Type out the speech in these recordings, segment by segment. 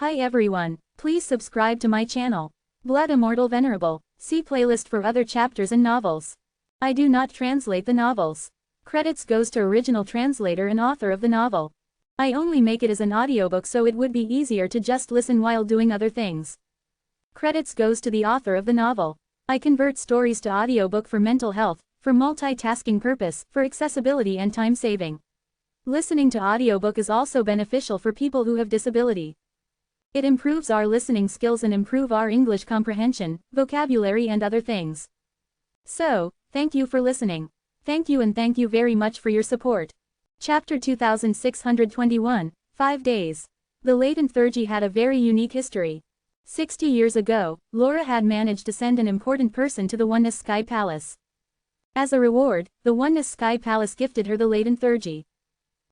Hi everyone, please subscribe to my channel. Blood Immortal Venerable. See playlist for other chapters and novels. I do not translate the novels. Credits goes to original translator and author of the novel. I only make it as an audiobook so it would be easier to just listen while doing other things. Credits goes to the author of the novel. I convert stories to audiobook for mental health, for multitasking purpose, for accessibility and time saving. Listening to audiobook is also beneficial for people who have disability. It improves our listening skills and improve our English comprehension, vocabulary and other things. So, thank you for listening. Thank you and thank you very much for your support. Chapter 2621, 5 Days. The latent Thurgy had a very unique history. 60 years ago, Laura had managed to send an important person to the Oneness Sky Palace. As a reward, the Oneness Sky Palace gifted her the latent Thurgy.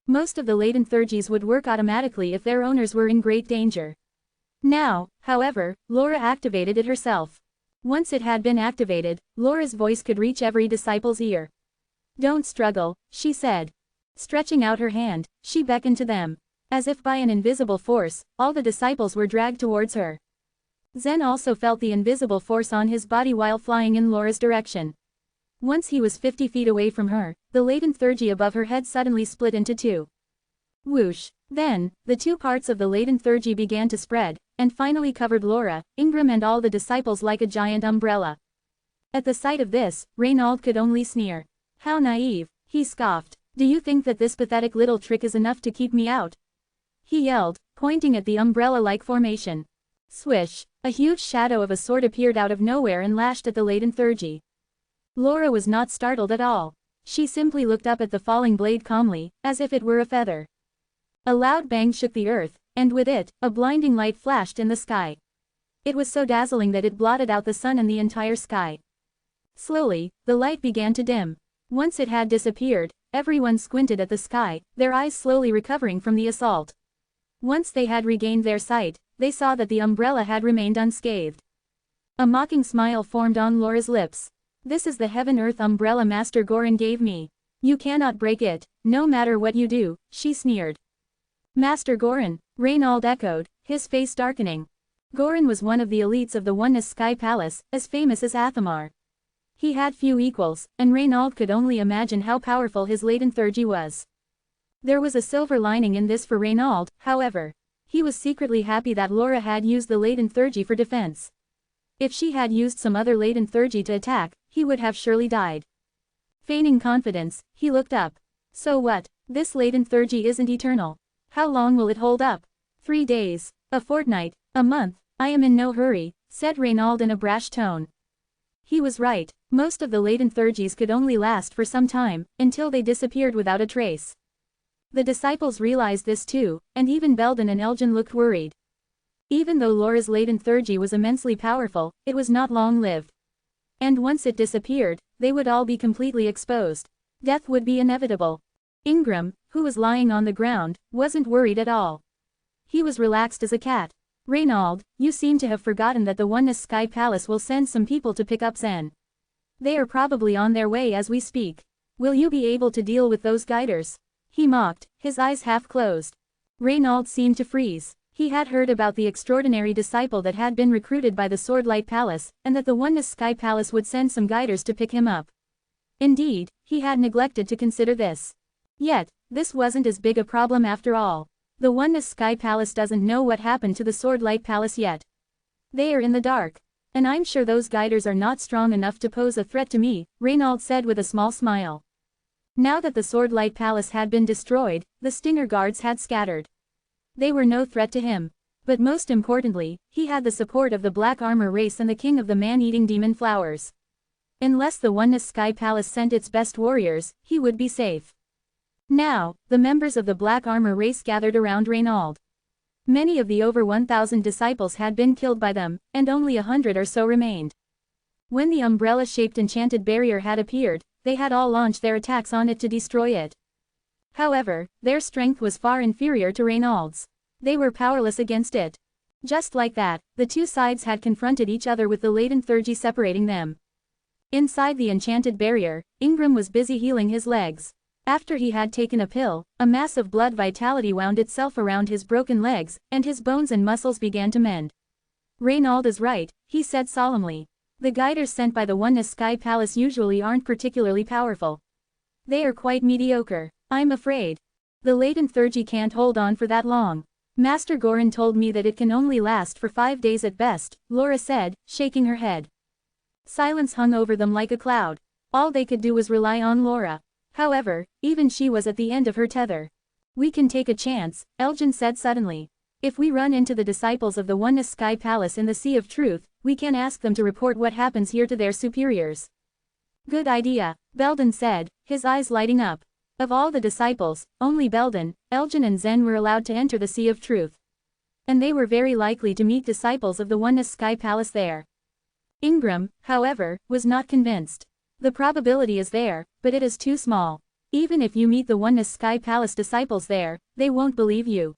Most of the latent Thurgies would work automatically if their owners were in great danger. Now, however, Laura activated it herself. Once it had been activated, Laura's voice could reach every disciple's ear. "Don't struggle," she said. Stretching out her hand, she beckoned to them. As if by an invisible force, all the disciples were dragged towards her. Zen also felt the invisible force on his body while flying in Laura's direction. Once he was 50 feet away from her, the latent Thurgy above her head suddenly split into two. Whoosh! Then, the two parts of the latent Thurgy began to spread, and finally covered Laura, Ingram and all the disciples like a giant umbrella. At the sight of this, Reynald could only sneer. "How naive," he scoffed. "Do you think that this pathetic little trick is enough to keep me out?" he yelled, pointing at the umbrella-like formation. Swish! A huge shadow of a sword appeared out of nowhere and lashed at the latent Thurgy. Laura was not startled at all. She simply looked up at the falling blade calmly, as if it were a feather. A loud bang shook the earth, and with it, a blinding light flashed in the sky. It was so dazzling that it blotted out the sun and the entire sky. Slowly, the light began to dim. Once it had disappeared, everyone squinted at the sky, their eyes slowly recovering from the assault. Once they had regained their sight, they saw that the umbrella had remained unscathed. A mocking smile formed on Laura's lips. "This is the Heaven-Earth umbrella Master Gorin gave me. You cannot break it, no matter what you do," she sneered. "Master Gorin," Reynald echoed, his face darkening. Gorin was one of the elites of the Oneness Sky Palace, as famous as Athamar. He had few equals, and Reynald could only imagine how powerful his latent Thurgy was. There was a silver lining in this for Reynald, however. He was secretly happy that Laura had used the latent Thurgy for defense. If she had used some other latent Thurgy to attack, he would have surely died. Feigning confidence, he looked up. "So what? This latent Thurgy isn't eternal. How long will it hold up? 3 days, a fortnight, a month, I am in no hurry," said Reynald in a brash tone. He was right, most of the latent Thurgies could only last for some time, until they disappeared without a trace. The disciples realized this too, and even Belden and Elgin looked worried. Even though Laura's latent Thurgy was immensely powerful, it was not long-lived. And once it disappeared, they would all be completely exposed. Death would be inevitable. Ingram, who was lying on the ground, wasn't worried at all. He was relaxed as a cat. "Reynald, you seem to have forgotten that the Oneness Sky Palace will send some people to pick up Zen. They are probably on their way as we speak. Will you be able to deal with those guiders?" he mocked, his eyes half closed. Reynald seemed to freeze. He had heard about the extraordinary disciple that had been recruited by the Swordlight Palace, and that the Oneness Sky Palace would send some guiders to pick him up. Indeed, he had neglected to consider this. Yet, this wasn't as big a problem after all. The Oneness Sky Palace doesn't know what happened to the Swordlight Palace yet. They are in the dark. And I'm sure those guiders are not strong enough to pose a threat to me, Reynald said with a small smile. Now that the Swordlight Palace had been destroyed, the Stinger Guards had scattered. They were no threat to him. But most importantly, he had the support of the Black Armor race and the King of the Man-Eating Demon Flowers. Unless the Oneness Sky Palace sent its best warriors, he would be safe. Now, the members of the Black Armor race gathered around Reynald. Many of the over 1,000 disciples had been killed by them, and only 100 or so remained. When the umbrella-shaped enchanted barrier had appeared, they had all launched their attacks on it to destroy it. However, their strength was far inferior to Reynald's. They were powerless against it. Just like that, the two sides had confronted each other with the latent Thurgy separating them. Inside the enchanted barrier, Ingram was busy healing his legs. After he had taken a pill, a mass of blood vitality wound itself around his broken legs, and his bones and muscles began to mend. Reynald is right, he said solemnly. The guiders sent by the Oneness Sky Palace usually aren't particularly powerful. They are quite mediocre. I'm afraid the latent theurgy can't hold on for that long. Master Gorin told me that it can only last for 5 days at best, Laura said, shaking her head. Silence hung over them like a cloud. All they could do was rely on Laura. However, even she was at the end of her tether. We can take a chance, Elgin said suddenly. If we run into the disciples of the Oneness Sky Palace in the Sea of Truth, we can ask them to report what happens here to their superiors. Good idea, Belden said, his eyes lighting up. Of all the disciples, only Belden, Elgin and Zen were allowed to enter the Sea of Truth. And they were very likely to meet disciples of the Oneness Sky Palace there. Ingram, however, was not convinced. The probability is there, but it is too small. Even if you meet the Oneness Sky Palace disciples there, they won't believe you.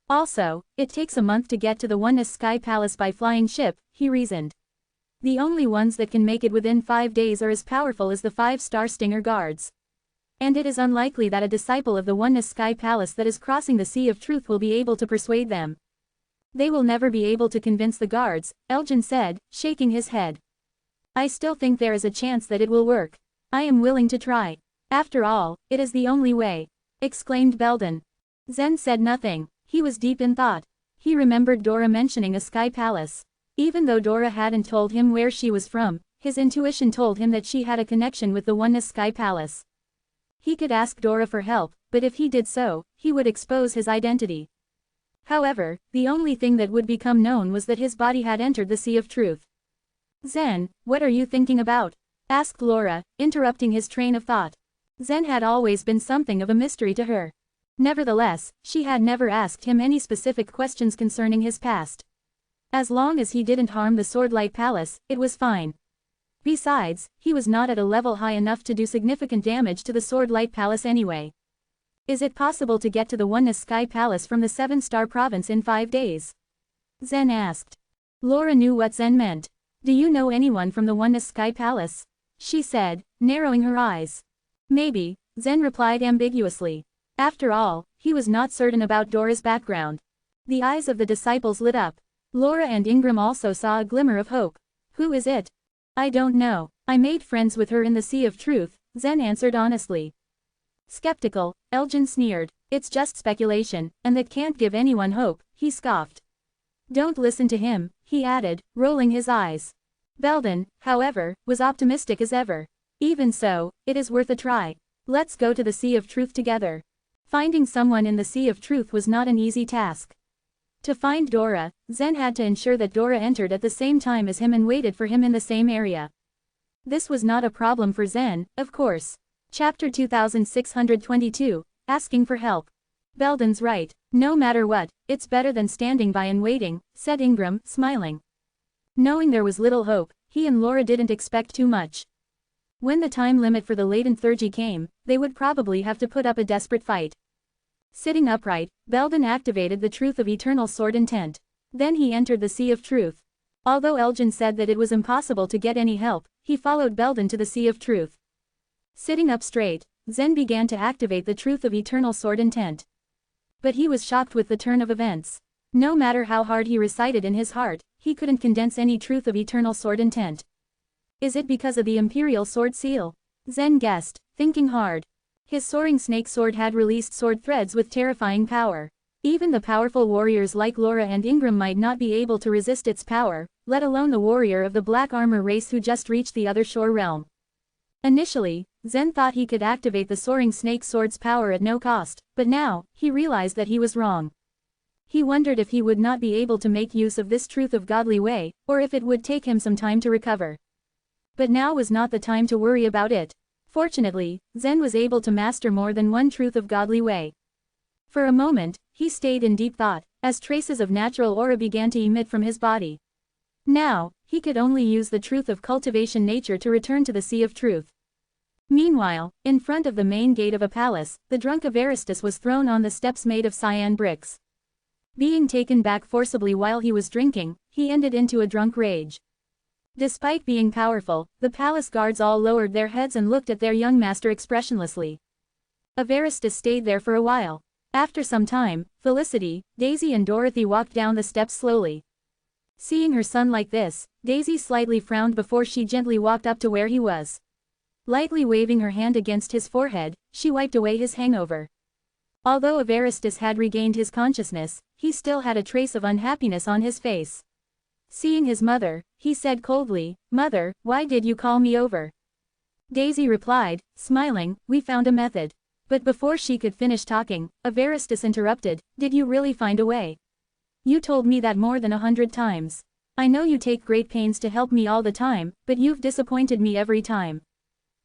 Also, it takes a month to get to the Oneness Sky Palace by flying ship, he reasoned. The only ones that can make it within 5 days are as powerful as the 5-star Stinger guards. And it is unlikely that a disciple of the Oneness Sky Palace that is crossing the Sea of Truth will be able to persuade them. They will never be able to convince the guards, Elgin said, shaking his head. I still think there is a chance that it will work. I am willing to try. After all, it is the only way, exclaimed Belden. Zen said nothing. He was deep in thought. He remembered Dora mentioning a sky palace. Even though Dora hadn't told him where she was from, his intuition told him that she had a connection with the Oneness Sky Palace. He could ask Dora for help, but if he did so, he would expose his identity. However, the only thing that would become known was that his body had entered the Sea of Truth. Zen, what are you thinking about? Asked Laura, interrupting his train of thought. Zen had always been something of a mystery to her. Nevertheless, she had never asked him any specific questions concerning his past. As long as he didn't harm the Swordlight Palace, it was fine. Besides, he was not at a level high enough to do significant damage to the Swordlight Palace anyway. Is it possible to get to the Oneness Sky Palace from the 7-star province in 5 days? Zen asked. Laura knew what Zen meant. Do you know anyone from the Oneness Sky Palace? She said, narrowing her eyes. Maybe, Zen replied ambiguously. After all, he was not certain about Dora's background. The eyes of the disciples lit up. Laura and Ingram also saw a glimmer of hope. Who is it? I don't know. I made friends with her in the Sea of Truth, Zen answered honestly. Skeptical, Elgin sneered. It's just speculation, and that can't give anyone hope, he scoffed. Don't listen to him, he added, rolling his eyes. Belden, however, was optimistic as ever. Even so, it is worth a try. Let's go to the Sea of Truth together. Finding someone in the Sea of Truth was not an easy task. To find Dora, Zen had to ensure that Dora entered at the same time as him and waited for him in the same area. This was not a problem for Zen, of course. Chapter 2622, Asking for Help. Belden's right. No matter what, it's better than standing by and waiting, said Ingram, smiling. Knowing there was little hope, he and Laura didn't expect too much. When the time limit for the latent theurgy came, they would probably have to put up a desperate fight. Sitting upright, Belden activated the Truth of Eternal Sword Intent. Then he entered the Sea of Truth. Although Elgin said that it was impossible to get any help, he followed Belden to the Sea of Truth. Sitting up straight, Zen began to activate the Truth of Eternal Sword Intent. But he was shocked with the turn of events. No matter how hard he recited in his heart, he couldn't condense any Truth of Eternal Sword Intent. Is it because of the Imperial Sword Seal? Zen guessed, thinking hard. His soaring snake sword had released sword threads with terrifying power. Even the powerful warriors like Laura and Ingram might not be able to resist its power, let alone the warrior of the black armor race who just reached the other shore realm. Initially, Zen thought he could activate the soaring snake sword's power at no cost, but now, he realized that he was wrong. He wondered if he would not be able to make use of this truth of godly way, or if it would take him some time to recover. But now was not the time to worry about it. Fortunately, Zen was able to master more than one truth of godly way. For a moment, he stayed in deep thought, as traces of natural aura began to emit from his body. Now, he could only use the truth of cultivation nature to return to the Sea of Truth. Meanwhile, in front of the main gate of a palace, the drunk Avaristus was thrown on the steps made of cyan bricks. Being taken back forcibly while he was drinking, he ended into a drunk rage. Despite being powerful, the palace guards all lowered their heads and looked at their young master expressionlessly. Evaristus stayed there for a while. After some time, Felicity, Daisy and Dorothy walked down the steps slowly. Seeing her son like this, Daisy slightly frowned before she gently walked up to where he was. Lightly waving her hand against his forehead, she wiped away his hangover. Although Evaristus had regained his consciousness, he still had a trace of unhappiness on his face. Seeing his mother, he said coldly, "Mother, why did you call me over?" Daisy replied, smiling, "We found a method." But before she could finish talking, Evaristus interrupted, "Did you really find a way? You told me that more than 100 times. I know you take great pains to help me all the time, but you've disappointed me every time."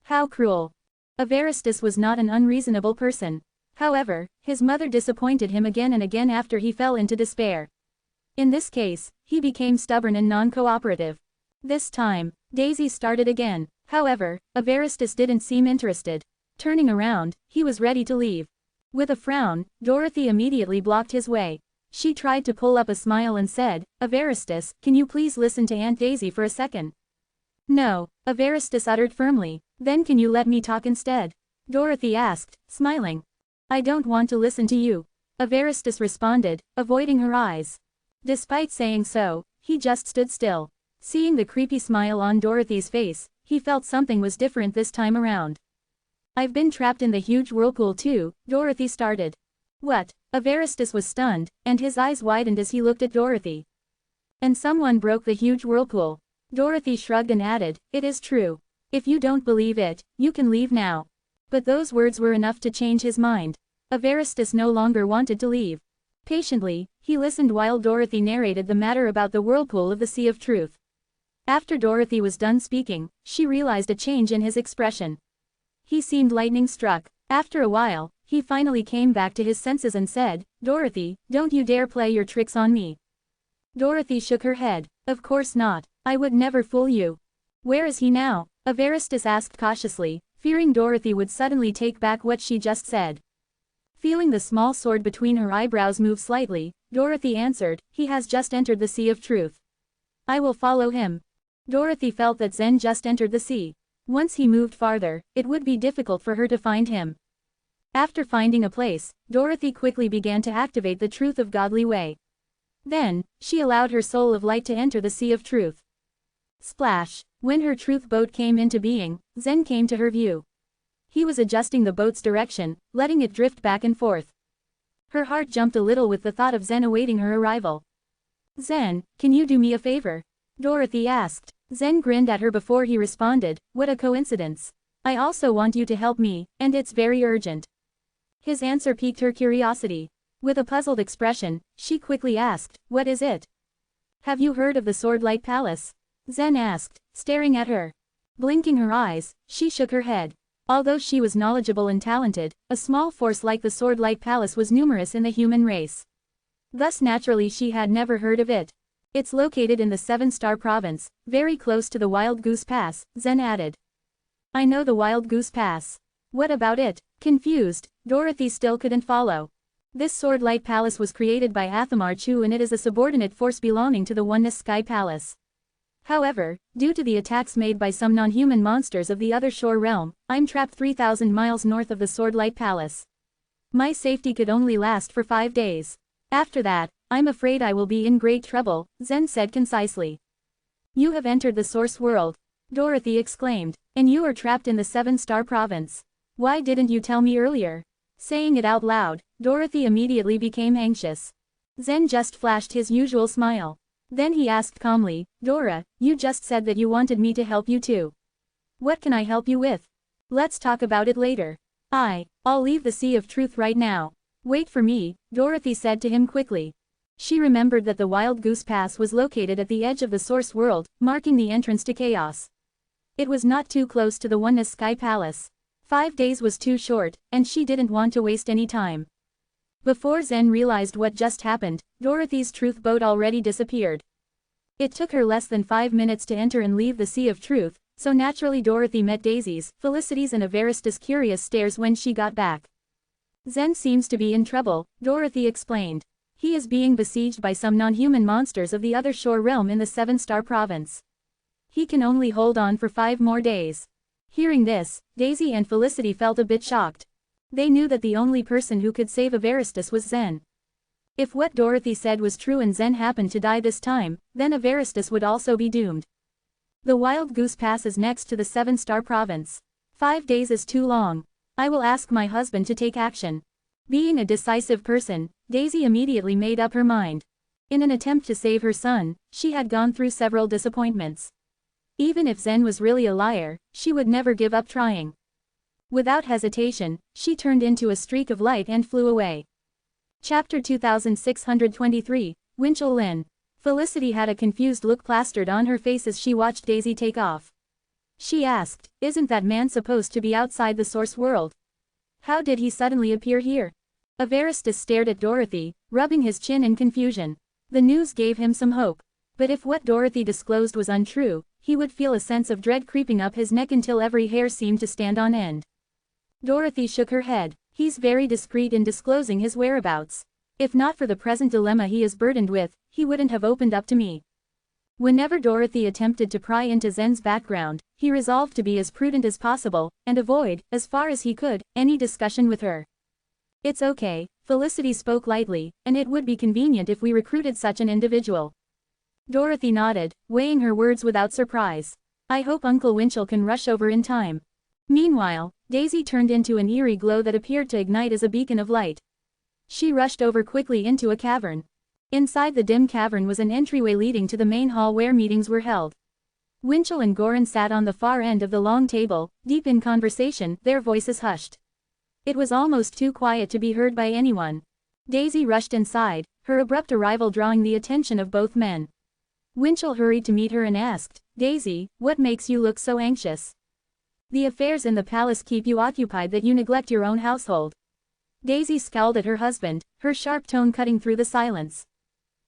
How cruel. Evaristus was not an unreasonable person. However, his mother disappointed him again and again after he fell into despair. In this case, he became stubborn and non-cooperative. This time, Daisy started again. However, Evaristus didn't seem interested. Turning around, he was ready to leave. With a frown, Dorothy immediately blocked his way. She tried to pull up a smile and said, "Evaristus, can you please listen to Aunt Daisy for a second?" "No," Evaristus uttered firmly. "Then can you let me talk instead?" Dorothy asked, smiling. "I don't want to listen to you," Evaristus responded, avoiding her eyes. Despite saying so, he just stood still. Seeing the creepy smile on Dorothy's face, he felt something was different this time around. "I've been trapped in the huge whirlpool too," Dorothy started. "What?" Evaristus was stunned, and his eyes widened as he looked at Dorothy. "And someone broke the huge whirlpool." Dorothy shrugged and added, "It is true. If you don't believe it, you can leave now." But those words were enough to change his mind. Evaristus no longer wanted to leave. Patiently, he listened while Dorothy narrated the matter about the whirlpool of the Sea of Truth. After Dorothy was done speaking, she realized a change in his expression. He seemed lightning-struck. After a while, he finally came back to his senses and said, "Dorothy, don't you dare play your tricks on me." Dorothy shook her head. "Of course not. I would never fool you." "Where is he now?" Evaristus asked cautiously, fearing Dorothy would suddenly take back what she just said. Feeling the small sword between her eyebrows move slightly, Dorothy answered, "He has just entered the Sea of Truth. I will follow him." Dorothy felt that Zen just entered the sea. Once he moved farther, it would be difficult for her to find him. After finding a place, Dorothy quickly began to activate the Truth of Godly Way. Then, she allowed her soul of light to enter the Sea of Truth. Splash! When her truth boat came into being, Zen came to her view. He was adjusting the boat's direction, letting it drift back and forth. Her heart jumped a little with the thought of Zen awaiting her arrival. "Zen, can you do me a favor?" Dorothy asked. Zen grinned at her before he responded, "What a coincidence. I also want you to help me, and it's very urgent." His answer piqued her curiosity. With a puzzled expression, she quickly asked, "What is it?" "Have you heard of the Swordlight Palace?" Zen asked, staring at her. Blinking her eyes, she shook her head. Although she was knowledgeable and talented, a small force like the Swordlight Palace was numerous in the human race. Thus naturally she had never heard of it. "It's located in the 7-Star Province, very close to the Wild Goose Pass," Zen added. "I know the Wild Goose Pass. What about it?" Confused, Dorothy still couldn't follow. This Swordlight Palace was created by Athamar Chu and it is a subordinate force belonging to the Oneness Sky Palace. However, due to the attacks made by some non-human monsters of the other shore realm, I'm trapped 3,000 miles north of the Swordlight Palace. My safety could only last for 5 days. After that, I'm afraid I will be in great trouble, Zen said concisely. "You have entered the Source World," Dorothy exclaimed, "and you are trapped in the 7-Star Province. Why didn't you tell me earlier?" Saying it out loud, Dorothy immediately became anxious. Zen just flashed his usual smile. Then he asked calmly, "Dora, you just said that you wanted me to help you too. What can I help you with? Let's talk about it later. I'll leave the Sea of Truth right now. Wait for me," Dorothy said to him quickly. She remembered that the Wild Goose Pass was located at the edge of the Source World, marking the entrance to chaos. It was not too close to the Oneness Sky Palace. 5 days was too short, and she didn't want to waste any time. Before Zen realized what just happened, Dorothy's truth boat already disappeared. It took her less than 5 minutes to enter and leave the Sea of Truth, so naturally Dorothy met Daisy's, Felicity's and Evaristus' curious stares when she got back. "Zen seems to be in trouble," Dorothy explained. "He is being besieged by some non-human monsters of the other shore realm in the 7-Star Province. He can only hold on for 5 more days. Hearing this, Daisy and Felicity felt a bit shocked. They knew that the only person who could save Evaristus was Zen. If what Dorothy said was true and Zen happened to die this time, then Evaristus would also be doomed. The Wild Goose Pass is next to the 7-star province. 5 days is too long. I will ask my husband to take action. Being a decisive person, Daisy immediately made up her mind. In an attempt to save her son, she had gone through several disappointments. Even if Zen was really a liar, she would never give up trying. Without hesitation, she turned into a streak of light and flew away. Chapter 2623, Winchell Lynn. Felicity had a confused look plastered on her face as she watched Daisy take off. She asked, "Isn't that man supposed to be outside the source world? How did he suddenly appear here?" Evaristus stared at Dorothy, rubbing his chin in confusion. The news gave him some hope. But if what Dorothy disclosed was untrue, he would feel a sense of dread creeping up his neck until every hair seemed to stand on end. Dorothy shook her head. He's very discreet in disclosing his whereabouts. If not for the present dilemma he is burdened with, he wouldn't have opened up to me. Whenever Dorothy attempted to pry into Zen's background, he resolved to be as prudent as possible, and avoid, as far as he could, any discussion with her. It's okay, Felicity spoke lightly, and it would be convenient if we recruited such an individual. Dorothy nodded, weighing her words without surprise. I hope Uncle Winchell can rush over in time. Meanwhile, Daisy turned into an eerie glow that appeared to ignite as a beacon of light. She rushed over quickly into a cavern. Inside the dim cavern was an entryway leading to the main hall where meetings were held. Winchell and Gorin sat on the far end of the long table, deep in conversation, their voices hushed. It was almost too quiet to be heard by anyone. Daisy rushed inside, her abrupt arrival drawing the attention of both men. Winchell hurried to meet her and asked, "Daisy, what makes you look so anxious? The affairs in the palace keep you occupied that you neglect your own household." Daisy scowled at her husband, her sharp tone cutting through the silence.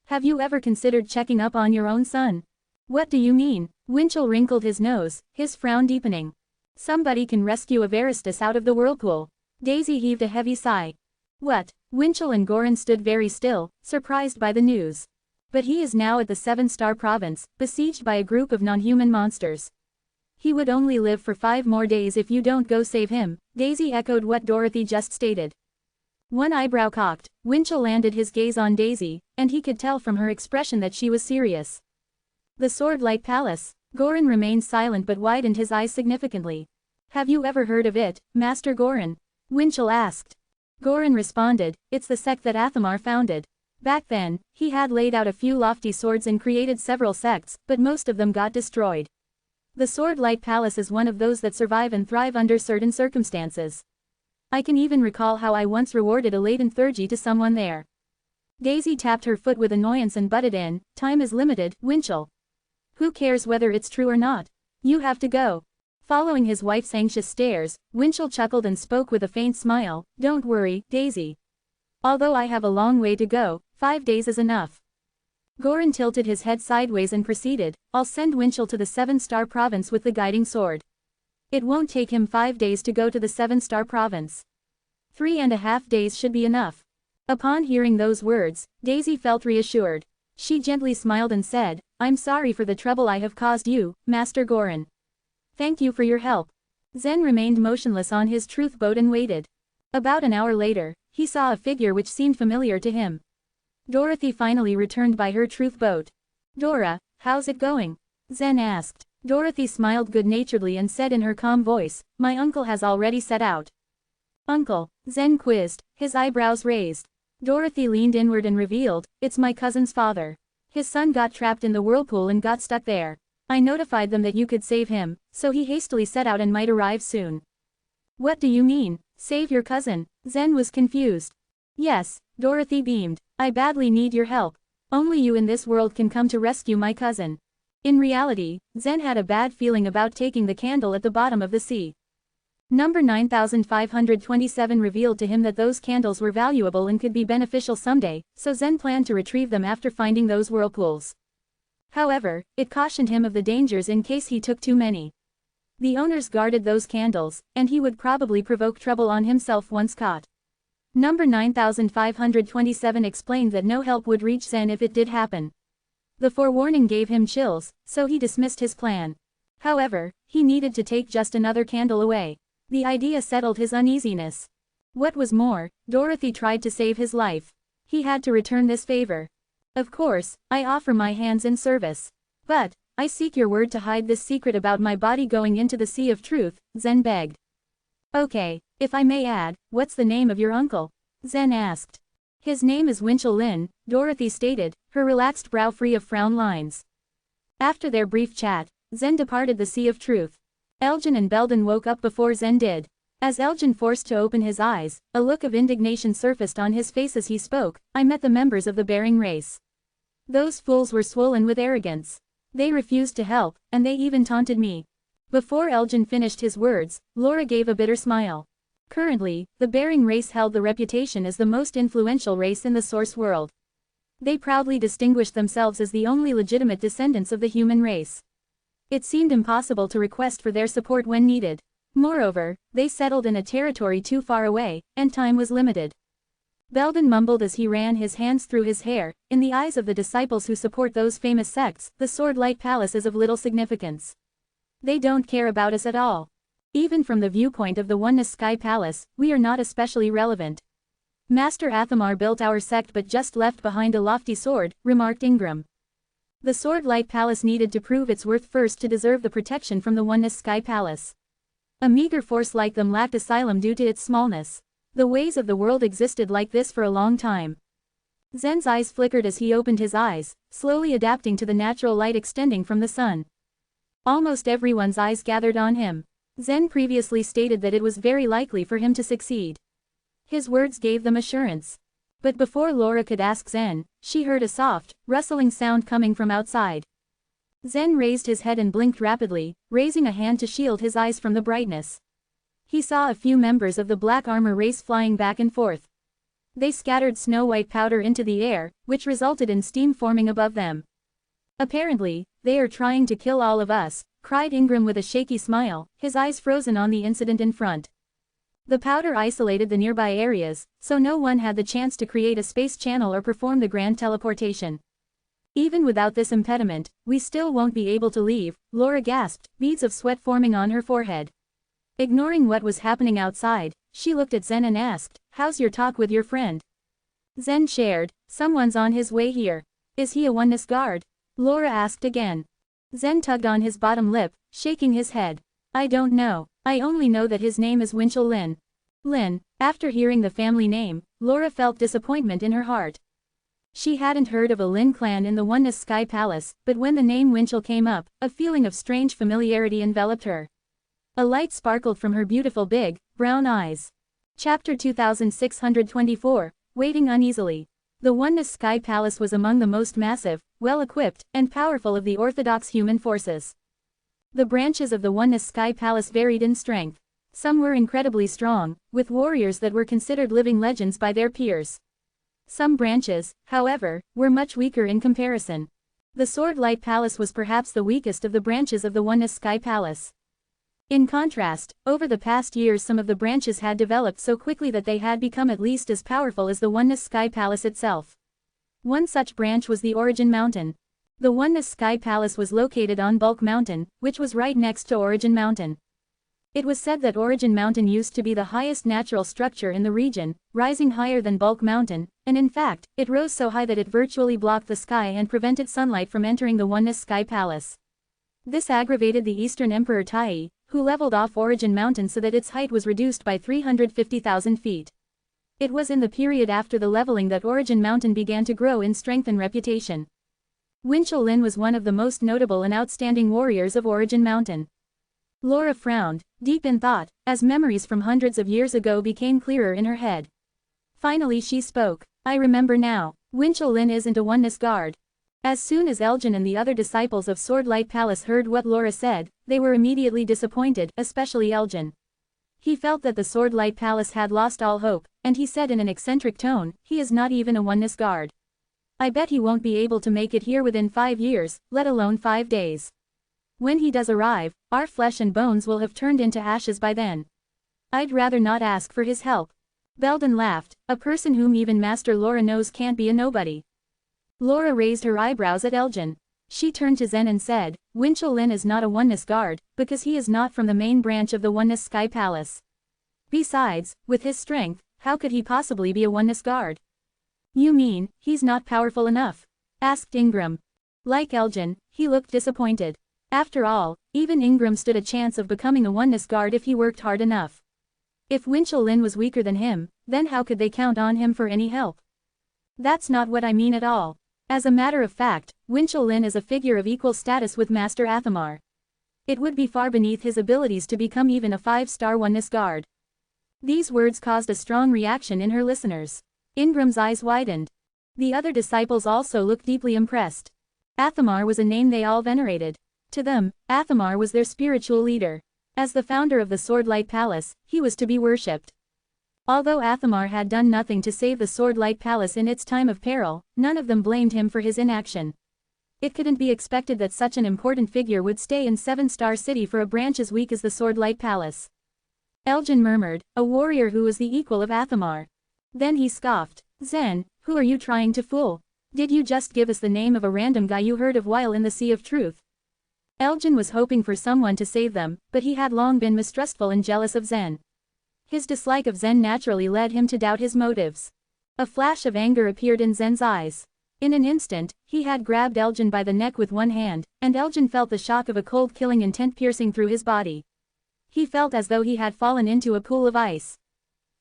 "Have you ever considered checking up on your own son?" "What do you mean?" Winchell wrinkled his nose, his frown deepening. "Somebody can rescue Evaristus out of the whirlpool." Daisy heaved a heavy sigh. "What?" Winchell and Gorin stood very still, surprised by the news. "But he is now at the 7-star province, besieged by a group of non-human monsters. He would only live for 5 more days if you don't go save him." Daisy echoed what Dorothy just stated. One eyebrow cocked, Winchell landed his gaze on Daisy, and he could tell from her expression that she was serious. "The Swordlight Palace?" Gorin remained silent but widened his eyes significantly. "Have you ever heard of it, Master Gorin?" Winchell asked. Gorin responded, "It's the sect that Athamar founded. Back then, he had laid out a few lofty swords and created several sects, but most of them got destroyed. The Swordlight Palace is one of those that survive and thrive under certain circumstances. I can even recall how I once rewarded a latent Thurgy to someone there." Daisy tapped her foot with annoyance and butted in, "Time is limited, Winchell. Who cares whether it's true or not? You have to go." Following his wife's anxious stares, Winchell chuckled and spoke with a faint smile, "Don't worry, Daisy. Although I have a long way to go, 5 days is enough." Gorin tilted his head sideways and proceeded, "I'll send Winchell to the 7-star province with the guiding sword. It won't take him 5 days to go to the 7-star province. 3.5 days should be enough." Upon hearing those words, Daisy felt reassured. She gently smiled and said, "I'm sorry for the trouble I have caused you, Master Gorin. Thank you for your help." Zen remained motionless on his truth boat and waited. About an hour later, he saw a figure which seemed familiar to him. Dorothy finally returned by her truth boat. "Dora, how's it going?" Zen asked. Dorothy smiled good-naturedly and said in her calm voice, "My uncle has already set out." "Uncle?" Zen quizzed, his eyebrows raised. Dorothy leaned inward and revealed, "It's my cousin's father. His son got trapped in the whirlpool and got stuck there. I notified them that you could save him, so he hastily set out and might arrive soon." "What do you mean, save your cousin?" Zen was confused. "Yes," Dorothy beamed. "I badly need your help. Only you in this world can come to rescue my cousin." In reality, Zen had a bad feeling about taking the candle at the bottom of the sea. Number 9527 revealed to him that those candles were valuable and could be beneficial someday, so Zen planned to retrieve them after finding those whirlpools. However, it cautioned him of the dangers in case he took too many. The owners guarded those candles, and he would probably provoke trouble on himself once caught. Number 9527 explained that no help would reach Zen if it did happen. The forewarning gave him chills, so he dismissed his plan. However, he needed to take just another candle away. The idea settled his uneasiness. What was more, Dorothy tried to save his life. He had to return this favor. Of course, I offer my hands in service. But, I seek your word to hide this secret about my body going into the sea of truth, Zen begged. Okay, if I may add, what's the name of your uncle? Zen asked. His name is Winchell Lin, Dorothy stated, her relaxed brow free of frown lines. After their brief chat, Zen departed the sea of truth. Elgin and Belden woke up before Zen did. As Elgin forced to open his eyes, a look of indignation surfaced on his face as he spoke. I met the members of the Bering race. Those fools were swollen with arrogance. They refused to help, and they even taunted me. Before Elgin finished his words, Laura gave a bitter smile. Currently, the Bering race held the reputation as the most influential race in the Source world. They proudly distinguished themselves as the only legitimate descendants of the human race. It seemed impossible to request for their support when needed. Moreover, they settled in a territory too far away, and time was limited. Belden mumbled as he ran his hands through his hair. In the eyes of the disciples who support those famous sects, the Swordlight Palace is of little significance. They don't care about us at all. Even from the viewpoint of the Oneness Sky Palace, we are not especially relevant. Master Athamar built our sect but just left behind a lofty sword, remarked Ingram. The Swordlight Palace needed to prove its worth first to deserve the protection from the Oneness Sky Palace. A meager force like them lacked asylum due to its smallness. The ways of the world existed like this for a long time. Zen's eyes flickered as he opened his eyes, slowly adapting to the natural light extending from the sun. Almost everyone's eyes gathered on him. Zen previously stated that it was very likely for him to succeed. His words gave them assurance. But before Laura could ask Zen, she heard a soft, rustling sound coming from outside. Zen raised his head and blinked rapidly, raising a hand to shield his eyes from the brightness. He saw a few members of the Black Armor race flying back and forth. They scattered snow-white powder into the air, which resulted in steam forming above them. Apparently, they are trying to kill all of us, cried Ingram with a shaky smile, his eyes frozen on the incident in front. The powder isolated the nearby areas, so no one had the chance to create a space channel or perform the grand teleportation. Even without this impediment, we still won't be able to leave, Laura gasped, beads of sweat forming on her forehead. Ignoring what was happening outside, she looked at Zen and asked, "How's your talk with your friend?" Zen shared, "Someone's on his way here. Is he a Oneness guard?" Laura asked again. Zen tugged on his bottom lip, shaking his head. "I don't know. I only know that his name is Winchell Lin." Lin. After hearing the family name, Laura felt disappointment in her heart. She hadn't heard of a Lin clan in the Oneness Sky Palace, but when the name Winchell came up, a feeling of strange familiarity enveloped her. A light sparkled from her beautiful big, brown eyes. Chapter 2624, Waiting Uneasily. The Oneness Sky Palace was among the most massive, well-equipped, and powerful of the orthodox human forces. The branches of the Oneness Sky Palace varied in strength. Some were incredibly strong, with warriors that were considered living legends by their peers. Some branches, however, were much weaker in comparison. The Swordlight Palace was perhaps the weakest of the branches of the Oneness Sky Palace. In contrast, over the past years some of the branches had developed so quickly that they had become at least as powerful as the Oneness Sky Palace itself. One such branch was the Origin Mountain. The Oneness Sky Palace was located on Bulk Mountain, which was right next to Origin Mountain. It was said that Origin Mountain used to be the highest natural structure in the region, rising higher than Bulk Mountain, and in fact, it rose so high that it virtually blocked the sky and prevented sunlight from entering the Oneness Sky Palace. This aggravated the Eastern Emperor Tai, who leveled off Origin Mountain so that its height was reduced by 350,000 feet. It was in the period after the leveling that Origin Mountain began to grow in strength and reputation. Winchell Lin was one of the most notable and outstanding warriors of Origin Mountain. Laura frowned, deep in thought, as memories from hundreds of years ago became clearer in her head. Finally she spoke. "I remember now. Winchell Lin isn't a Oneness guard." As soon as Elgin and the other disciples of Swordlight Palace heard what Laura said, they were immediately disappointed, especially Elgin. He felt that the Swordlight Palace had lost all hope, and he said in an eccentric tone, "He is not even a Oneness guard. I bet he won't be able to make it here within 5 years, let alone 5 days. When he does arrive, our flesh and bones will have turned into ashes by then. I'd rather not ask for his help." Belden laughed, "A person whom even Master Laura knows can't be a nobody." Laura raised her eyebrows at Elgin. She turned to Zen and said, "Winchell Lin is not a Oneness guard, because he is not from the main branch of the Oneness Sky Palace. Besides, with his strength, how could he possibly be a oneness guard? You mean, he's not powerful enough? Asked Ingram. Like Elgin, he looked disappointed. After all, even Ingram stood a chance of becoming a oneness guard if he worked hard enough. If Winchell Lin was weaker than him, then how could they count on him for any help? That's not what I mean at all. As a matter of fact, Winchell Lin is a figure of equal status with Master Athamar. It would be far beneath his abilities to become even a 5-star oneness guard. These words caused a strong reaction in her listeners. Ingram's eyes widened. The other disciples also looked deeply impressed. Athamar was a name they all venerated. To them, Athamar was their spiritual leader. As the founder of the Swordlight Palace, he was to be worshipped. Although Athamar had done nothing to save the Swordlight Palace in its time of peril, none of them blamed him for his inaction. It couldn't be expected that such an important figure would stay in 7-star city for a branch as weak as the Swordlight Palace. Elgin murmured, a warrior who was the equal of Athamar. Then he scoffed. Zen, who are you trying to fool? Did you just give us the name of a random guy you heard of while in the Sea of Truth? Elgin was hoping for someone to save them, but he had long been mistrustful and jealous of Zen. His dislike of Zen naturally led him to doubt his motives. A flash of anger appeared in Zen's eyes. In an instant, he had grabbed Elgin by the neck with one hand, and Elgin felt the shock of a cold killing intent piercing through his body. He felt as though he had fallen into a pool of ice.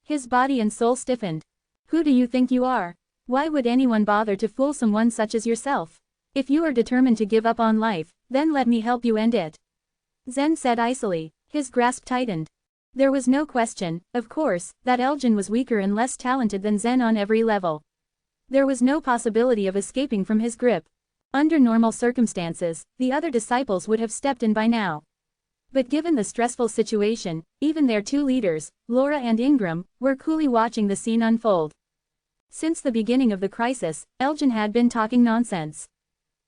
His body and soul stiffened. Who do you think you are? Why would anyone bother to fool someone such as yourself? If you are determined to give up on life, then let me help you end it. Zen said icily. His grasp tightened. There was no question, of course, that Elgin was weaker and less talented than Zen on every level. There was no possibility of escaping from his grip. Under normal circumstances, the other disciples would have stepped in by now. But given the stressful situation, even their two leaders, Laura and Ingram, were coolly watching the scene unfold. Since the beginning of the crisis, Elgin had been talking nonsense.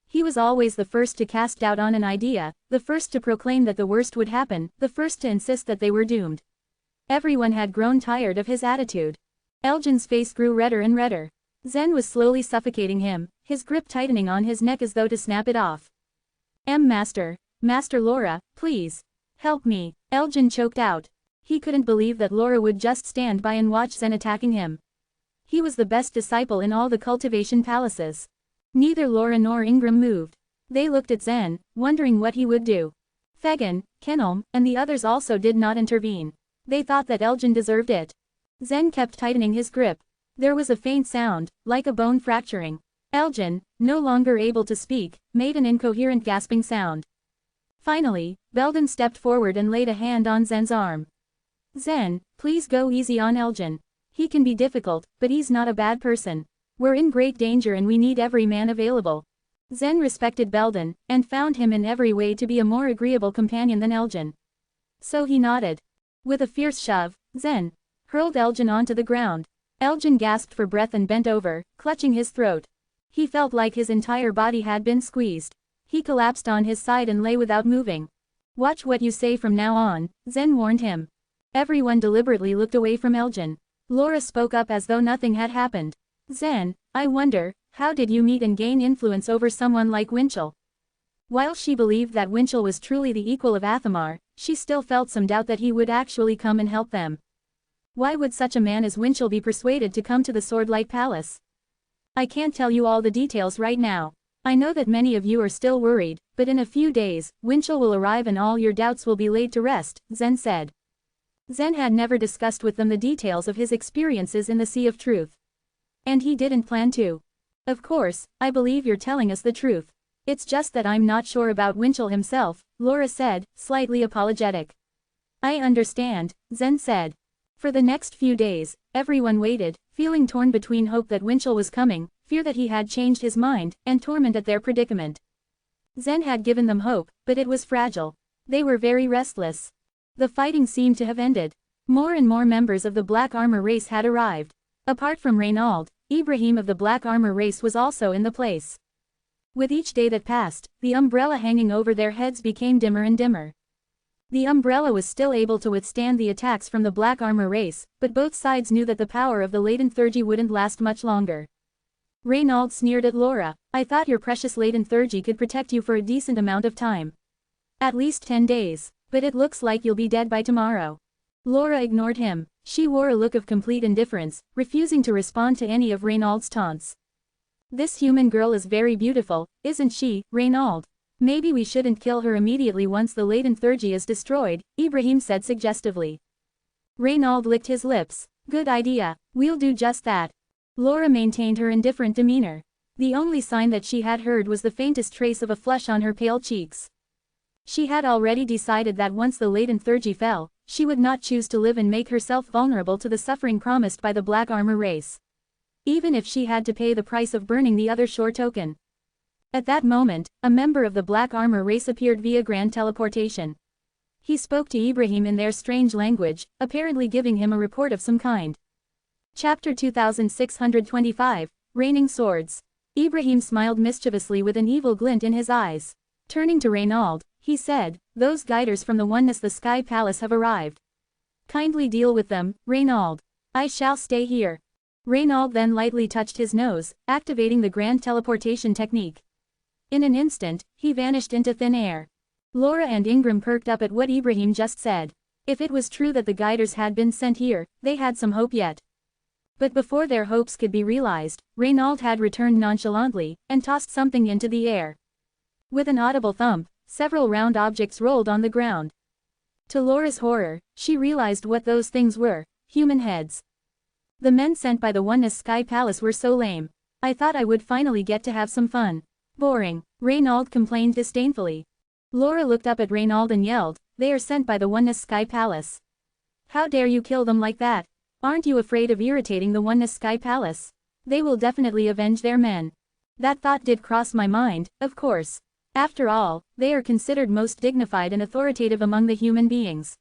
He was always the first to cast doubt on an idea, the first to proclaim that the worst would happen, the first to insist that they were doomed. Everyone had grown tired of his attitude. Elgin's face grew redder and redder. Zen was slowly suffocating him, his grip tightening on his neck as though to snap it off. Master Laura, please. Help me, Elgin choked out. He couldn't believe that Laura would just stand by and watch Zen attacking him. He was the best disciple in all the cultivation palaces. Neither Laura nor Ingram moved. They looked at Zen, wondering what he would do. Fagin, Kenelm, and the others also did not intervene. They thought that Elgin deserved it. Zen kept tightening his grip. There was a faint sound, like a bone fracturing. Elgin, no longer able to speak, made an incoherent gasping sound. Finally, Belden stepped forward and laid a hand on Zen's arm. Zen, please go easy on Elgin. He can be difficult, but he's not a bad person. We're in great danger and we need every man available. Zen respected Belden, and found him in every way to be a more agreeable companion than Elgin. So he nodded. With a fierce shove, Zen hurled Elgin onto the ground. Elgin gasped for breath and bent over, clutching his throat. He felt like his entire body had been squeezed. He collapsed on his side and lay without moving. Watch what you say from now on, Zen warned him. Everyone deliberately looked away from Elgin. Laura spoke up as though nothing had happened. Zen, I wonder, how did you meet and gain influence over someone like Winchell? While she believed that Winchell was truly the equal of Athamar, she still felt some doubt that he would actually come and help them. Why would such a man as Winchell be persuaded to come to the Swordlight Palace? I can't tell you all the details right now. I know that many of you are still worried, but in a few days, Winchell will arrive and all your doubts will be laid to rest, Zen said. Zen had never discussed with them the details of his experiences in the Sea of Truth. And he didn't plan to. Of course, I believe you're telling us the truth. It's just that I'm not sure about Winchell himself, Laura said, slightly apologetic. I understand, Zen said. For the next few days, everyone waited, feeling torn between hope that Winchell was coming, fear that he had changed his mind, and torment at their predicament. Zen had given them hope, but it was fragile. They were very restless. The fighting seemed to have ended. More and more members of the Black Armor race had arrived. Apart from Reynald, Ibrahim of the Black Armor race was also in the place. With each day that passed, the umbrella hanging over their heads became dimmer and dimmer. The umbrella was still able to withstand the attacks from the Black Armor race, but both sides knew that the power of the latent Thurgy wouldn't last much longer. Reynald sneered at Laura. I thought your precious latent Thurgy could protect you for a decent amount of time. At least 10 days, but it looks like you'll be dead by tomorrow. Laura ignored him. She wore a look of complete indifference, refusing to respond to any of Reynald's taunts. This human girl is very beautiful, isn't she, Reynald? Maybe we shouldn't kill her immediately once the latent theurgy is destroyed, Ibrahim said suggestively. Reynald licked his lips. Good idea, we'll do just that. Laura maintained her indifferent demeanor. The only sign that she had heard was the faintest trace of a flush on her pale cheeks. She had already decided that once the latent theurgy fell, she would not choose to live and make herself vulnerable to the suffering promised by the black armor race. Even if she had to pay the price of burning the other shore token. At that moment, a member of the black armor race appeared via grand teleportation. He spoke to Ibrahim in their strange language, apparently giving him a report of some kind. Chapter 2625, Raining Swords. Ibrahim smiled mischievously with an evil glint in his eyes. Turning to Reynald, he said, "Those guiders from the Oneness the Sky Palace have arrived. Kindly deal with them, Reynald. I shall stay here." Reynald then lightly touched his nose, activating the grand teleportation technique. In an instant, he vanished into thin air. Laura and Ingram perked up at what Ibrahim just said. If it was true that the guiders had been sent here, they had some hope yet. But before their hopes could be realized, Reynald had returned nonchalantly, and tossed something into the air. With an audible thump, several round objects rolled on the ground. To Laura's horror, she realized what those things were: human heads. The men sent by the Oneness Sky Palace were so lame. I thought I would finally get to have some fun. Boring, Reynald complained disdainfully. Laura looked up at Reynald and yelled, "They are sent by the Oneness Sky Palace. How dare you kill them like that? Aren't you afraid of irritating the Oneness Sky Palace? They will definitely avenge their men." That thought did cross my mind, of course. After all, they are considered most dignified and authoritative among the human beings.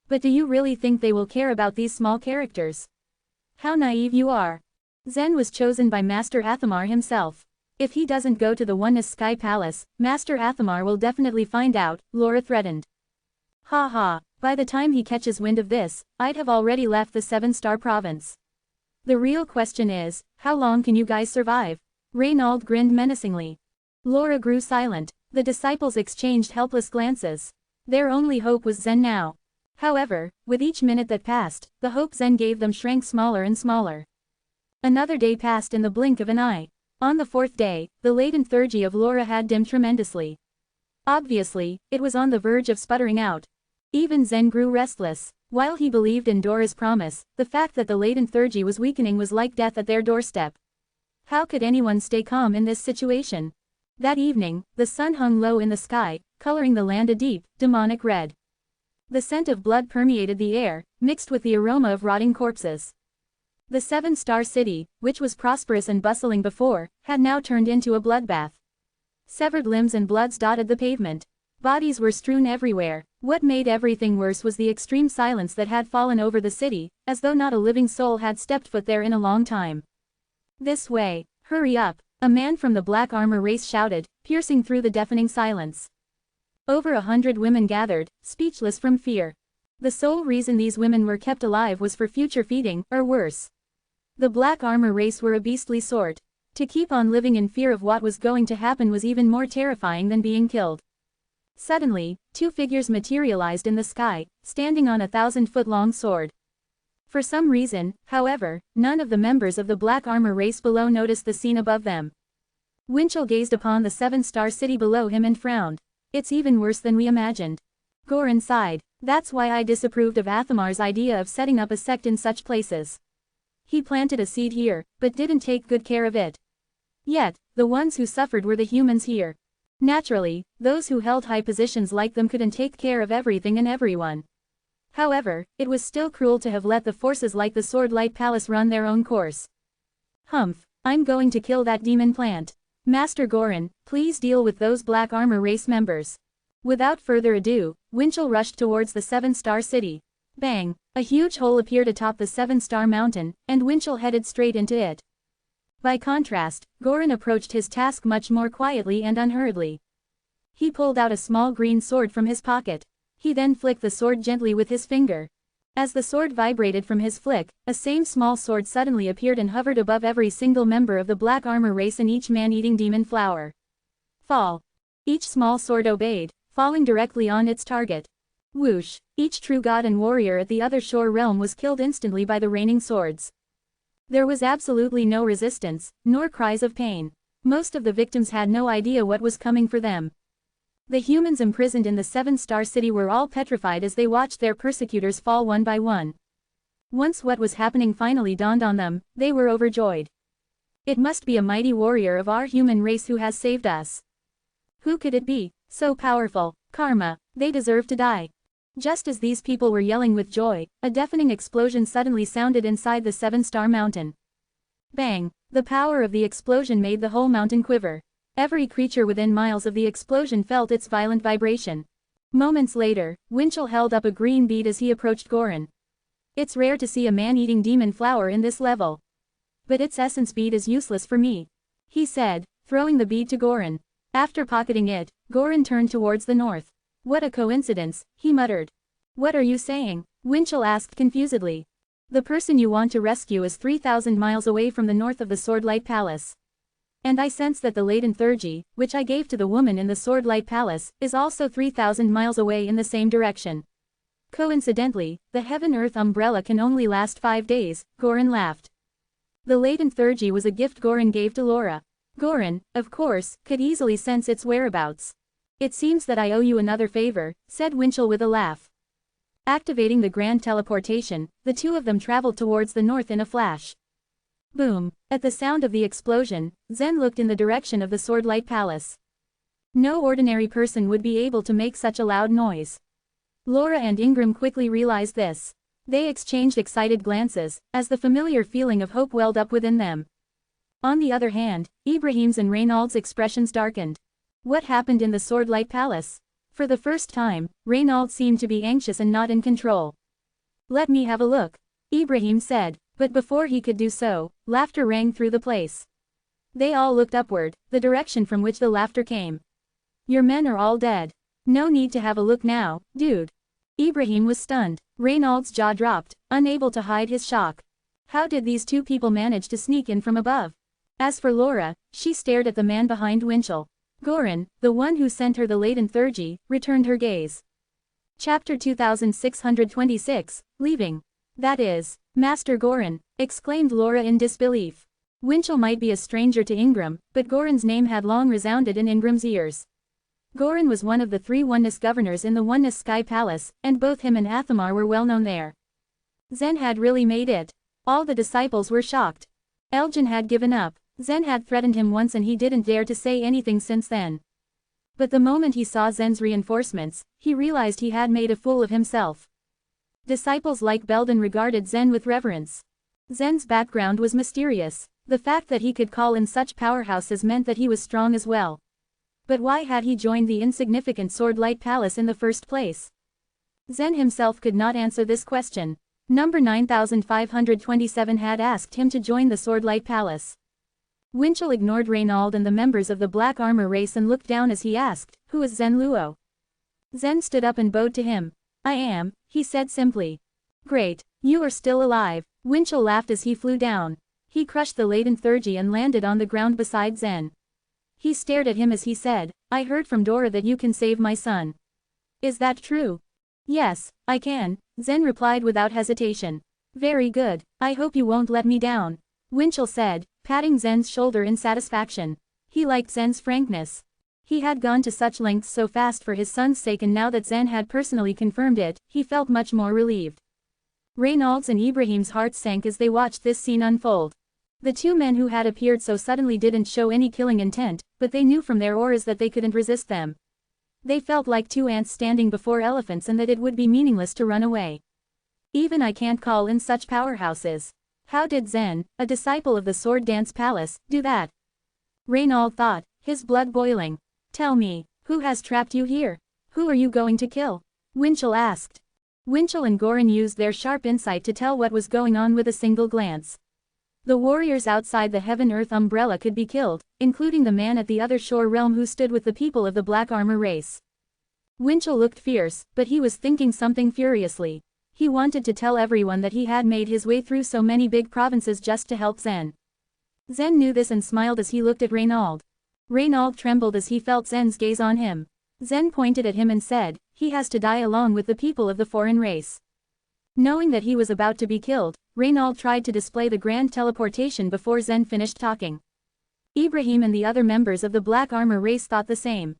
But do you really think they will care about these small characters? How naive you are. Zen was chosen by Master Athamar himself. If he doesn't go to the Oneness Sky Palace, Master Athamar will definitely find out, Laura threatened. Ha ha, by the time he catches wind of this, I'd have already left the 7-star province. The real question is, how long can you guys survive? Reynald grinned menacingly. Laura grew silent. The disciples exchanged helpless glances. Their only hope was Zen now. However, with each minute that passed, the hope Zen gave them shrank smaller and smaller. Another day passed in the blink of an eye. On the 4th day, the latent theurgy of Laura had dimmed tremendously. Obviously, it was on the verge of sputtering out. Even Zen grew restless. While he believed in Dora's promise, the fact that the latent theurgy was weakening was like death at their doorstep. How could anyone stay calm in this situation? That evening, the sun hung low in the sky, coloring the land a deep, demonic red. The scent of blood permeated the air, mixed with the aroma of rotting corpses. The 7-star city, which was prosperous and bustling before, had now turned into a bloodbath. Severed limbs and bloods dotted the pavement. Bodies were strewn everywhere. What made everything worse was the extreme silence that had fallen over the city, as though not a living soul had stepped foot there in a long time. "This way, hurry up," a man from the black armor race shouted, piercing through the deafening silence. Over 100 women gathered, speechless from fear. The sole reason these women were kept alive was for future feeding, or worse. The black armor race were a beastly sort. To keep on living in fear of what was going to happen was even more terrifying than being killed. Suddenly, 2 figures materialized in the sky, standing on a 1,000-foot-long sword. For some reason, however, none of the members of the black armor race below noticed the scene above them. Winchell gazed upon the 7-star city below him and frowned. "It's even worse than we imagined." Goran sighed. "That's why I disapproved of Athamar's idea of setting up a sect in such places. He planted a seed here, but didn't take good care of it. Yet, the ones who suffered were the humans here. Naturally, those who held high positions like them couldn't take care of everything and everyone. However, it was still cruel to have let the forces like the Swordlight Palace run their own course. Humph, I'm going to kill that demon plant. Master Goran, please deal with those black armor race members." Without further ado, Winchell rushed towards the 7-star city. Bang! A huge hole appeared atop the 7-star mountain, and Winchell headed straight into it. By contrast, Goran approached his task much more quietly and unhurriedly. He pulled out a small green sword from his pocket. He then flicked the sword gently with his finger. As the sword vibrated from his flick, a same small sword suddenly appeared and hovered above every single member of the black armor race and each man-eating demon flower. Fall. Each small sword obeyed, falling directly on its target. Whoosh! Each true god and warrior at the other shore realm was killed instantly by the raining swords. There was absolutely no resistance, nor cries of pain. Most of the victims had no idea what was coming for them. The humans imprisoned in the seven-star city were all petrified as they watched their persecutors fall one by one. Once what was happening finally dawned on them, they were overjoyed. It must be a mighty warrior of our human race who has saved us. Who could it be? So powerful. Karma. They deserve to die. Just as these people were yelling with joy, a deafening explosion suddenly sounded inside the seven-star mountain. Bang! The power of the explosion made the whole mountain quiver. Every creature within miles of the explosion felt its violent vibration. Moments later, Winchell held up a green bead as he approached Goran. It's rare to see a man-eating demon flower in this level. But its essence bead is useless for me, he said, throwing the bead to Goran. After pocketing it, Goran turned towards the north. What a coincidence, he muttered. What are you saying? Winchell asked confusedly. The person you want to rescue is 3,000 miles away from the north of the Swordlight Palace. And I sense that the laden Thurgy, which I gave to the woman in the Swordlight Palace, is also 3,000 miles away in the same direction. Coincidentally, the Heaven-Earth umbrella can only last 5 days, Goran laughed. The laden Thurgy was a gift Goran gave to Laura. Goran, of course, could easily sense its whereabouts. It seems that I owe you another favor, said Winchell with a laugh. Activating the grand teleportation, the two of them traveled towards the north in a flash. Boom! At the sound of the explosion, Zen looked in the direction of the Swordlight Palace. No ordinary person would be able to make such a loud noise. Laura and Ingram quickly realized this. They exchanged excited glances, as the familiar feeling of hope welled up within them. On the other hand, Ibrahim's and Reynald's expressions darkened. What happened in the Swordlight Palace? For the first time, Reynald seemed to be anxious and not in control. Let me have a look, Ibrahim said, but before he could do so, laughter rang through the place. They all looked upward, the direction from which the laughter came. Your men are all dead. No need to have a look now, dude. Ibrahim was stunned. Reynald's jaw dropped, unable to hide his shock. How did these two people manage to sneak in from above? As for Laura, she stared at the man behind Winchell. Goran, the one who sent her the laden Thurgy, returned her gaze. Chapter 2626, Leaving. That is, Master Goran, exclaimed Laura in disbelief. Winchell might be a stranger to Ingram, but Goran's name had long resounded in Ingram's ears. Goran was one of the 3 Oneness governors in the Oneness Sky Palace, and both him and Athamar were well known there. Zen had really made it. All the disciples were shocked. Elgin had given up. Zen had threatened him once and he didn't dare to say anything since then. But the moment he saw Zen's reinforcements, he realized he had made a fool of himself. Disciples like Belden regarded Zen with reverence. Zen's background was mysterious. The fact that he could call in such powerhouses meant that he was strong as well. But why had he joined the insignificant Swordlight Palace in the first place? Zen himself could not answer this question. Number 9527 had asked him to join the Swordlight Palace. Winchell ignored Reynald and the members of the Black Armor race and looked down as he asked, "Who is Zen Luo?" Zen stood up and bowed to him. "I am," he said simply. "Great, you are still alive." Winchell laughed as he flew down. He crushed the laden Thurgy and landed on the ground beside Zen. He stared at him as he said, "I heard from Dora that you can save my son. Is that true?" "Yes, I can," Zen replied without hesitation. "Very good, I hope you won't let me down," Winchell said, patting Zen's shoulder in satisfaction. He liked Zen's frankness. He had gone to such lengths so fast for his son's sake, and now that Zen had personally confirmed it, he felt much more relieved. Reynald's and Ibrahim's hearts sank as they watched this scene unfold. The two men who had appeared so suddenly didn't show any killing intent, but they knew from their auras that they couldn't resist them. They felt like 2 ants standing before elephants and that it would be meaningless to run away. Even I can't call in such powerhouses. How did Zen, a disciple of the Sword Dance Palace, do that? Reynald thought, his blood boiling. "Tell me, who has trapped you here? Who are you going to kill?" Winchell asked. Winchell and Goran used their sharp insight to tell what was going on with a single glance. The warriors outside the Heaven-Earth umbrella could be killed, including the man at the other shore realm who stood with the people of the Black Armor race. Winchell looked fierce, but he was thinking something furiously. He wanted to tell everyone that he had made his way through so many big provinces just to help Zen. Zen knew this and smiled as he looked at Reynald. Reynald trembled as he felt Zen's gaze on him. Zen pointed at him and said, he has to die along with the people of the foreign race. Knowing that he was about to be killed, Reynald tried to display the grand teleportation before Zen finished talking. Ibrahim and the other members of the black armor race thought the same.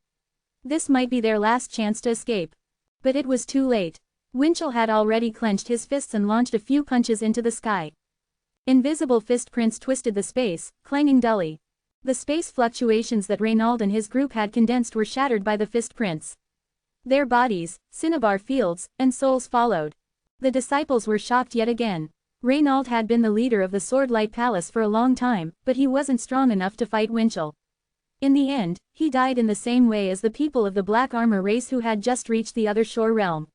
This might be their last chance to escape. But it was too late. Winchell had already clenched his fists and launched a few punches into the sky. Invisible fist prints twisted the space, clanging dully. The space fluctuations that Reynald and his group had condensed were shattered by the fist prints. Their bodies, cinnabar fields, and souls followed. The disciples were shocked yet again. Reynald had been the leader of the Swordlight Palace for a long time, but he wasn't strong enough to fight Winchell. In the end, he died in the same way as the people of the black armor race who had just reached the other shore realm.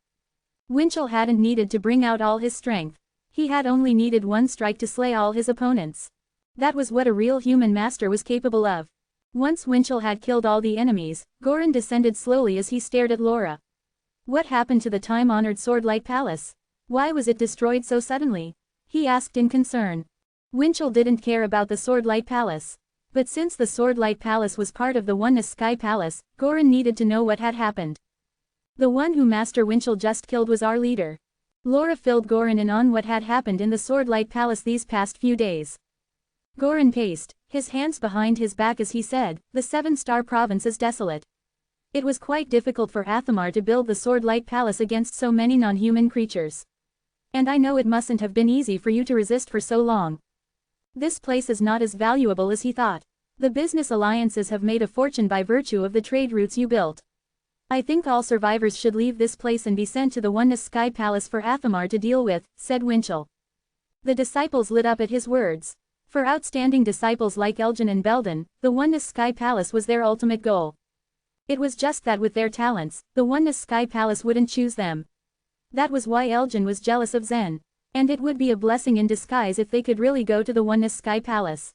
Winchell hadn't needed to bring out all his strength. He had only needed one strike to slay all his opponents. That was what a real human master was capable of. Once Winchell had killed all the enemies, Goran descended slowly as he stared at Laura. What happened to the time-honored Swordlight Palace? Why was it destroyed so suddenly? He asked in concern. Winchell didn't care about the Swordlight Palace. But since the Swordlight Palace was part of the Oneness Sky Palace, Goran needed to know what had happened. The one who Master Winchell just killed was our leader. Laura filled Goran in on what had happened in the Swordlight Palace these past few days. Goran paced, his hands behind his back as he said, "The Seven-Star Province is desolate. It was quite difficult for Athamar to build the Swordlight Palace against so many non-human creatures. And I know it mustn't have been easy for you to resist for so long. This place is not as valuable as he thought. The business alliances have made a fortune by virtue of the trade routes you built. I think all survivors should leave this place and be sent to the Oneness Sky Palace for Athamar to deal with," said Winchell. The disciples lit up at his words. For outstanding disciples like Elgin and Belden, the Oneness Sky Palace was their ultimate goal. It was just that with their talents, the Oneness Sky Palace wouldn't choose them. That was why Elgin was jealous of Zen. And it would be a blessing in disguise if they could really go to the Oneness Sky Palace.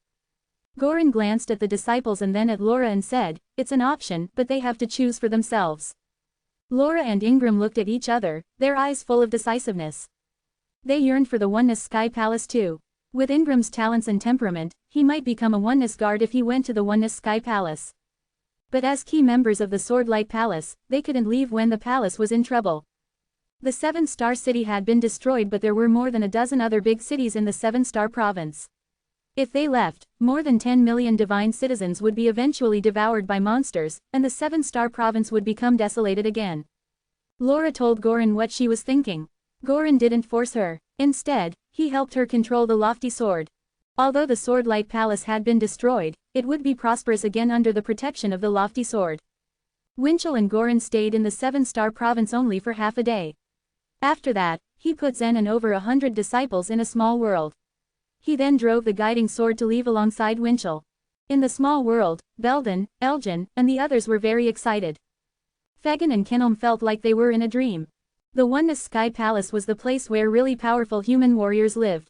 Goran glanced at the disciples and then at Laura and said, "It's an option, but they have to choose for themselves." Laura and Ingram looked at each other, their eyes full of decisiveness. They yearned for the Oneness Sky Palace too. With Ingram's talents and temperament, he might become a Oneness Guard if he went to the Oneness Sky Palace. But as key members of the Swordlight Palace, they couldn't leave when the palace was in trouble. The Seven-Star City had been destroyed, but there were more than a dozen other big cities in the Seven-Star Province. If they left, more than 10 million divine citizens would be eventually devoured by monsters, and the Seven-Star Province would become desolated again. Laura told Goran what she was thinking. Goran didn't force her. Instead, he helped her control the lofty sword. Although the Swordlight Palace had been destroyed, it would be prosperous again under the protection of the lofty sword. Winchell and Goran stayed in the Seven-Star Province only for half a day. After that, he put Zen and over 100 disciples in a small world. He then drove the guiding sword to leave alongside Winchell. In the small world, Belden, Elgin, and the others were very excited. Fagin and Kenelm felt like they were in a dream. The Oneness Sky Palace was the place where really powerful human warriors lived.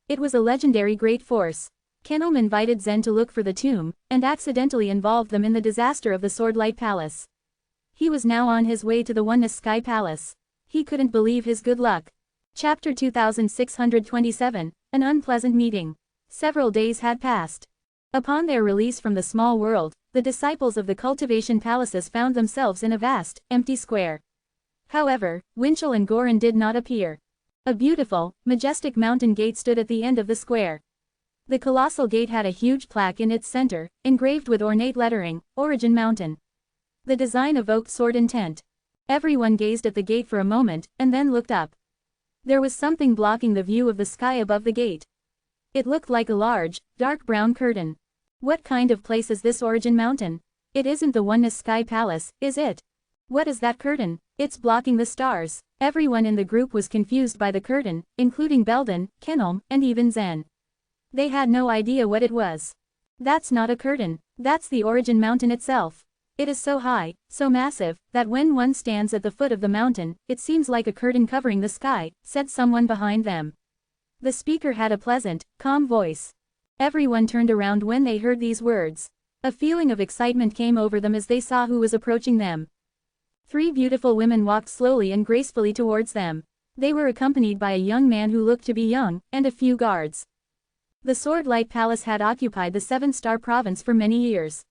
It was a legendary great force. Kenelm invited Zen to look for the tomb, and accidentally involved them in the disaster of the Swordlight Palace. He was now on his way to the Oneness Sky Palace. He couldn't believe his good luck. Chapter 2627, An Unpleasant Meeting. Several days had passed. Upon their release from the small world, the disciples of the cultivation palaces found themselves in a vast, empty square. However, Winchell and Goran did not appear. A beautiful, majestic mountain gate stood at the end of the square. The colossal gate had a huge plaque in its center, engraved with ornate lettering, "Origin Mountain." The design evoked sword intent. Everyone gazed at the gate for a moment, and then looked up. There was something blocking the view of the sky above the gate. It looked like a large, dark brown curtain. What kind of place is this Origin Mountain? It isn't the Oneness Sky Palace, is it? What is that curtain? It's blocking the stars. Everyone in the group was confused by the curtain, including Belden, Kenelm, and even Zen. They had no idea what it was. That's not a curtain. That's the Origin Mountain itself. It is so high, so massive, that when one stands at the foot of the mountain, it seems like a curtain covering the sky, said someone behind them. The speaker had a pleasant, calm voice. Everyone turned around when they heard these words. A feeling of excitement came over them as they saw who was approaching them. 3 beautiful women walked slowly and gracefully towards them. They were accompanied by a young man who looked to be young, and a few guards. The Swordlight Palace had occupied the Seven-Star Province for many years.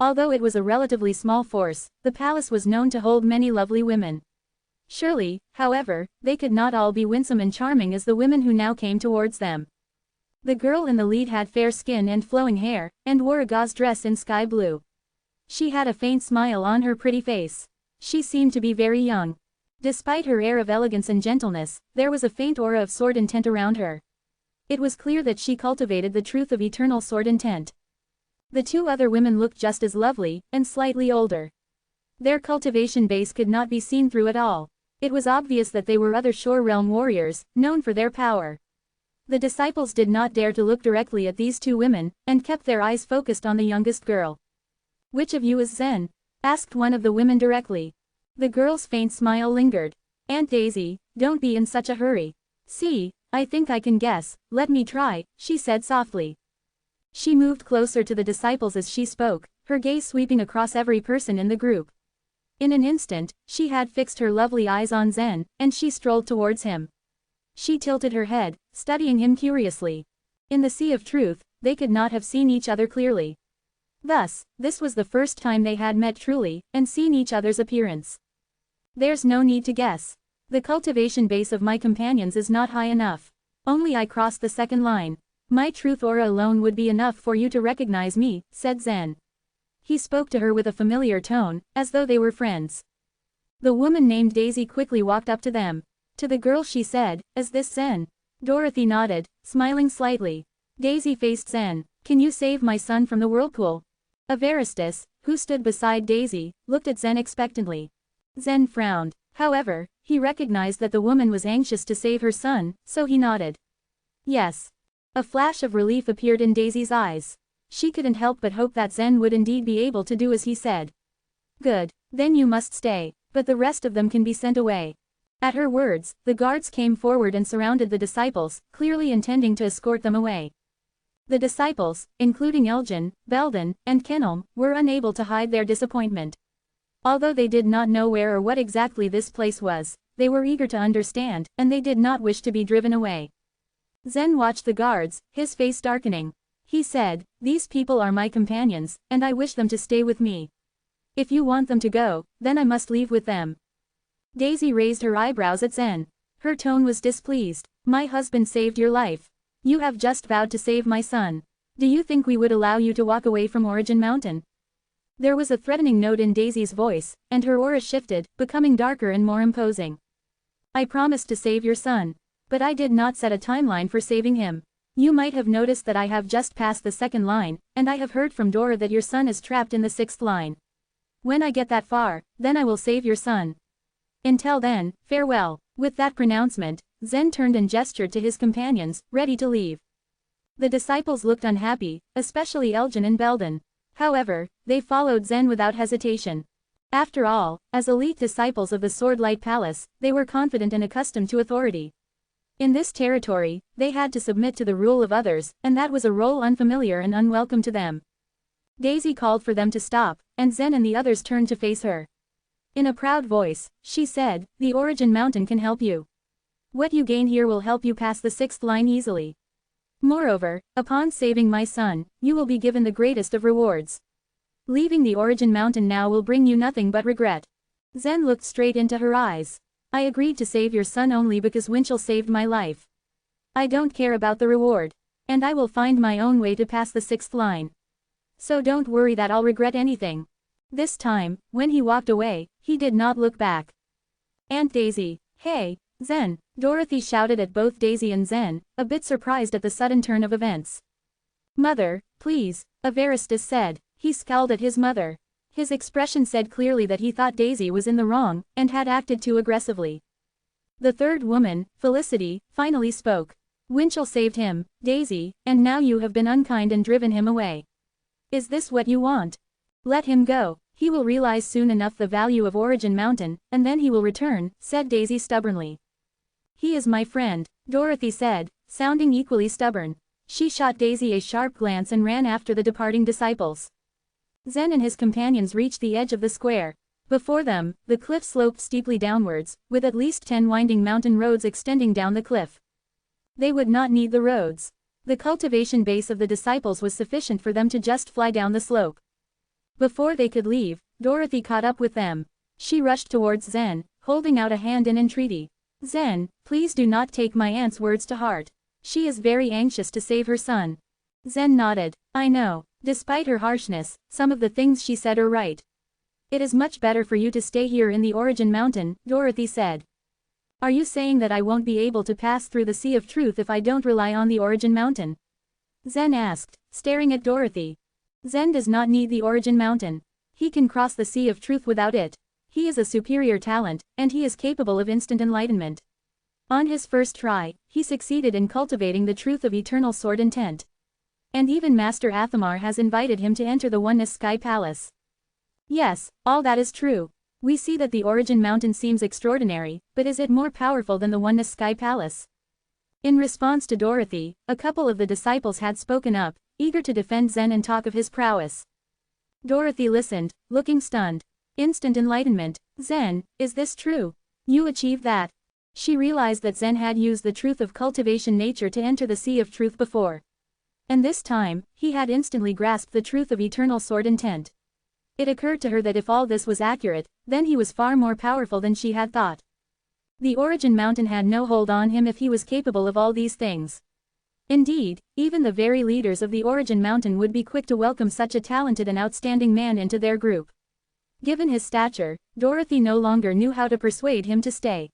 Although it was a relatively small force, the palace was known to hold many lovely women. Surely, however, they could not all be winsome and charming as the women who now came towards them. The girl in the lead had fair skin and flowing hair, and wore a gauze dress in sky blue. She had a faint smile on her pretty face. She seemed to be very young. Despite her air of elegance and gentleness, there was a faint aura of sword intent around her. It was clear that she cultivated the truth of eternal sword intent. The two other women looked just as lovely, and slightly older. Their cultivation base could not be seen through at all. It was obvious that they were other Shore Realm warriors, known for their power. The disciples did not dare to look directly at these two women, and kept their eyes focused on the youngest girl. "Which of you is Zen?" asked one of the women directly. The girl's faint smile lingered. "Aunt Daisy, don't be in such a hurry. See, I think I can guess, let me try," she said softly. She moved closer to the disciples as she spoke, her gaze sweeping across every person in the group. In an instant, she had fixed her lovely eyes on Zen, and she strolled towards him. She tilted her head, studying him curiously. In the sea of truth, they could not have seen each other clearly. Thus, this was the first time they had met truly, and seen each other's appearance. "There's no need to guess. The cultivation base of my companions is not high enough. Only I crossed the second line. My truth aura alone would be enough for you to recognize me," said Zen. He spoke to her with a familiar tone, as though they were friends. The woman named Daisy quickly walked up to them. To the girl she said, "Is this Zen?" Dorothy nodded, smiling slightly. Daisy faced Zen. "Can you save my son from the whirlpool?" Averistus, who stood beside Daisy, looked at Zen expectantly. Zen frowned. However, he recognized that the woman was anxious to save her son, so he nodded. "Yes." A flash of relief appeared in Daisy's eyes. She couldn't help but hope that Zen would indeed be able to do as he said. "Good. Then you must stay, but the rest of them can be sent away." At her words, the guards came forward and surrounded the disciples, clearly intending to escort them away. The disciples, including Elgin, Belden, and Kenelm, were unable to hide their disappointment. Although they did not know where or what exactly this place was, they were eager to understand, and they did not wish to be driven away. Zen watched the guards, his face darkening. He said, "These people are my companions, and I wish them to stay with me. If you want them to go, then I must leave with them." Daisy raised her eyebrows at Zen. Her tone was displeased. "My husband saved your life. You have just vowed to save my son. Do you think we would allow you to walk away from Origin Mountain?" There was a threatening note in Daisy's voice, and her aura shifted, becoming darker and more imposing. "I promised to save your son. But I did not set a timeline for saving him. You might have noticed that I have just passed the second line, and I have heard from Dora that your son is trapped in the sixth line. When I get that far, then I will save your son. Until then, farewell." With that pronouncement, Zen turned and gestured to his companions, ready to leave. The disciples looked unhappy, especially Elgin and Belden. However, they followed Zen without hesitation. After all, as elite disciples of the Swordlight Palace, they were confident and accustomed to authority. In this territory, they had to submit to the rule of others, and that was a role unfamiliar and unwelcome to them. Daisy called for them to stop, and Zen and the others turned to face her. In a proud voice, she said, "The Origin Mountain can help you. What you gain here will help you pass the sixth line easily. Moreover, upon saving my son, you will be given the greatest of rewards. Leaving the Origin Mountain now will bring you nothing but regret." Zen looked straight into her eyes. "I agreed to save your son only because Winchell saved my life. I don't care about the reward. And I will find my own way to pass the sixth line. So don't worry that I'll regret anything." This time, when he walked away, he did not look back. "Aunt Daisy, hey, Zen," Dorothy shouted at both Daisy and Zen, a bit surprised at the sudden turn of events. "Mother, please," Averistus said. He scowled at his mother. His expression said clearly that he thought Daisy was in the wrong, and had acted too aggressively. The third woman, Felicity, finally spoke. "Winchell saved him, Daisy, and now you have been unkind and driven him away. Is this what you want? Let him go. He will realize soon enough the value of Origin Mountain, and then he will return," said Daisy stubbornly. "He is my friend," Dorothy said, sounding equally stubborn. She shot Daisy a sharp glance and ran after the departing disciples. Zen and his companions reached the edge of the square. Before them, the cliff sloped steeply downwards, with at least 10 winding mountain roads extending down the cliff. They would not need the roads. The cultivation base of the disciples was sufficient for them to just fly down the slope. Before they could leave, Dorothy caught up with them. She rushed towards Zen, holding out a hand in entreaty. Zen, please do not take my aunt's words to heart. She is very anxious to save her son. Zen nodded. I know. Despite her harshness, some of the things she said are right. It is much better for you to stay here in the Origin Mountain, Dorothy said. Are you saying that I won't be able to pass through the Sea of Truth if I don't rely on the Origin Mountain? Zen asked, staring at Dorothy. Zen does not need the Origin Mountain. He can cross the Sea of Truth without it. He is a superior talent, and he is capable of instant enlightenment. On his first try, he succeeded in cultivating the truth of eternal sword intent. And even Master Athamar has invited him to enter the Oneness Sky Palace. Yes, all that is true. We see that the Origin Mountain seems extraordinary, but is it more powerful than the Oneness Sky Palace? In response to Dorothy, a couple of the disciples had spoken up, eager to defend Zen and talk of his prowess. Dorothy listened, looking stunned. Instant enlightenment. Zen, is this true? You achieved that. She realized that Zen had used the truth of cultivation nature to enter the Sea of Truth before. And this time, he had instantly grasped the truth of eternal sword intent. It occurred to her that if all this was accurate, then he was far more powerful than she had thought. The Origin Mountain had no hold on him if he was capable of all these things. Indeed, even the very leaders of the Origin Mountain would be quick to welcome such a talented and outstanding man into their group. Given his stature, Dorothy no longer knew how to persuade him to stay.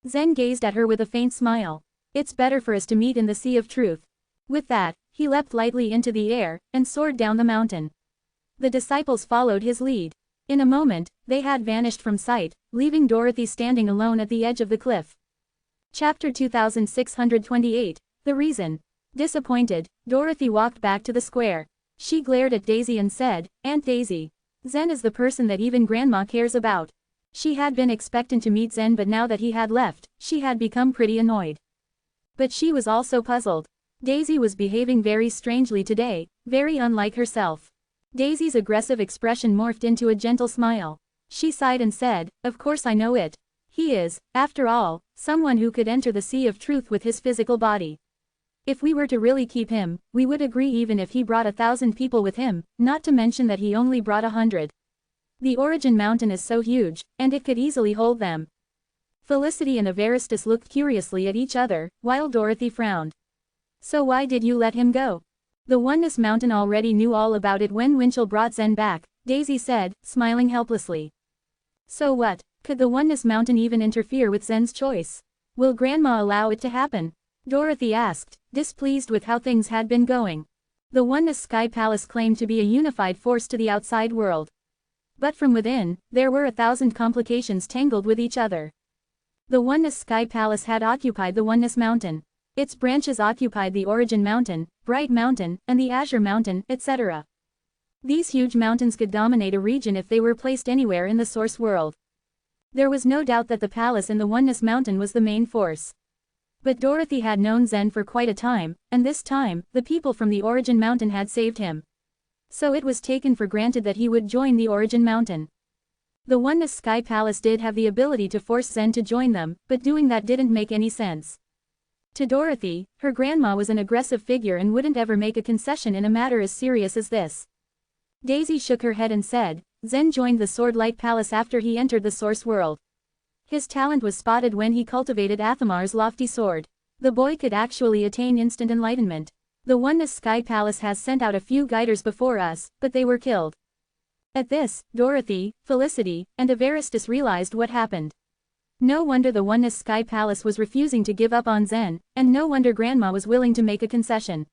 Zen gazed at her with a faint smile. It's better for us to meet in the Sea of Truth. With that, he leapt lightly into the air, and soared down the mountain. The disciples followed his lead. In a moment, they had vanished from sight, leaving Dorothy standing alone at the edge of the cliff. Chapter 2628, The Reason. Disappointed, Dorothy walked back to the square. She glared at Daisy and said, Aunt Daisy. Zen is the person that even Grandma cares about. She had been expectant to meet Zen, but now that he had left, she had become pretty annoyed. But she was also puzzled. Daisy was behaving very strangely today, very unlike herself. Daisy's aggressive expression morphed into a gentle smile. She sighed and said, Of course I know it. He is, after all, someone who could enter the Sea of Truth with his physical body. If we were to really keep him, we would agree even if he brought 1,000 people with him, not to mention that he only brought 100. The Origin Mountain is so huge, and it could easily hold them. Felicity and Evaristus looked curiously at each other, while Dorothy frowned. So why did you let him go? The Oneness Mountain already knew all about it when Winchell brought Zen back, Daisy said, smiling helplessly. So what? Could the Oneness Mountain even interfere with Zen's choice? Will Grandma allow it to happen? Dorothy asked, displeased with how things had been going. The Oneness Sky Palace claimed to be a unified force to the outside world. But from within, there were 1,000 complications tangled with each other. The Oneness Sky Palace had occupied the Oneness Mountain. Its branches occupied the Origin Mountain, Bright Mountain, and the Azure Mountain, etc. These huge mountains could dominate a region if they were placed anywhere in the source world. There was no doubt that the palace in the Oneness Mountain was the main force. But Dorothy had known Zen for quite a time, and this time, the people from the Origin Mountain had saved him. So it was taken for granted that he would join the Origin Mountain. The Oneness Sky Palace did have the ability to force Zen to join them, but doing that didn't make any sense. To Dorothy, her grandma was an aggressive figure and wouldn't ever make a concession in a matter as serious as this. Daisy shook her head and said, Zen joined the Sword Light Palace after he entered the Source World. His talent was spotted when he cultivated Athamar's lofty sword. The boy could actually attain instant enlightenment. The Oneness Sky Palace has sent out a few guiders before us, but they were killed. At this, Dorothy, Felicity, and Evaristus realized what happened. No wonder the Oneness Sky Palace was refusing to give up on Zen, and no wonder Grandma was willing to make a concession.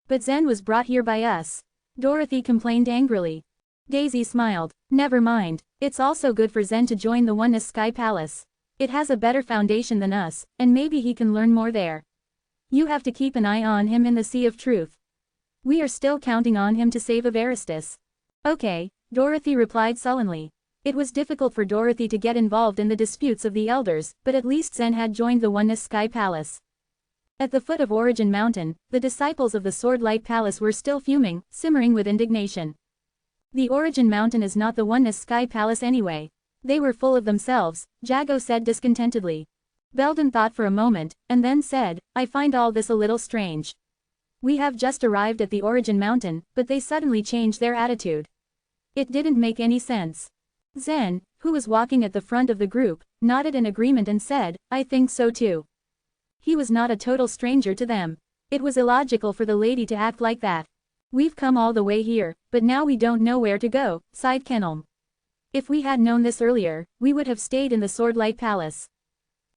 But Zen was brought here by us. Dorothy complained angrily. Daisy smiled. Never mind, it's also good for Zen to join the Oneness Sky Palace. It has a better foundation than us, and maybe he can learn more there. You have to keep an eye on him in the Sea of Truth. We are still counting on him to save Evaristus. Okay, Dorothy replied sullenly. It was difficult for Dorothy to get involved in the disputes of the elders, but at least Zen had joined the Oneness Sky Palace. At the foot of Origin Mountain, the disciples of the Sword Light Palace were still fuming, simmering with indignation. The Origin Mountain is not the Oneness Sky Palace anyway. They were full of themselves, Jago said discontentedly. Belden thought for a moment, and then said, I find all this a little strange. We have just arrived at the Origin Mountain, but they suddenly changed their attitude. It didn't make any sense. Zen, who was walking at the front of the group, nodded in agreement and said, I think so too. He was not a total stranger to them. It was illogical for the lady to act like that. We've come all the way here, but now we don't know where to go, sighed Kenelm. If we had known this earlier, we would have stayed in the Swordlight Palace.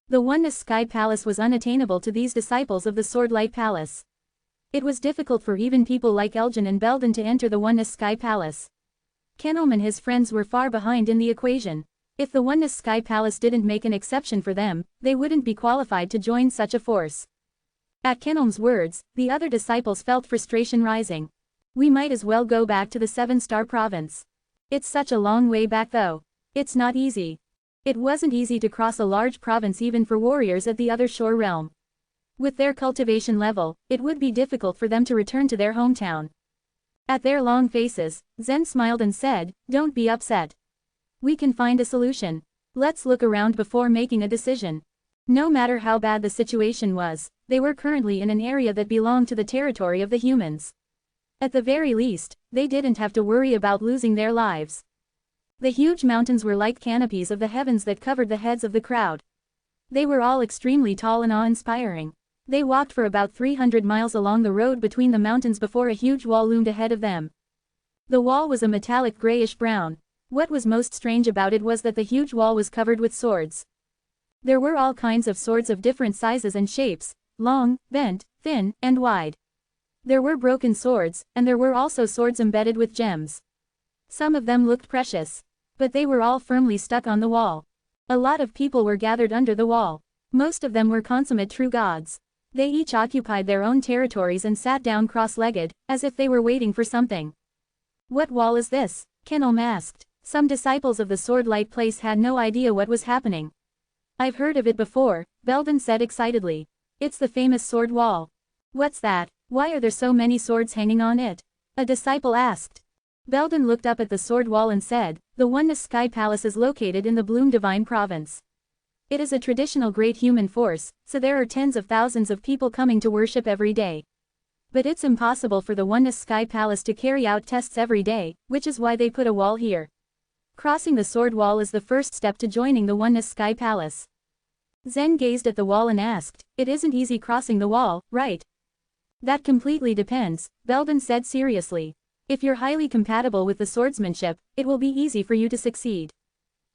The Oneness Sky Palace was unattainable to these disciples of the Swordlight Palace. It was difficult for even people like Elgin and Belden to enter the Oneness Sky Palace. Kenelm and his friends were far behind in the equation. If the Oneness Sky Palace didn't make an exception for them, they wouldn't be qualified to join such a force. At Kenelm's words, the other disciples felt frustration rising. We might as well go back to the 7-star province. It's such a long way back though. It's not easy. It wasn't easy to cross a large province even for warriors at the other shore realm. With their cultivation level, it would be difficult for them to return to their hometown. At their long faces, Zen smiled and said, Don't be upset. We can find a solution. Let's look around before making a decision. No matter how bad the situation was, they were currently in an area that belonged to the territory of the humans. At the very least, they didn't have to worry about losing their lives. The huge mountains were like canopies of the heavens that covered the heads of the crowd. They were all extremely tall and awe-inspiring. They walked for about 300 miles along the road between the mountains before a huge wall loomed ahead of them. The wall was a metallic grayish-brown. What was most strange about it was that the huge wall was covered with swords. There were all kinds of swords of different sizes and shapes, long, bent, thin, and wide. There were broken swords, and there were also swords embedded with gems. Some of them looked precious. But they were all firmly stuck on the wall. A lot of people were gathered under the wall. Most of them were consummate true gods. They each occupied their own territories and sat down cross-legged, as if they were waiting for something. What wall is this? Kenelm asked. Some disciples of the Swordlight Place had no idea what was happening. I've heard of it before, Belden said excitedly. It's the famous sword wall. What's that? Why are there so many swords hanging on it? A disciple asked. Belden looked up at the sword wall and said, The Oneness Sky Palace is located in the Bloom Divine Province. It is a traditional great human force, so there are tens of thousands of people coming to worship every day. But it's impossible for the Oneness Sky Palace to carry out tests every day, which is why they put a wall here. Crossing the sword wall is the first step to joining the Oneness Sky Palace. Zen gazed at the wall and asked, It isn't easy crossing the wall, right? That completely depends, Belden said seriously. If you're highly compatible with the swordsmanship, it will be easy for you to succeed.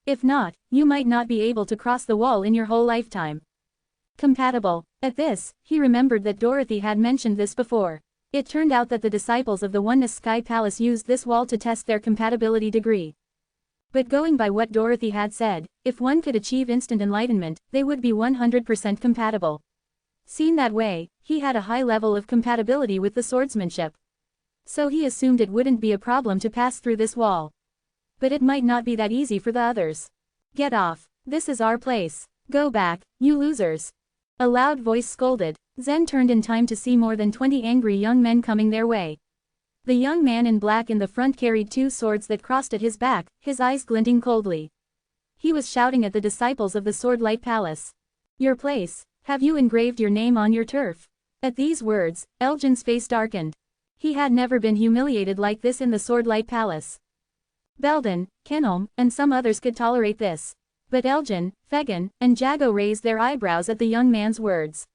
If not, you might not be able to cross the wall in your whole lifetime. Compatible. At this, he remembered that Dorothy had mentioned this before. It turned out that the disciples of the Oneness Sky Palace used this wall to test their compatibility degree. But going by what Dorothy had said, if one could achieve instant enlightenment, they would be 100% compatible. Seen that way, he had a high level of compatibility with the swordsmanship. So he assumed it wouldn't be a problem to pass through this wall. But it might not be that easy for the others. Get off. This is our place. Go back, you losers. A loud voice scolded. Zen turned in time to see more than 20 angry young men coming their way. The young man in black in the front carried 2 swords that crossed at his back, his eyes glinting coldly. He was shouting at the disciples of the Swordlight Palace. Your place. Have you engraved your name on your turf? At these words, Elgin's face darkened. He had never been humiliated like this in the Swordlight Palace. Belden, Kenelm, and some others could tolerate this. But Elgin, Fegan, and Jago raised their eyebrows at the young man's words.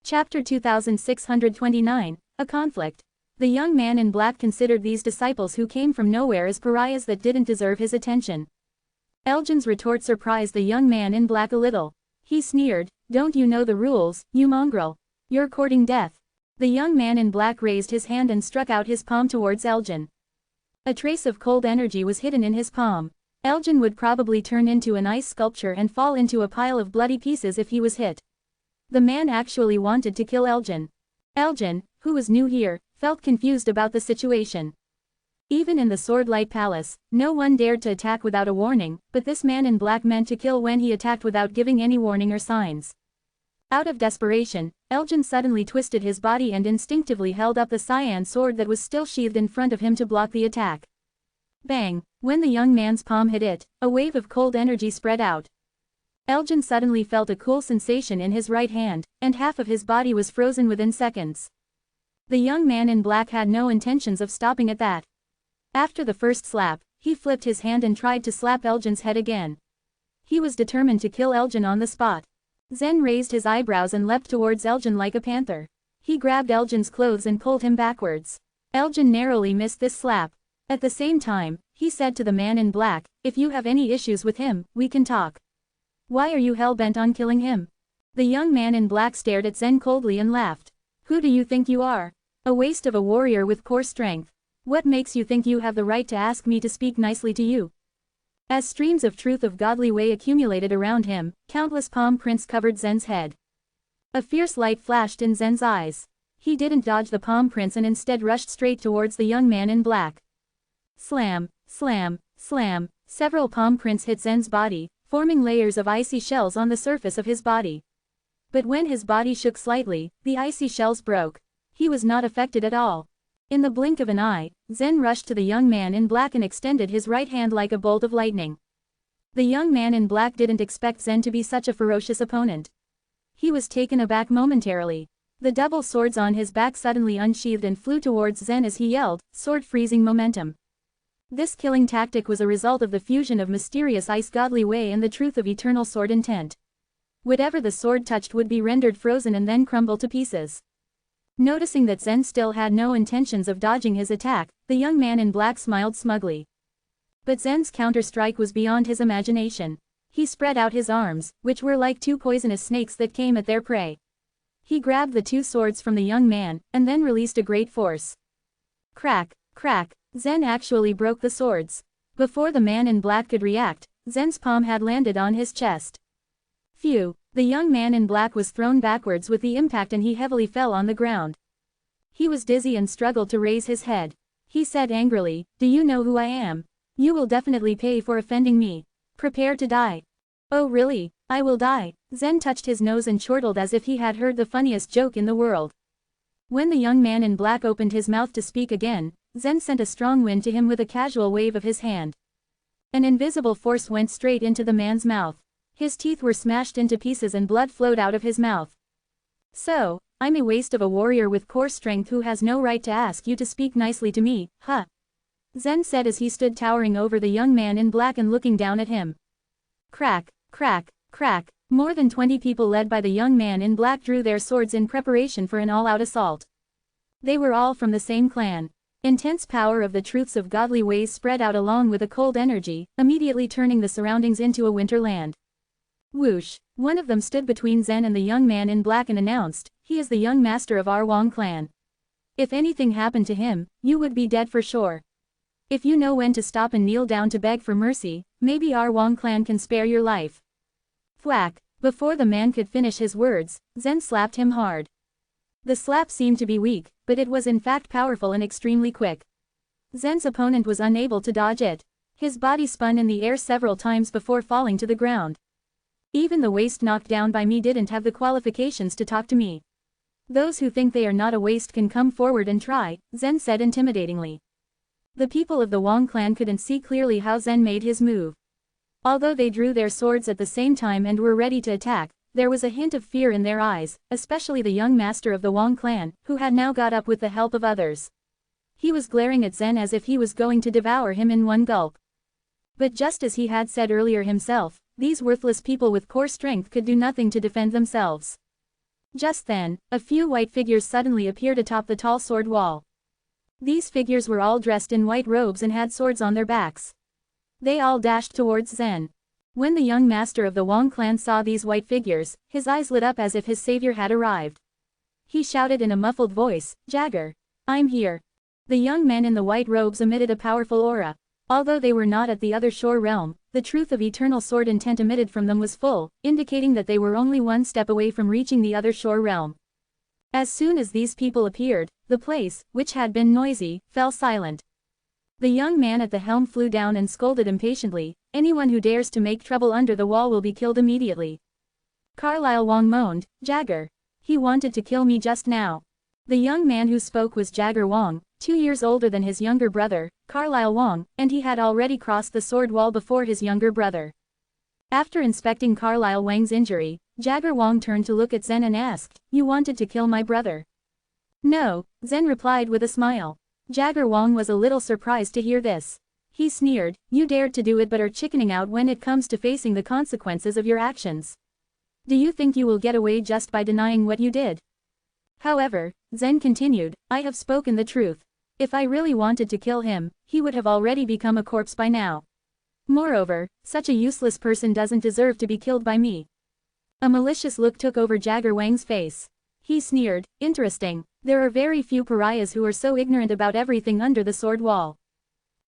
Chapter 2629, A Conflict. The young man in black considered these disciples who came from nowhere as pariahs that didn't deserve his attention. Elgin's retort surprised the young man in black a little. He sneered, Don't you know the rules, you mongrel? You're courting death. The young man in black raised his hand and struck out his palm towards Elgin. A trace of cold energy was hidden in his palm. Elgin would probably turn into an ice sculpture and fall into a pile of bloody pieces if he was hit. The man actually wanted to kill Elgin. Elgin, who was new here, felt confused about the situation. Even in the Swordlight Palace, no one dared to attack without a warning, but this man in black meant to kill when he attacked without giving any warning or signs. Out of desperation, Elgin suddenly twisted his body and instinctively held up the cyan sword that was still sheathed in front of him to block the attack. Bang! When the young man's palm hit it, a wave of cold energy spread out. Elgin suddenly felt a cool sensation in his right hand, and half of his body was frozen within seconds. The young man in black had no intentions of stopping at that. After the first slap, He flipped his hand and tried to slap Elgin's head again. He was determined to kill Elgin on the spot. Zen raised his eyebrows and leapt towards Elgin like a panther. He grabbed Elgin's clothes and pulled him backwards. Elgin narrowly missed this slap. At the same time, he said to the man in black, "If you have any issues with him, we can talk. Why are you hell-bent on killing him?" The young man in black stared at Zen coldly and laughed. "Who do you think you are? A waste of a warrior with core strength. What makes you think you have the right to ask me to speak nicely to you?" As streams of truth of godly way accumulated around him, countless palm prints covered Zen's head. A fierce light flashed in Zen's eyes. He didn't dodge the palm prints and instead rushed straight towards the young man in black. Slam, slam, slam, several palm prints hit Zen's body, forming layers of icy shells on the surface of his body. But when his body shook slightly, the icy shells broke. He was not affected at all. In the blink of an eye, Zen rushed to the young man in black and extended his right hand like a bolt of lightning. The young man in black didn't expect Zen to be such a ferocious opponent. He was taken aback momentarily. The double swords on his back suddenly unsheathed and flew towards Zen as he yelled, sword freezing momentum. This killing tactic was a result of the fusion of mysterious ice godly way and the truth of eternal sword intent. Whatever the sword touched would be rendered frozen and then crumble to pieces. Noticing that Zen still had no intentions of dodging his attack, the young man in black smiled smugly. But Zen's counter-strike was beyond his imagination. He spread out his arms, which were like two poisonous snakes that came at their prey. He grabbed the two swords from the young man, and then released a great force. Crack, crack, Zen actually broke the swords. Before the man in black could react, Zen's palm had landed on his chest. Phew, the young man in black was thrown backwards with the impact and he heavily fell on the ground. He was dizzy and struggled to raise his head. He said angrily, "Do you know who I am? You will definitely pay for offending me. Prepare to die." "Oh really? I will die." Zen touched his nose and chortled as if he had heard the funniest joke in the world. When the young man in black opened his mouth to speak again, Zen sent a strong wind to him with a casual wave of his hand. An invisible force went straight into the man's mouth. His teeth were smashed into pieces and blood flowed out of his mouth. "So, I'm a waste of a warrior with core strength who has no right to ask you to speak nicely to me, huh?" Zen said as he stood towering over the young man in black and looking down at him. Crack, crack, crack, more than 20 people led by the young man in black drew their swords in preparation for an all-out assault. They were all from the same clan. Intense power of the truths of godly ways spread out along with a cold energy, immediately turning the surroundings into a winter land. Whoosh! One of them stood between Zen and the young man in black and announced, "He is the young master of our Wong clan. If anything happened to him, you would be dead for sure. If you know when to stop and kneel down to beg for mercy, maybe our Wong clan can spare your life." Thwack! Before the man could finish his words, Zen slapped him hard. The slap seemed to be weak, but it was in fact powerful and extremely quick. Zen's opponent was unable to dodge it. His body spun in the air several times before falling to the ground. "Even the waste knocked down by me didn't have the qualifications to talk to me. Those who think they are not a waste can come forward and try," Zen said intimidatingly. The people of the Wong clan couldn't see clearly how Zen made his move. Although they drew their swords at the same time and were ready to attack, there was a hint of fear in their eyes, especially the young master of the Wong clan, who had now got up with the help of others. He was glaring at Zen as if he was going to devour him in one gulp. But just as he had said earlier himself, these worthless people with core strength could do nothing to defend themselves. Just then, a few white figures suddenly appeared atop the tall sword wall. These figures were all dressed in white robes and had swords on their backs. They all dashed towards Zen. When the young master of the Wong clan saw these white figures, his eyes lit up as if his savior had arrived. He shouted in a muffled voice, "Jagger! I'm here." The young men in the white robes emitted a powerful aura. Although they were not at the other shore realm, the truth of eternal sword intent emitted from them was full, indicating that they were only one step away from reaching the other shore realm. As soon as these people appeared, the place, which had been noisy, fell silent. The young man at the helm flew down and scolded impatiently, "Anyone who dares to make trouble under the wall will be killed immediately." Carlyle Wong moaned, "Jagger. He wanted to kill me just now." The young man who spoke was Jagger Wong, 2 years older than his younger brother, Carlyle Wong, and he had already crossed the sword wall before his younger brother. After inspecting Carlyle Wang's injury, Jagger Wong turned to look at Zen and asked, "You wanted to kill my brother?" "No," Zen replied with a smile. Jagger Wong was a little surprised to hear this. He sneered, you dared to do it but are chickening out when it comes to facing the consequences of your actions. Do you think you will get away just by denying what you did? However, Zen continued, I have spoken the truth. If I really wanted to kill him, he would have already become a corpse by now. Moreover, such a useless person doesn't deserve to be killed by me. A malicious look took over Jagger Wang's face. He sneered, interesting. There are very few pariahs who are so ignorant about everything under the sword wall.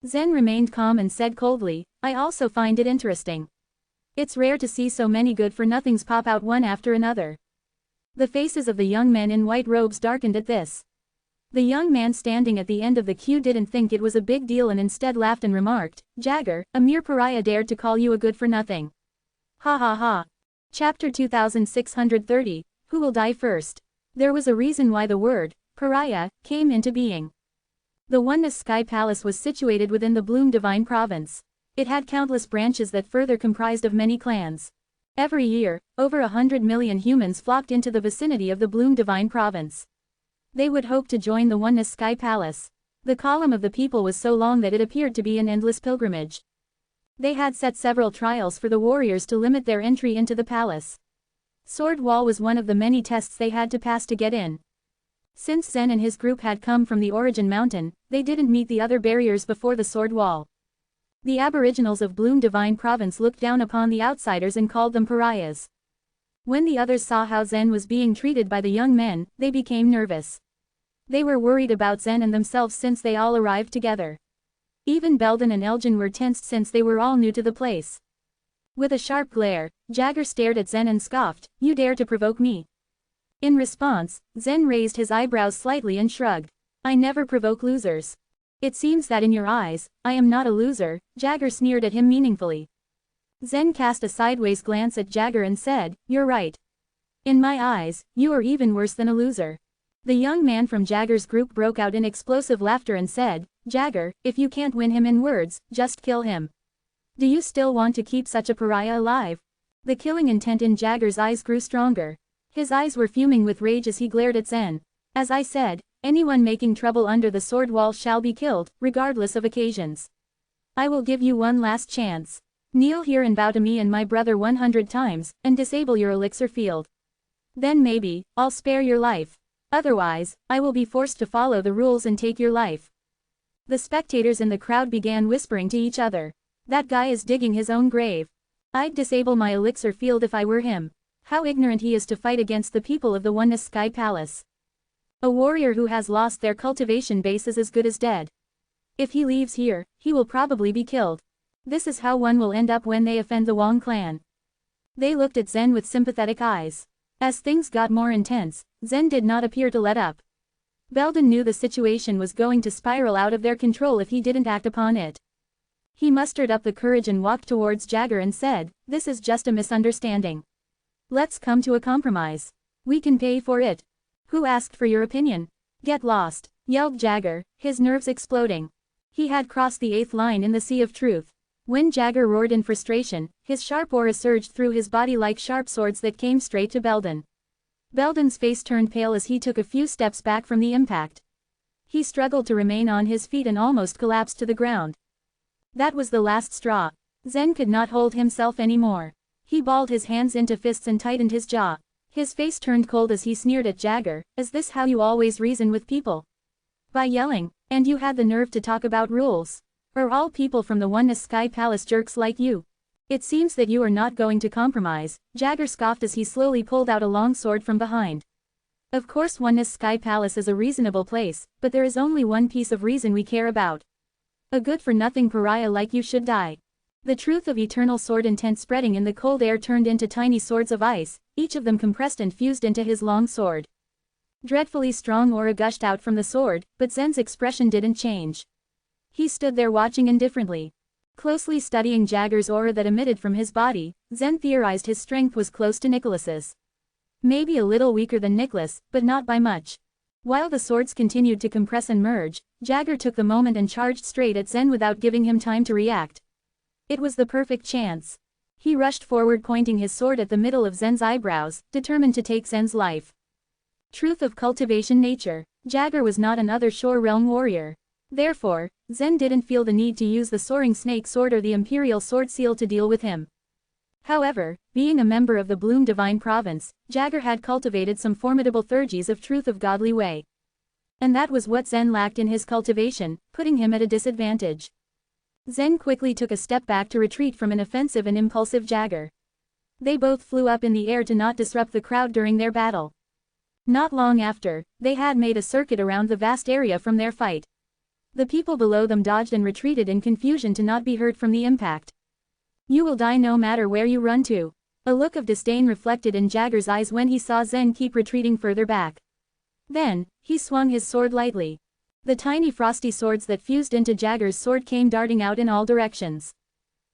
Zen remained calm and said coldly, I also find it interesting. It's rare to see so many good-for-nothings pop out one after another. The faces of the young men in white robes darkened at this. The young man standing at the end of the queue didn't think it was a big deal and instead laughed and remarked, Jagger, a mere pariah dared to call you a good-for-nothing. Ha ha ha. Chapter 2630, Who Will Die First? There was a reason why the word, pariah, came into being. The Oneness Sky Palace was situated within the Bloom Divine Province. It had countless branches that further comprised of many clans. Every year, over 100 million humans flocked into the vicinity of the Bloom Divine Province. They would hope to join the Oneness Sky Palace. The column of the people was so long that it appeared to be an endless pilgrimage. They had set several trials for the warriors to limit their entry into the palace. Sword Wall was one of the many tests they had to pass to get in. Since Zen and his group had come from the Origin Mountain, they didn't meet the other barriers before the Sword Wall. The aboriginals of Bloom Divine Province looked down upon the outsiders and called them pariahs. When the others saw how Zen was being treated by the young men, they became nervous. They were worried about Zen and themselves since they all arrived together. Even Belden and Elgin were tensed since they were all new to the place. With a sharp glare, Jagger stared at Zen and scoffed, you dare to provoke me. In response, Zen raised his eyebrows slightly and shrugged. I never provoke losers. It seems that in your eyes, I am not a loser, Jagger sneered at him meaningfully. Zen cast a sideways glance at Jagger and said, you're right. In my eyes, you are even worse than a loser. The young man from Jagger's group broke out in explosive laughter and said, Jagger, if you can't win him in words, just kill him. Do you still want to keep such a pariah alive? The killing intent in Jagger's eyes grew stronger. His eyes were fuming with rage as he glared at Zen. As I said, anyone making trouble under the sword wall shall be killed, regardless of occasions. I will give you one last chance. Kneel here and bow to me and my brother 100 times, and disable your elixir field. Then maybe, I'll spare your life. Otherwise, I will be forced to follow the rules and take your life. The spectators in the crowd began whispering to each other. That guy is digging his own grave. I'd disable my elixir field if I were him. How ignorant he is to fight against the people of the Oneness Sky Palace. A warrior who has lost their cultivation base is as good as dead. If he leaves here, he will probably be killed. This is how one will end up when they offend the Wang clan. They looked at Zen with sympathetic eyes. As things got more intense, Zen did not appear to let up. Belden knew the situation was going to spiral out of their control if he didn't act upon it. He mustered up the courage and walked towards Jagger and said, this is just a misunderstanding. Let's come to a compromise. We can pay for it. Who asked for your opinion? Get lost, yelled Jagger, his nerves exploding. He had crossed the 8th line in the sea of truth. When Jagger roared in frustration, his sharp aura surged through his body like sharp swords that came straight to Belden. Belden's face turned pale as he took a few steps back from the impact. He struggled to remain on his feet and almost collapsed to the ground. That was the last straw. Zen could not hold himself anymore. He balled his hands into fists and tightened his jaw. His face turned cold as he sneered at Jagger, is this how you always reason with people? By yelling, and you had the nerve to talk about rules? Are all people from the Oneness Sky Palace jerks like you? It seems that you are not going to compromise, Jagger scoffed as he slowly pulled out a long sword from behind. Of course Oneness Sky Palace is a reasonable place, but there is only one piece of reason we care about. A good-for-nothing pariah like you should die. The truth of eternal sword intent spreading in the cold air turned into tiny swords of ice, each of them compressed and fused into his long sword. Dreadfully strong aura gushed out from the sword, but Zen's expression didn't change. He stood there watching indifferently. Closely studying Jagger's aura that emitted from his body, Zen theorized his strength was close to Nicholas's. Maybe a little weaker than Nicholas, but not by much. While the swords continued to compress and merge, Jagger took the moment and charged straight at Zen without giving him time to react. It was the perfect chance. He rushed forward pointing his sword at the middle of Zen's eyebrows, determined to take Zen's life. Truth of cultivation nature. Jagger was not another Shore Realm warrior. Therefore, Zen didn't feel the need to use the soaring snake sword or the imperial sword seal to deal with him. However, being a member of the Bloom Divine Province, Jagger had cultivated some formidable theurgies of truth of godly way. And that was what Zen lacked in his cultivation, putting him at a disadvantage. Zen quickly took a step back to retreat from an offensive and impulsive Jagger. They both flew up in the air to not disrupt the crowd during their battle. Not long after, they had made a circuit around the vast area from their fight. The people below them dodged and retreated in confusion to not be hurt from the impact. You will die no matter where you run to. A look of disdain reflected in Jagger's eyes when he saw Zen keep retreating further back. Then, he swung his sword lightly. The tiny frosty swords that fused into Jagger's sword came darting out in all directions.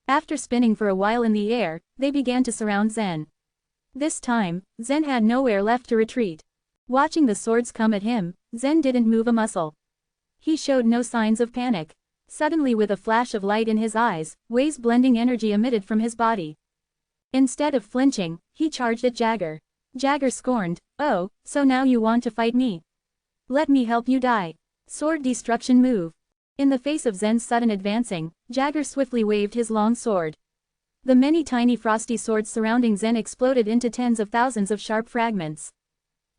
After spinning for a while in the air, they began to surround Zen. This time, Zen had nowhere left to retreat. Watching the swords come at him, Zen didn't move a muscle. He showed no signs of panic. Suddenly, with a flash of light in his eyes, Wei's blending energy emitted from his body. Instead of flinching, he charged at Jagger. Jagger scorned, "Oh, so now you want to fight me? Let me help you die." Sword destruction move. In the face of Zen's sudden advancing, Jagger swiftly waved his long sword. The many tiny frosty swords surrounding Zen exploded into tens of thousands of sharp fragments.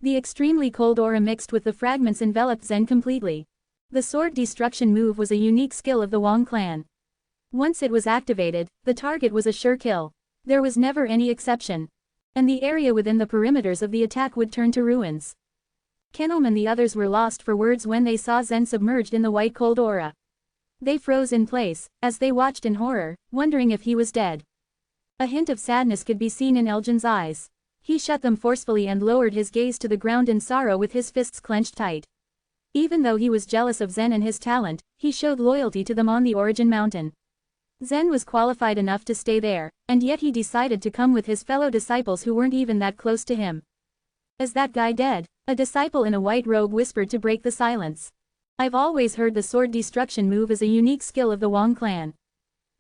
The extremely cold aura mixed with the fragments enveloped Zen completely. The sword destruction move was a unique skill of the Wang clan. Once it was activated, the target was a sure kill. There was never any exception. And the area within the perimeters of the attack would turn to ruins. Kenelm and the others were lost for words when they saw Zen submerged in the white cold aura. They froze in place, as they watched in horror, wondering if he was dead. A hint of sadness could be seen in Elgin's eyes. He shut them forcefully and lowered his gaze to the ground in sorrow with his fists clenched tight. Even though he was jealous of Zen and his talent, he showed loyalty to them on the Origin Mountain. Zen was qualified enough to stay there, and yet he decided to come with his fellow disciples who weren't even that close to him. "Is that guy dead?" A disciple in a white robe whispered to break the silence. "I've always heard the sword destruction move is a unique skill of the Wang clan.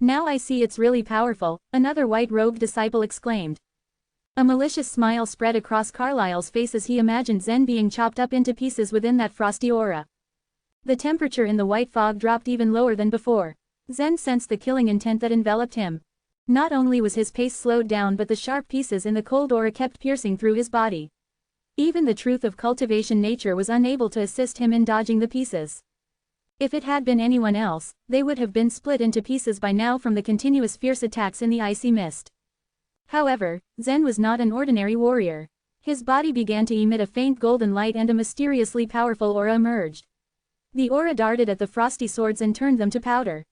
Now I see it's really powerful," another white-robed disciple exclaimed. A malicious smile spread across Carlyle's face as he imagined Zen being chopped up into pieces within that frosty aura. The temperature in the white fog dropped even lower than before. Zen sensed the killing intent that enveloped him. Not only was his pace slowed down, but the sharp pieces in the cold aura kept piercing through his body. Even the truth of cultivation nature was unable to assist him in dodging the pieces. If it had been anyone else, they would have been split into pieces by now from the continuous fierce attacks in the icy mist. However, Zen was not an ordinary warrior. His body began to emit a faint golden light and a mysteriously powerful aura emerged. The aura darted at the frosty swords and turned them to powder.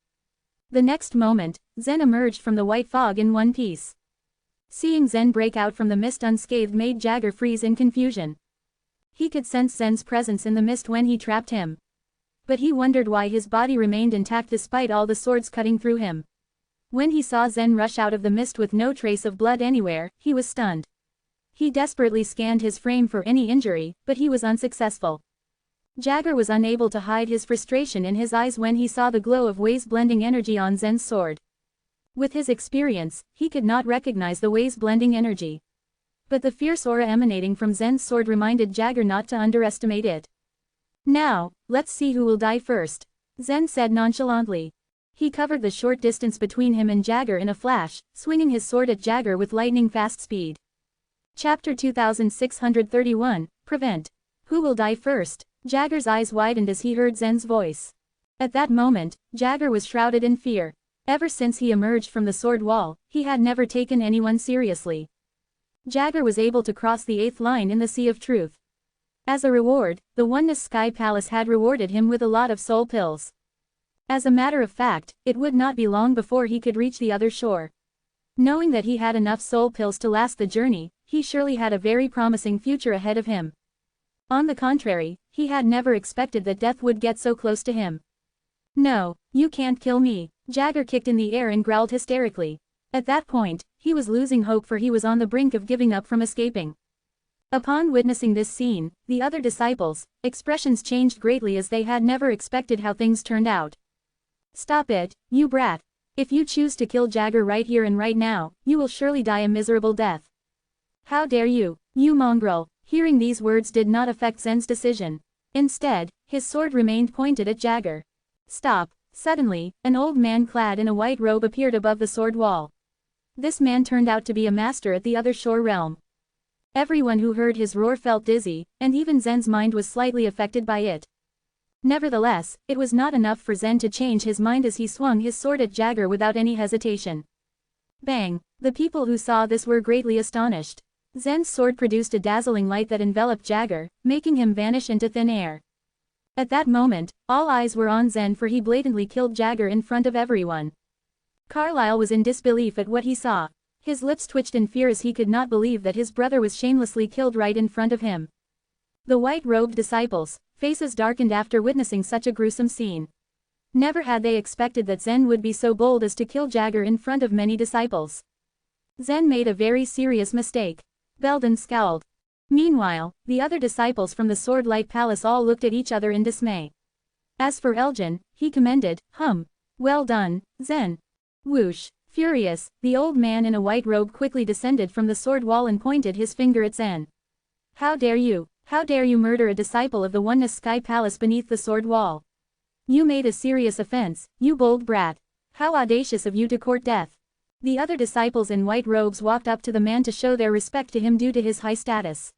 The next moment, Zen emerged from the white fog in one piece. Seeing Zen break out from the mist unscathed made Jagger freeze in confusion. He could sense Zen's presence in the mist when he trapped him. But he wondered why his body remained intact despite all the swords cutting through him. When he saw Zen rush out of the mist with no trace of blood anywhere, he was stunned. He desperately scanned his frame for any injury, but he was unsuccessful. Jagger was unable to hide his frustration in his eyes when he saw the glow of Wei's blending energy on Zen's sword. With his experience, he could not recognize the Wei's blending energy. But the fierce aura emanating from Zen's sword reminded Jagger not to underestimate it. "Now, let's see who will die first," Zen said nonchalantly. He covered the short distance between him and Jagger in a flash, swinging his sword at Jagger with lightning-fast speed. Chapter 2631, Prevent. Who will die first? Jagger's eyes widened as he heard Zen's voice. At that moment, Jagger was shrouded in fear. Ever since he emerged from the sword wall, he had never taken anyone seriously. Jagger was able to cross the 8th line in the Sea of Truth. As a reward, the Oneness Sky Palace had rewarded him with a lot of soul pills. As a matter of fact, it would not be long before he could reach the other shore. Knowing that he had enough soul pills to last the journey, he surely had a very promising future ahead of him. On the contrary, he had never expected that death would get so close to him. "No, you can't kill me," Jagger kicked in the air and growled hysterically. At that point, he was losing hope, for he was on the brink of giving up from escaping. Upon witnessing this scene, the other disciples' expressions changed greatly as they had never expected how things turned out. "Stop it, you brat. If you choose to kill Jagger right here and right now, you will surely die a miserable death. How dare you, you mongrel." Hearing these words did not affect Zen's decision. Instead, his sword remained pointed at Jagger. "Stop, Suddenly, an old man clad in a white robe appeared above the sword wall. This man turned out to be a master at the other shore realm. Everyone who heard his roar felt dizzy, and even Zen's mind was slightly affected by it. Nevertheless, it was not enough for Zen to change his mind as he swung his sword at Jagger without any hesitation. Bang! The people who saw this were greatly astonished. Zen's sword produced a dazzling light that enveloped Jagger, making him vanish into thin air. At that moment, all eyes were on Zen, for he blatantly killed Jagger in front of everyone. Carlyle was in disbelief at what he saw. His lips twitched in fear as he could not believe that his brother was shamelessly killed right in front of him. The white-robed disciples, faces darkened after witnessing such a gruesome scene. Never had they expected that Zen would be so bold as to kill Jagger in front of many disciples. Zen made a very serious mistake. Belden scowled. Meanwhile, the other disciples from the Swordlight Palace all looked at each other in dismay. As for Elgin, he commended, well done, Zen. Whoosh. Furious, the old man in a white robe quickly descended from the sword wall and pointed his finger at Zen. How dare you murder a disciple of the Oneness Sky Palace beneath the sword wall? You made a serious offense, you bold brat. How audacious of you to court death. The other disciples in white robes walked up to the man to show their respect to him due to his high status.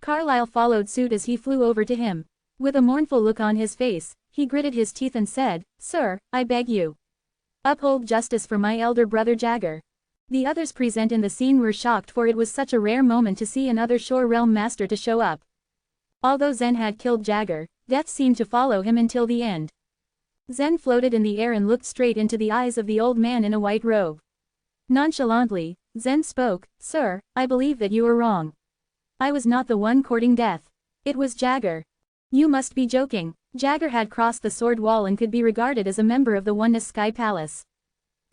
Carlyle followed suit as he flew over to him. With a mournful look on his face, he gritted his teeth and said, Sir, I beg you. Uphold justice for my elder brother Jagger. The others present in the scene were shocked, for it was such a rare moment to see another Shore Realm master to show up. Although Zen had killed Jagger, death seemed to follow him until the end. Zen floated in the air and looked straight into the eyes of the old man in a white robe. Nonchalantly, Zen spoke, Sir, I believe that you are wrong. I was not the one courting death. It was Jagger. You must be joking. Jagger had crossed the sword wall and could be regarded as a member of the Oneness Sky Palace.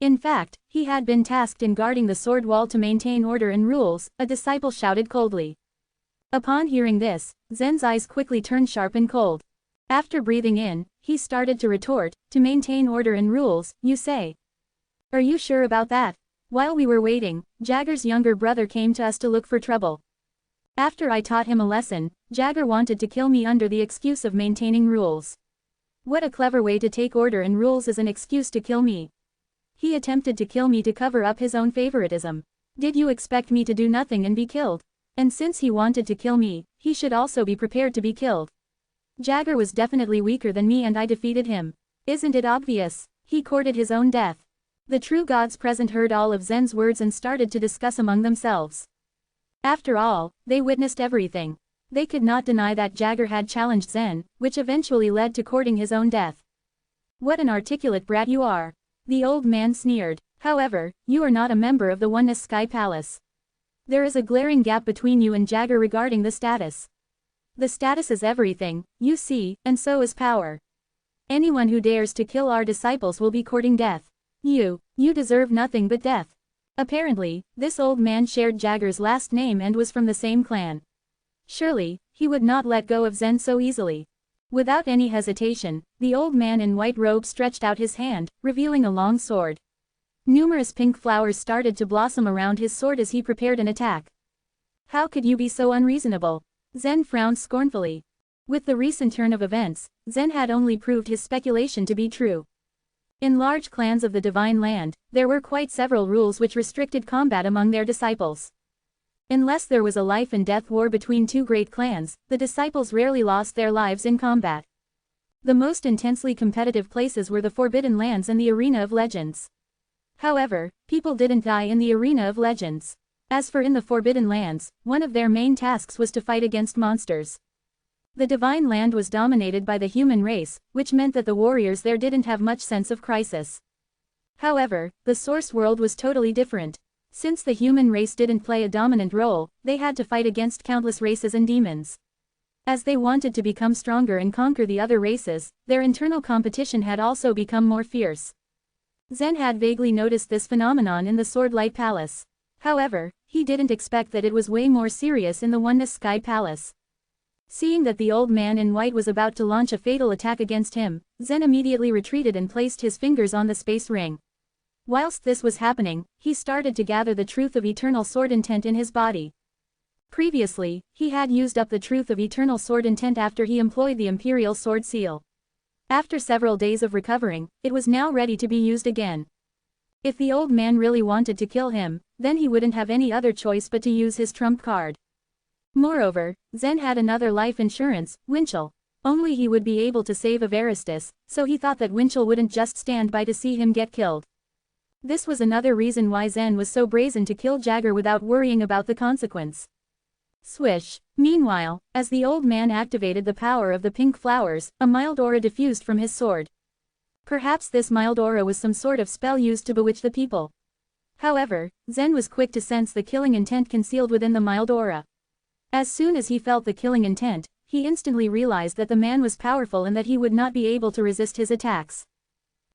In fact, he had been tasked in guarding the sword wall to maintain order and rules, a disciple shouted coldly. Upon hearing this, Zen's eyes quickly turned sharp and cold. After breathing in, he started to retort, to maintain order and rules, you say? Are you sure about that? While we were waiting, Jagger's younger brother came to us to look for trouble. After I taught him a lesson, Jagger wanted to kill me under the excuse of maintaining rules. What a clever way to take order and rules as an excuse to kill me. He attempted to kill me to cover up his own favoritism. Did you expect me to do nothing and be killed? And since he wanted to kill me, he should also be prepared to be killed. Jagger was definitely weaker than me and I defeated him. Isn't it obvious? He courted his own death. The true gods present heard all of Zen's words and started to discuss among themselves. After all, they witnessed everything. They could not deny that Jagger had challenged Zen, which eventually led to courting his own death. What an articulate brat you are. The old man sneered. However, you are not a member of the Oneness Sky Palace. There is a glaring gap between you and Jagger regarding the status. The status is everything, you see, and so is power. Anyone who dares to kill our disciples will be courting death. You deserve nothing but death. Apparently, this old man shared Jagger's last name and was from the same clan. Surely, he would not let go of Zen so easily. Without any hesitation, the old man in white robe stretched out his hand, revealing a long sword. Numerous pink flowers started to blossom around his sword as he prepared an attack. How could you be so unreasonable? Zen frowned scornfully. With the recent turn of events, Zen had only proved his speculation to be true. In large clans of the Divine Land, there were quite several rules which restricted combat among their disciples. Unless there was a life and death war between two great clans, the disciples rarely lost their lives in combat. The most intensely competitive places were the Forbidden Lands and the Arena of Legends. However, people didn't die in the Arena of Legends. As for in the Forbidden Lands, one of their main tasks was to fight against monsters. The Divine Land was dominated by the human race, which meant that the warriors there didn't have much sense of crisis. However, the Source World was totally different. Since the human race didn't play a dominant role, they had to fight against countless races and demons. As they wanted to become stronger and conquer the other races, their internal competition had also become more fierce. Zen had vaguely noticed this phenomenon in the Swordlight Palace. However, he didn't expect that it was way more serious in the Oneness Sky Palace. Seeing that the old man in white was about to launch a fatal attack against him, Zen immediately retreated and placed his fingers on the space ring. Whilst this was happening, he started to gather the truth of eternal sword intent in his body. Previously, he had used up the truth of eternal sword intent after he employed the Imperial Sword Seal. After several days of recovering, it was now ready to be used again. If the old man really wanted to kill him, then he wouldn't have any other choice but to use his trump card. Moreover, Zen had another life insurance, Winchell. Only he would be able to save Everestus, so he thought that Winchell wouldn't just stand by to see him get killed. This was another reason why Zen was so brazen to kill Jagger without worrying about the consequence. Swish. Meanwhile, as the old man activated the power of the pink flowers, a mild aura diffused from his sword. Perhaps this mild aura was some sort of spell used to bewitch the people. However, Zen was quick to sense the killing intent concealed within the mild aura. As soon as he felt the killing intent, he instantly realized that the man was powerful and that he would not be able to resist his attacks.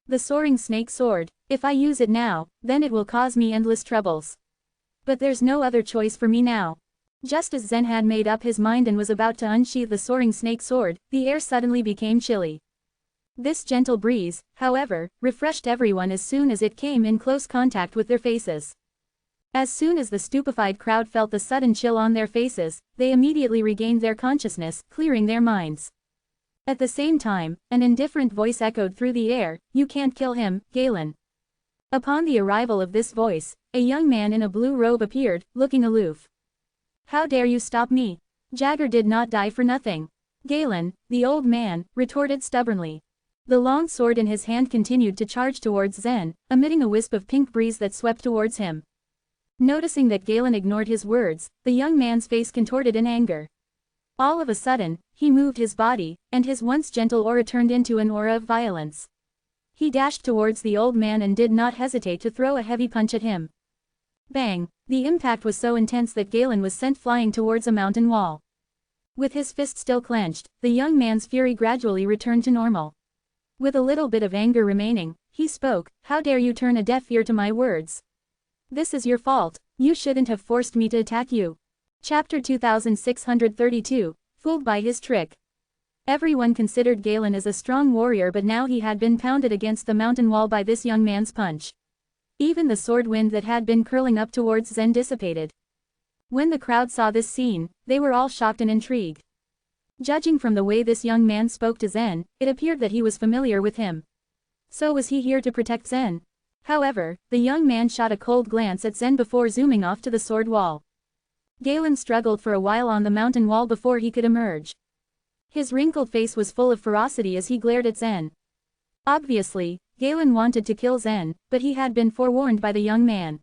The soaring snake sword. If I use it now, then it will cause me endless troubles. But there's no other choice for me now. Just as Zen had made up his mind and was about to unsheath the soaring snake sword, the air suddenly became chilly. This gentle breeze, however, refreshed everyone as soon as it came in close contact with their faces. As soon as the stupefied crowd felt the sudden chill on their faces, they immediately regained their consciousness, clearing their minds. At the same time, an indifferent voice echoed through the air, "You can't kill him, Galen." Upon the arrival of this voice, a young man in a blue robe appeared, looking aloof. "How dare you stop me? Jagger did not die for nothing." Galen, the old man, retorted stubbornly. The long sword in his hand continued to charge towards Zen, emitting a wisp of pink breeze that swept towards him. Noticing that Galen ignored his words, the young man's face contorted in anger. All of a sudden, he moved his body, and his once gentle aura turned into an aura of violence. He dashed towards the old man and did not hesitate to throw a heavy punch at him. Bang! The impact was so intense that Galen was sent flying towards a mountain wall. With his fist still clenched, the young man's fury gradually returned to normal. With a little bit of anger remaining, he spoke, "How dare you turn a deaf ear to my words? This is your fault, you shouldn't have forced me to attack you." Chapter 2632, Fooled by his trick. Everyone considered Galen as a strong warrior, but now he had been pounded against the mountain wall by this young man's punch. Even the sword wind that had been curling up towards Zen dissipated. When the crowd saw this scene, they were all shocked and intrigued. Judging from the way this young man spoke to Zen, it appeared that he was familiar with him. So was he here to protect Zen? However, the young man shot a cold glance at Zen before zooming off to the sword wall. Galen struggled for a while on the mountain wall before he could emerge. His wrinkled face was full of ferocity as he glared at Zen. Obviously, Galen wanted to kill Zen, but he had been forewarned by the young man.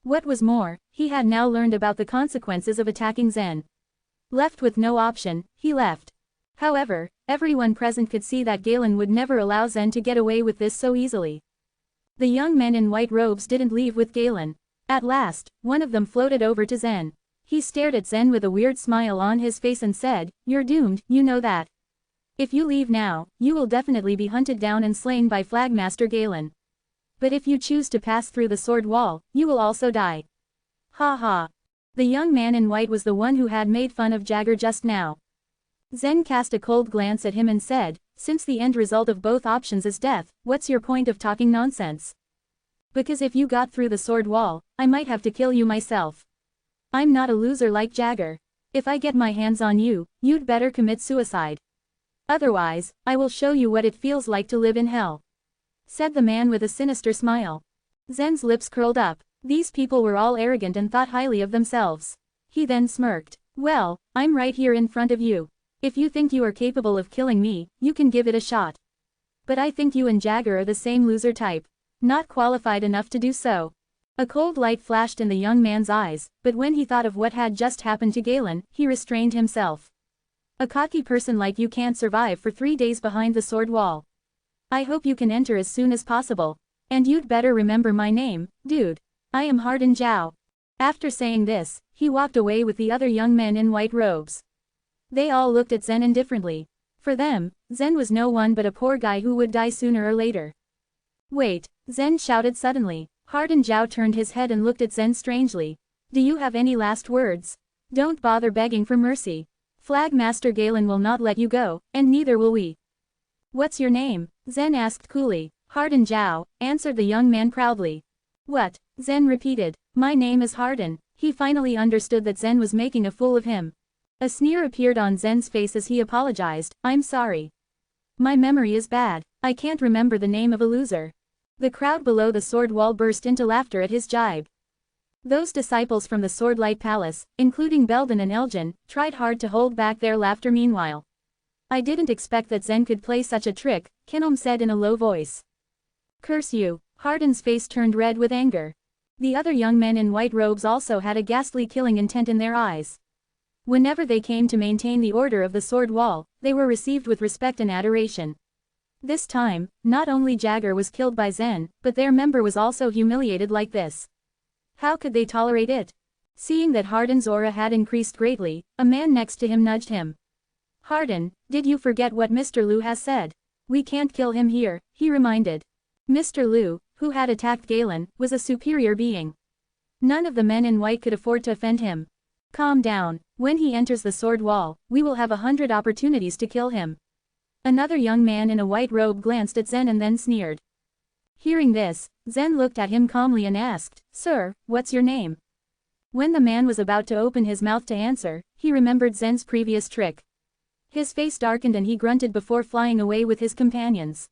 What was more, he had now learned about the consequences of attacking Zen. Left with no option, he left. However, everyone present could see that Galen would never allow Zen to get away with this so easily. The young men in white robes didn't leave with Galen. At last, one of them floated over to Zen. He stared at Zen with a weird smile on his face and said, "You're doomed, you know that. If you leave now, you will definitely be hunted down and slain by Flagmaster Galen. But if you choose to pass through the sword wall, you will also die." Ha ha. The young man in white was the one who had made fun of Jagger just now. Zen cast a cold glance at him and said, "Since the end result of both options is death, what's your point of talking nonsense? Because if you got through the sword wall, I might have to kill you myself. I'm not a loser like Jagger. If I get my hands on you, you'd better commit suicide. Otherwise, I will show you what it feels like to live in hell," said the man with a sinister smile. Zen's lips curled up. These people were all arrogant and thought highly of themselves. He then smirked. "Well, I'm right here in front of you. If you think you are capable of killing me, you can give it a shot. But I think you and Jagger are the same loser type. Not qualified enough to do so." A cold light flashed in the young man's eyes, but when he thought of what had just happened to Galen, he restrained himself. "A cocky person like you can't survive for 3 days behind the sword wall. I hope you can enter as soon as possible. And you'd better remember my name, dude. I am Hardin Zhao." After saying this, he walked away with the other young men in white robes. They all looked at Zen indifferently. For them, Zen was no one but a poor guy who would die sooner or later. "Wait," Zen shouted suddenly. Hardin Zhao turned his head and looked at Zen strangely. "Do you have any last words? Don't bother begging for mercy. Flagmaster Galen will not let you go, and neither will we." "What's your name?" Zen asked coolly. "Hardin Zhao," answered the young man proudly. "What?" Zen repeated. "My name is Hardin." He finally understood that Zen was making a fool of him. A sneer appeared on Zen's face as he apologized, "I'm sorry. My memory is bad, I can't remember the name of a loser. The crowd below the sword wall burst into laughter at his jibe. Those disciples from the Swordlight Palace, including Belden and Elgin, tried hard to hold back their laughter meanwhile. I didn't expect that Zen could play such a trick, Kinom said in a low voice. Curse you, Hardin's face turned red with anger. The other young men in white robes also had a ghastly killing intent in their eyes. Whenever they came to maintain the order of the sword wall, they were received with respect and adoration. This time, not only Jagger was killed by Zen, but their member was also humiliated like this. How could they tolerate it? Seeing that Hardin's aura had increased greatly, a man next to him nudged him. Hardin, did you forget what Mr. Liu has said? We can't kill him here, he reminded. Mr. Liu, who had attacked Galen, was a superior being. None of the men in white could afford to offend him. Calm down, when he enters the sword wall, we will have 100 opportunities to kill him. Another young man in a white robe glanced at Zen and then sneered. Hearing this, Zen looked at him calmly and asked, Sir, what's your name? When the man was about to open his mouth to answer, he remembered Zen's previous trick. His face darkened and he grunted before flying away with his companions.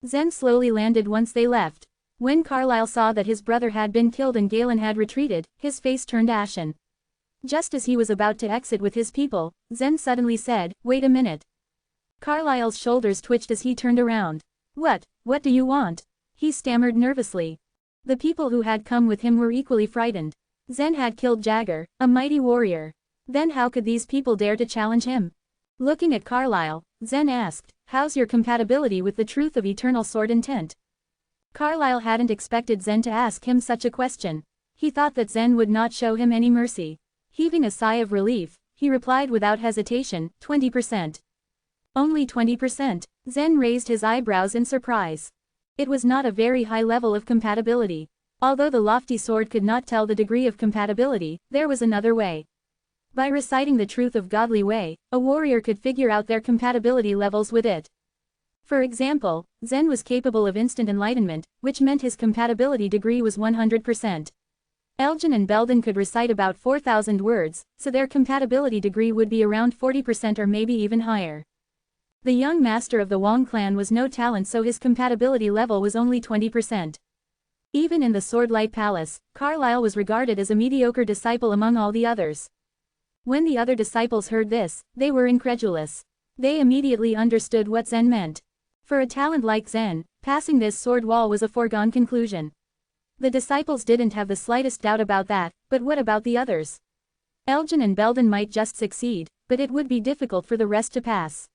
Zen slowly landed once they left. When Carlyle saw that his brother had been killed and Galen had retreated, his face turned ashen. Just as he was about to exit with his people, Zen suddenly said, Wait a minute. Carlyle's shoulders twitched as he turned around. What do you want? He stammered nervously. The people who had come with him were equally frightened. Zen had killed Jagger, a mighty warrior. Then how could these people dare to challenge him? Looking at Carlyle, Zen asked, How's your compatibility with the truth of eternal sword intent? Carlyle hadn't expected Zen to ask him such a question. He thought that Zen would not show him any mercy. Heaving a sigh of relief, he replied without hesitation, 20%. Only 20%. Zen raised his eyebrows in surprise. It was not a very high level of compatibility. Although the lofty sword could not tell the degree of compatibility, there was another way. By reciting the truth of godly way, a warrior could figure out their compatibility levels with it. For example, Zen was capable of instant enlightenment, which meant his compatibility degree was 100%. Elgin and Belden could recite about 4,000 words, so their compatibility degree would be around 40% or maybe even higher. The young master of the Wong clan was no talent, so his compatibility level was only 20%. Even in the Swordlight Palace, Carlyle was regarded as a mediocre disciple among all the others. When the other disciples heard this, they were incredulous. They immediately understood what Zen meant. For a talent like Zen, passing this sword wall was a foregone conclusion. The disciples didn't have the slightest doubt about that, but what about the others? Elgin and Belden might just succeed, but it would be difficult for the rest to pass.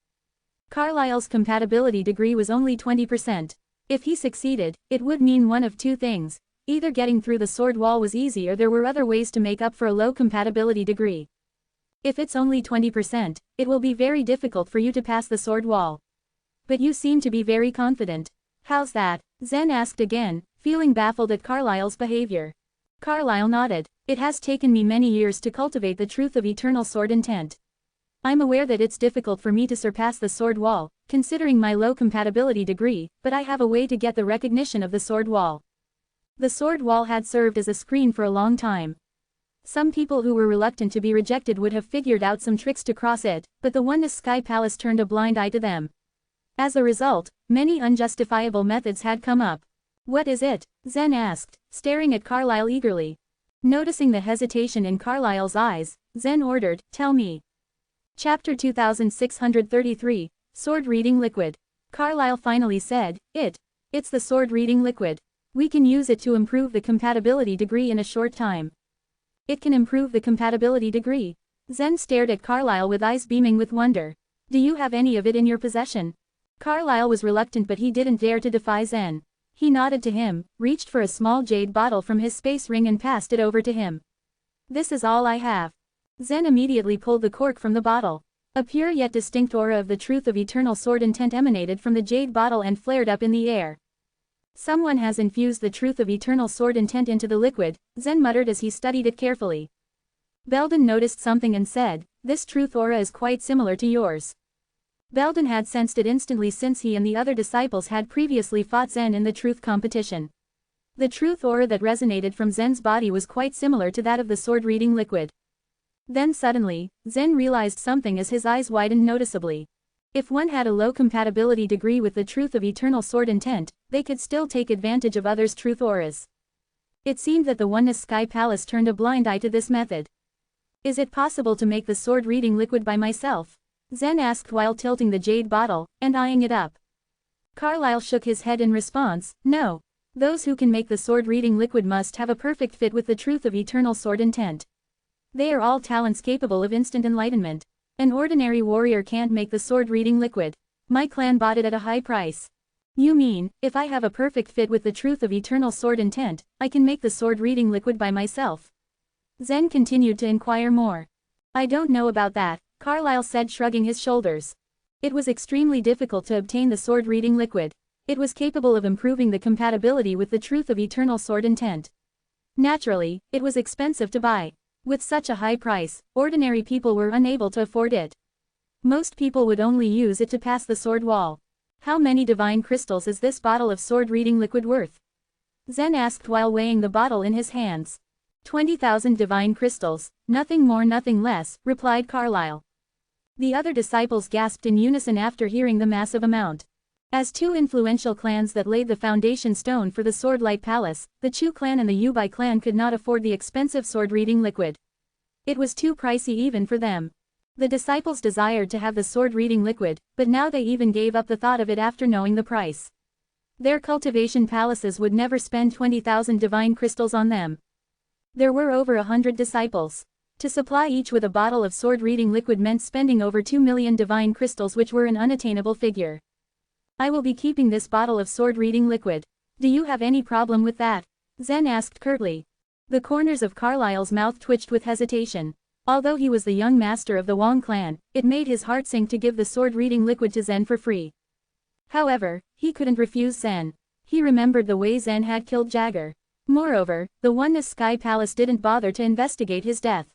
Carlyle's compatibility degree was only 20%. If he succeeded, it would mean one of two things. Either getting through the sword wall was easy or there were other ways to make up for a low compatibility degree. If it's only 20%, it will be very difficult for you to pass the sword wall. But you seem to be very confident. How's that? Zen asked again, feeling baffled at Carlyle's behavior. Carlyle nodded. It has taken me many years to cultivate the truth of eternal sword intent. I'm aware that it's difficult for me to surpass the sword wall, considering my low compatibility degree, but I have a way to get the recognition of the sword wall. The sword wall had served as a screen for a long time. Some people who were reluctant to be rejected would have figured out some tricks to cross it, but the Oneness Sky Palace turned a blind eye to them. As a result, many unjustifiable methods had come up. What is it? Zen asked, staring at Carlyle eagerly. Noticing the hesitation in Carlyle's eyes, Zen ordered, Tell me. Chapter 2633, Sword Reading Liquid. Carlyle finally said, It's the sword reading liquid. We can use it to improve the compatibility degree in a short time. It can improve the compatibility degree. Zen stared at Carlyle with eyes beaming with wonder. Do you have any of it in your possession? Carlyle was reluctant, but he didn't dare to defy Zen. He nodded to him, reached for a small jade bottle from his space ring and passed it over to him. This is all I have. Zen immediately pulled the cork from the bottle. A pure yet distinct aura of the truth of eternal sword intent emanated from the jade bottle and flared up in the air. Someone has infused the truth of eternal sword intent into the liquid, Zen muttered as he studied it carefully. Belden noticed something and said, This truth aura is quite similar to yours. Belden had sensed it instantly since he and the other disciples had previously fought Zen in the truth competition. The truth aura that resonated from Zen's body was quite similar to that of the sword reading liquid. Then suddenly, Zen realized something as his eyes widened noticeably. If one had a low compatibility degree with the truth of eternal sword intent, they could still take advantage of others' truth auras. It seemed that the Oneness Sky Palace turned a blind eye to this method. Is it possible to make the sword reading liquid by myself? Zen asked while tilting the jade bottle, and eyeing it up. Carlyle shook his head in response, no. Those who can make the sword reading liquid must have a perfect fit with the truth of eternal sword intent. They are all talents capable of instant enlightenment. An ordinary warrior can't make the sword reading liquid. My clan bought it at a high price. You mean, if I have a perfect fit with the truth of eternal sword intent, I can make the sword reading liquid by myself? Zen continued to inquire more. I don't know about that, Carlyle said, shrugging his shoulders. It was extremely difficult to obtain the sword reading liquid. It was capable of improving the compatibility with the truth of eternal sword intent. Naturally, it was expensive to buy. With such a high price, ordinary people were unable to afford it. Most people would only use it to pass the sword wall. How many divine crystals is this bottle of sword reading liquid worth? Zen asked while weighing the bottle in his hands. 20,000 divine crystals, nothing more nothing less, replied Carlyle. The other disciples gasped in unison after hearing the massive amount. As two influential clans that laid the foundation stone for the Swordlight Palace, the Chu clan and the Yubai clan could not afford the expensive sword-reading liquid. It was too pricey even for them. The disciples desired to have the sword-reading liquid, but now they even gave up the thought of it after knowing the price. Their cultivation palaces would never spend 20,000 divine crystals on them. There were over 100 disciples. To supply each with a bottle of sword-reading liquid meant spending over 2 million divine crystals, which were an unattainable figure. I will be keeping this bottle of sword-reading liquid. Do you have any problem with that? Zen asked curtly. The corners of Carlyle's mouth twitched with hesitation. Although he was the young master of the Wang clan, it made his heart sink to give the sword-reading liquid to Zen for free. However, he couldn't refuse Zen. He remembered the way Zen had killed Jagger. Moreover, the Oneness Sky Palace didn't bother to investigate his death.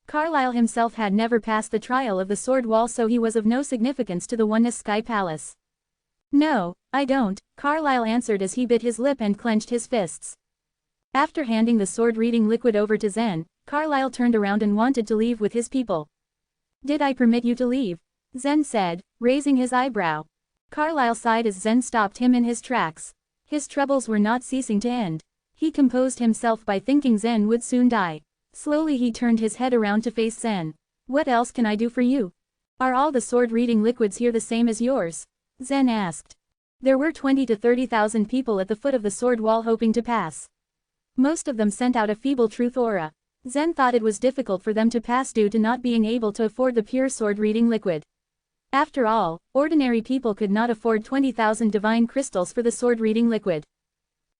Carlyle himself had never passed the trial of the sword wall, so he was of no significance to the Oneness Sky Palace. No, I don't, Carlyle answered as he bit his lip and clenched his fists. After handing the sword-reading liquid over to Zen, Carlyle turned around and wanted to leave with his people. Did I permit you to leave? Zen said, raising his eyebrow. Carlyle sighed as Zen stopped him in his tracks. His troubles were not ceasing to end. He composed himself by thinking Zen would soon die. Slowly he turned his head around to face Zen. What else can I do for you? Are all the sword-reading liquids here the same as yours? Zen asked. There were 20 to 30,000 people at the foot of the sword wall hoping to pass. Most of them sent out a feeble truth aura. Zen thought it was difficult for them to pass due to not being able to afford the pure sword-reading liquid. After all, ordinary people could not afford 20,000 divine crystals for the sword-reading liquid.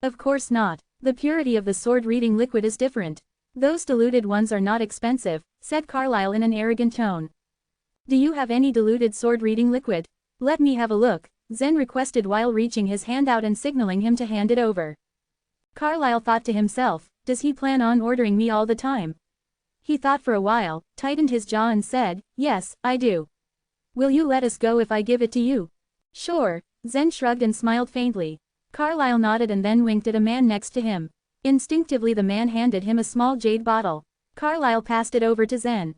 Of course not. The purity of the sword-reading liquid is different. Those diluted ones are not expensive, said Carlyle in an arrogant tone. Do you have any diluted sword-reading liquid? Let me have a look, Zen requested while reaching his hand out and signaling him to hand it over. Carlyle thought to himself, does he plan on ordering me all the time? He thought for a while, tightened his jaw and said, yes, I do. Will you let us go if I give it to you? Sure, Zen shrugged and smiled faintly. Carlyle nodded and then winked at a man next to him. Instinctively the man handed him a small jade bottle. Carlyle passed it over to Zen.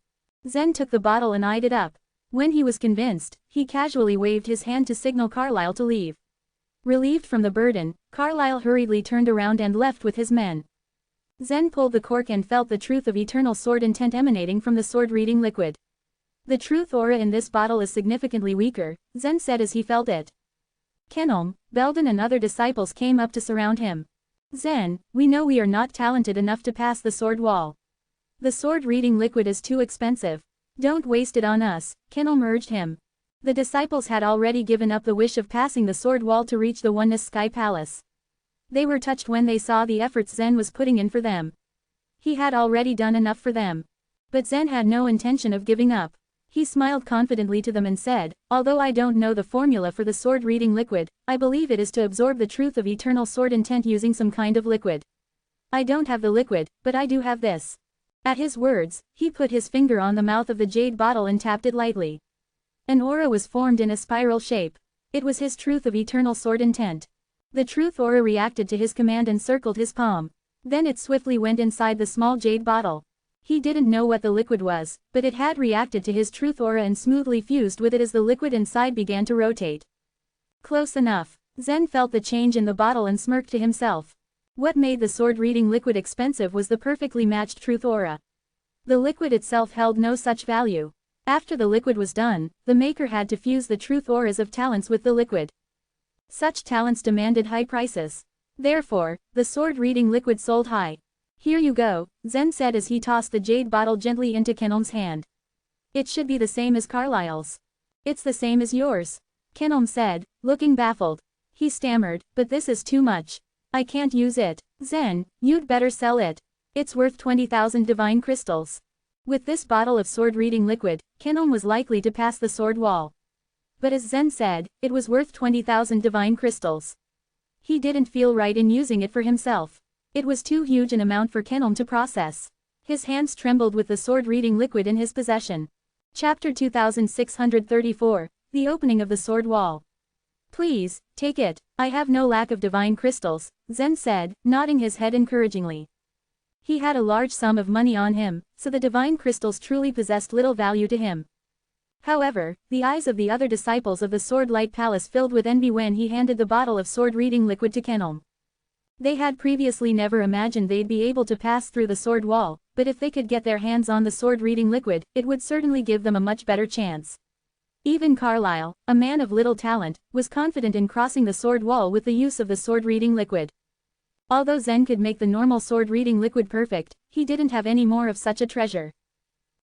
Zen took the bottle and eyed it up. When he was convinced, he casually waved his hand to signal Carlyle to leave. Relieved from the burden, Carlyle hurriedly turned around and left with his men. Zen pulled the cork and felt the truth of eternal sword intent emanating from the sword-reading liquid. The truth aura in this bottle is significantly weaker, Zen said as he felt it. Kenelm, Belden and other disciples came up to surround him. Zen, we know we are not talented enough to pass the sword wall. The sword-reading liquid is too expensive. Don't waste it on us, Kenelm urged him. The disciples had already given up the wish of passing the sword wall to reach the Oneness Sky Palace. They were touched when they saw the efforts Zen was putting in for them. He had already done enough for them. But Zen had no intention of giving up. He smiled confidently to them and said, although I don't know the formula for the sword-reading liquid, I believe it is to absorb the truth of eternal sword intent using some kind of liquid. I don't have the liquid, but I do have this. At his words, he put his finger on the mouth of the jade bottle and tapped it lightly. An aura was formed in a spiral shape. It was his truth of eternal sword intent. The truth aura reacted to his command and circled his palm. Then it swiftly went inside the small jade bottle. He didn't know what the liquid was, but it had reacted to his truth aura and smoothly fused with it as the liquid inside began to rotate. Close enough. Zen felt the change in the bottle and smirked to himself. What made the sword-reading liquid expensive was the perfectly matched truth aura. The liquid itself held no such value. After the liquid was done, the maker had to fuse the truth auras of talents with the liquid. Such talents demanded high prices. Therefore, the sword-reading liquid sold high. Here you go, Zen said as he tossed the jade bottle gently into Kenom's hand. It should be the same as Carlyle's. It's the same as yours, Kenom said, looking baffled. He stammered, but this is too much. I can't use it. Zen, you'd better sell it. It's worth 20,000 divine crystals. With this bottle of sword-reading liquid, Kenom was likely to pass the sword wall. But as Zen said, it was worth 20,000 divine crystals. He didn't feel right in using it for himself. It was too huge an amount for Kenom to process. His hands trembled with the sword-reading liquid in his possession. Chapter 2634, The Opening of the Sword Wall. Please, take it. I have no lack of divine crystals, Zen said, nodding his head encouragingly. He had a large sum of money on him, so the divine crystals truly possessed little value to him. However, the eyes of the other disciples of the Sword Light Palace filled with envy when he handed the bottle of sword-reading liquid to Kenom. They had previously never imagined they'd be able to pass through the sword wall, but if they could get their hands on the sword-reading liquid, it would certainly give them a much better chance. Even Carlyle, a man of little talent, was confident in crossing the sword wall with the use of the sword-reading liquid. Although Zen could make the normal sword-reading liquid perfect, he didn't have any more of such a treasure.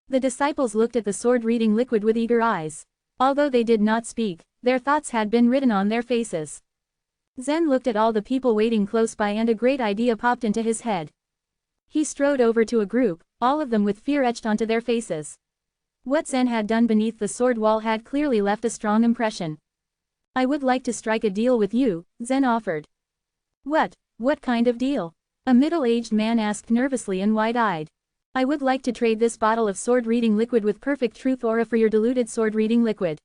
The disciples looked at the sword-reading liquid with eager eyes. Although they did not speak, their thoughts had been written on their faces. Zen looked at all the people waiting close by and a great idea popped into his head. He strode over to a group, all of them with fear etched onto their faces. What Zen had done beneath the sword wall had clearly left a strong impression. I would like to strike a deal with you, Zen offered. What kind of deal? A middle-aged man asked nervously and wide-eyed. I would like to trade this bottle of sword-reading liquid with perfect truth aura for your diluted sword-reading liquid.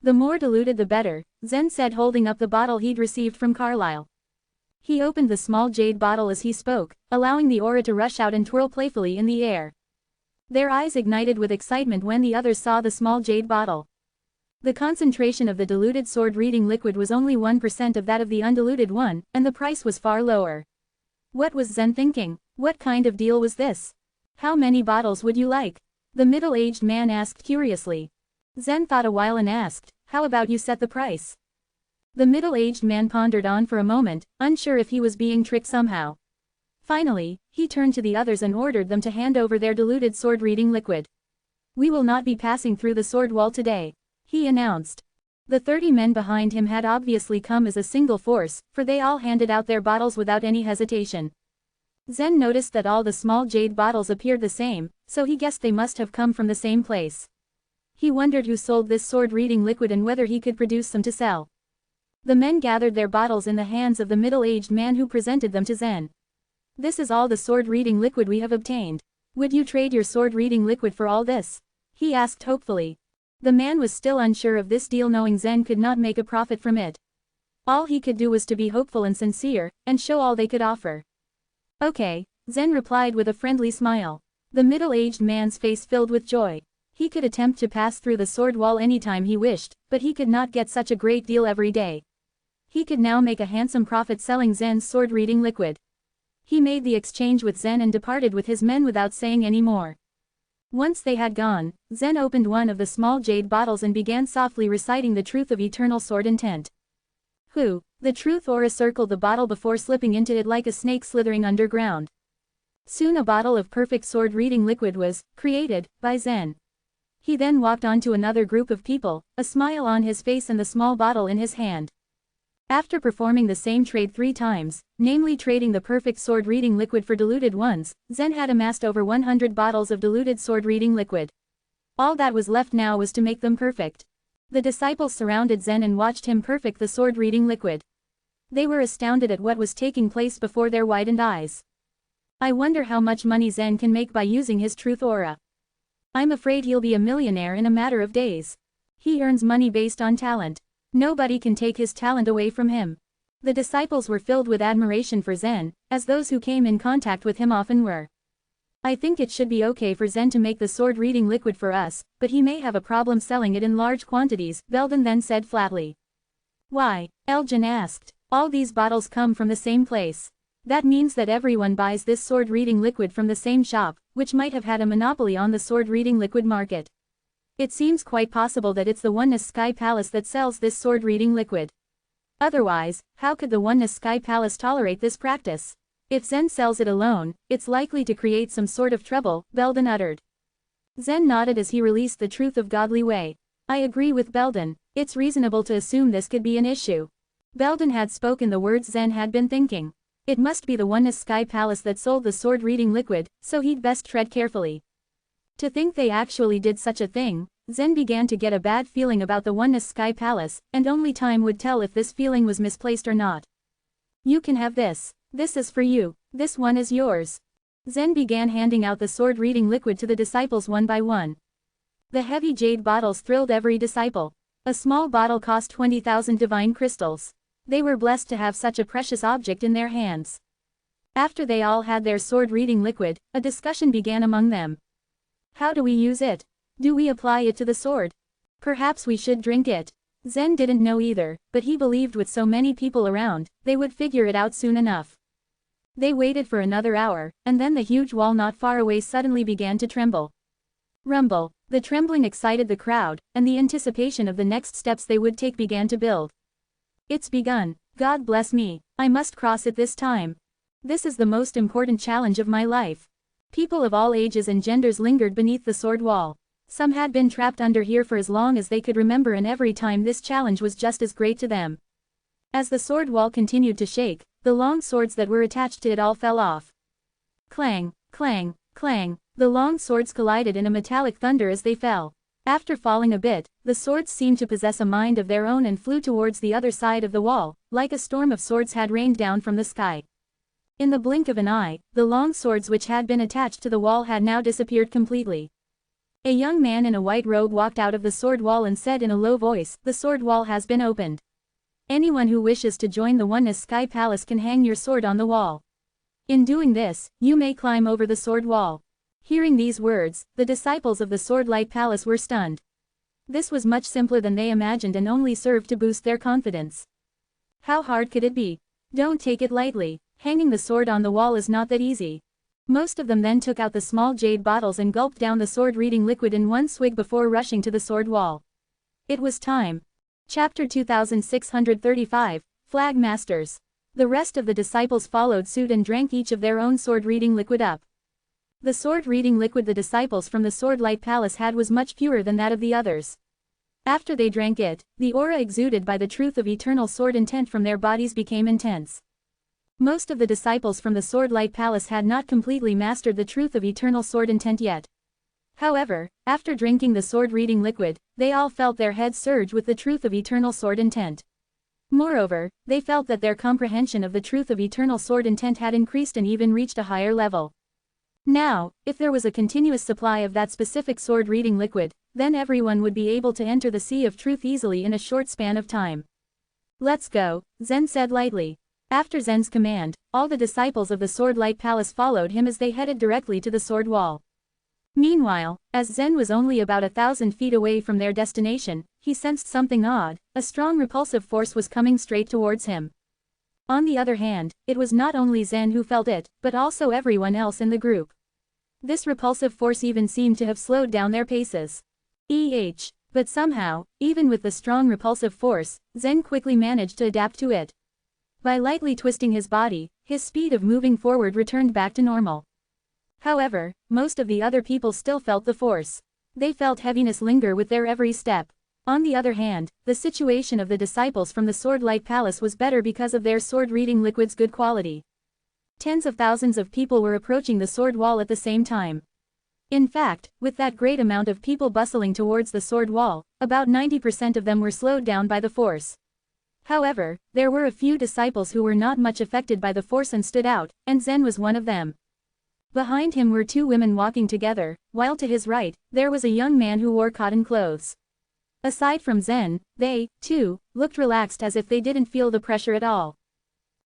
The more diluted the better, Zen said holding up the bottle he'd received from Carlyle. He opened the small jade bottle as he spoke, allowing the aura to rush out and twirl playfully in the air. Their eyes ignited with excitement when the others saw the small jade bottle. The concentration of the diluted sword-reading liquid was only 1% of that of the undiluted one, and the price was far lower. What was Zen thinking? What kind of deal was this? How many bottles would you like? The middle-aged man asked curiously. Zen thought a while and asked, how about you set the price? The middle-aged man pondered on for a moment, unsure if he was being tricked somehow. Finally, he turned to the others and ordered them to hand over their diluted sword-reading liquid. We will not be passing through the sword wall today, he announced. The 30 men behind him had obviously come as a single force, for they all handed out their bottles without any hesitation. Zen noticed that all the small jade bottles appeared the same, so he guessed they must have come from the same place. He wondered who sold this sword-reading liquid and whether he could produce some to sell. The men gathered their bottles in the hands of the middle-aged man who presented them to Zen. This is all the sword-reading liquid we have obtained. Would you trade your sword-reading liquid for all this? He asked hopefully. The man was still unsure of this deal, knowing Zen could not make a profit from it. All he could do was to be hopeful and sincere, and show all they could offer. Okay, Zen replied with a friendly smile. The middle-aged man's face filled with joy. He could attempt to pass through the sword wall anytime he wished, but he could not get such a great deal every day. He could now make a handsome profit selling Zen's sword-reading liquid. He made the exchange with Zen and departed with his men without saying any more. Once they had gone, Zen opened one of the small jade bottles and began softly reciting the truth of eternal sword intent. The truth aura circled the bottle before slipping into it like a snake slithering underground. Soon a bottle of perfect sword-reading liquid was created by Zen. He then walked on to another group of people, a smile on his face and the small bottle in his hand. After performing the same trade 3 times, namely trading the perfect sword-reading liquid for diluted ones, Zen had amassed over 100 bottles of diluted sword-reading liquid. All that was left now was to make them perfect. The disciples surrounded Zen and watched him perfect the sword-reading liquid. They were astounded at what was taking place before their widened eyes. I wonder how much money Zen can make by using his truth aura. I'm afraid he'll be a millionaire in a matter of days. He earns money based on talent. Nobody can take his talent away from him. The disciples were filled with admiration for Zen, as those who came in contact with him often were. I think it should be okay for Zen to make the sword-reading liquid for us, but he may have a problem selling it in large quantities, Belden then said flatly. Why? Elgin asked. All these bottles come from the same place. That means that everyone buys this sword-reading liquid from the same shop, which might have had a monopoly on the sword-reading liquid market. It seems quite possible that it's the Oneness Sky Palace that sells this sword-reading liquid. Otherwise, how could the Oneness Sky Palace tolerate this practice? If Zen sells it alone, it's likely to create some sort of trouble, Belden uttered. Zen nodded as he released the truth of godly way. I agree with Belden, it's reasonable to assume this could be an issue. Belden had spoken the words Zen had been thinking. It must be the Oneness Sky Palace that sold the sword-reading liquid, so he'd best tread carefully. To think they actually did such a thing, Zen began to get a bad feeling about the Oneness Sky Palace, and only time would tell if this feeling was misplaced or not. You can have this. This is for you. This one is yours. Zen began handing out the sword-reading liquid to the disciples one by one. The heavy jade bottles thrilled every disciple. A small bottle cost 20,000 divine crystals. They were blessed to have such a precious object in their hands. After they all had their sword-reading liquid, a discussion began among them. How do we use it? Do we apply it to the sword? Perhaps we should drink it. Zen didn't know either, but he believed with so many people around, they would figure it out soon enough. They waited for another hour, and then the huge wall not far away suddenly began to tremble. Rumble. The trembling excited the crowd, and the anticipation of the next steps they would take began to build. It's begun. God bless me. I must cross it this time. This is the most important challenge of my life. People of all ages and genders lingered beneath the sword wall. Some had been trapped under here for as long as they could remember, and every time this challenge was just as great to them. As the sword wall continued to shake, the long swords that were attached to it all fell off. Clang, clang, clang, the long swords collided in a metallic thunder as they fell. After falling a bit, the swords seemed to possess a mind of their own and flew towards the other side of the wall, like a storm of swords had rained down from the sky. In the blink of an eye, the long swords which had been attached to the wall had now disappeared completely. A young man in a white robe walked out of the sword wall and said in a low voice, "The sword wall has been opened. Anyone who wishes to join the Oneness Sky Palace can hang your sword on the wall. In doing this, you may climb over the sword wall." Hearing these words, the disciples of the Sword Light Palace were stunned. This was much simpler than they imagined and only served to boost their confidence. How hard could it be? Don't take it lightly. Hanging the sword on the wall is not that easy. Most of them then took out the small jade bottles and gulped down the sword-reading liquid in one swig before rushing to the sword wall. It was time. Chapter 2635, Flag Masters. The rest of the disciples followed suit and drank each of their own sword-reading liquid up. The sword-reading liquid the disciples from the Sword Light Palace had was much purer than that of the others. After they drank it, the aura exuded by the truth of eternal sword intent from their bodies became intense. Most of the disciples from the Sword Light Palace had not completely mastered the truth of eternal sword intent yet. However, after drinking the sword-reading liquid, they all felt their heads surge with the truth of eternal sword intent. Moreover, they felt that their comprehension of the truth of eternal sword intent had increased and even reached a higher level. Now, if there was a continuous supply of that specific sword-reading liquid, then everyone would be able to enter the sea of truth easily in a short span of time. "Let's go," Zen said lightly. After Zen's command, all the disciples of the Sword Light Palace followed him as they headed directly to the sword wall. Meanwhile, as Zen was only about 1,000 feet away from their destination, he sensed something odd. A strong repulsive force was coming straight towards him. On the other hand, it was not only Zen who felt it, but also everyone else in the group. This repulsive force even seemed to have slowed down their paces. But somehow, even with the strong repulsive force, Zen quickly managed to adapt to it. By lightly twisting his body, his speed of moving forward returned back to normal. However, most of the other people still felt the force. They felt heaviness linger with their every step. On the other hand, the situation of the disciples from the Sword Light Palace was better because of their sword-reading liquid's good quality. Tens of thousands of people were approaching the sword wall at the same time. In fact, with that great amount of people bustling towards the sword wall, about 90% of them were slowed down by the force. However, there were a few disciples who were not much affected by the force and stood out, and Zen was one of them. Behind him were two women walking together, while to his right, there was a young man who wore cotton clothes. Aside from Zen, they, too, looked relaxed as if they didn't feel the pressure at all.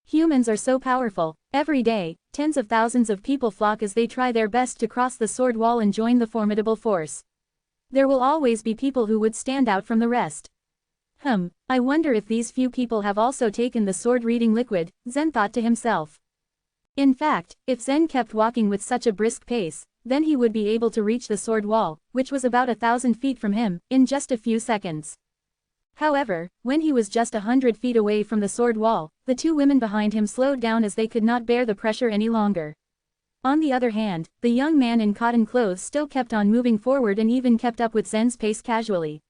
Humans are so powerful. Every day, tens of thousands of people flock as they try their best to cross the sword wall and join the formidable force. There will always be people who would stand out from the rest. I wonder if these few people have also taken the sword-reading liquid, Zen thought to himself. In fact, if Zen kept walking with such a brisk pace, then he would be able to reach the sword wall, which was about 1,000 feet from him, in just a few seconds. However, when he was just 100 feet away from the sword wall, the two women behind him slowed down as they could not bear the pressure any longer. On the other hand, the young man in cotton clothes still kept on moving forward and even kept up with Zen's pace casually.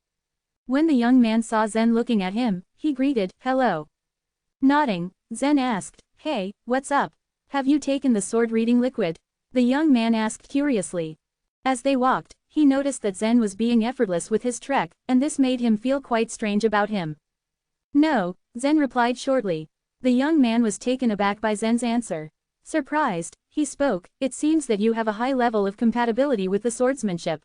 When the young man saw Zen looking at him, he greeted, "Hello." Nodding, Zen asked, "Hey, what's up? Have you taken the sword-reading liquid?" The young man asked curiously. As they walked, he noticed that Zen was being effortless with his trek, and this made him feel quite strange about him. "No," Zen replied shortly. The young man was taken aback by Zen's answer. Surprised, he spoke, "It seems that you have a high level of compatibility with the swordsmanship."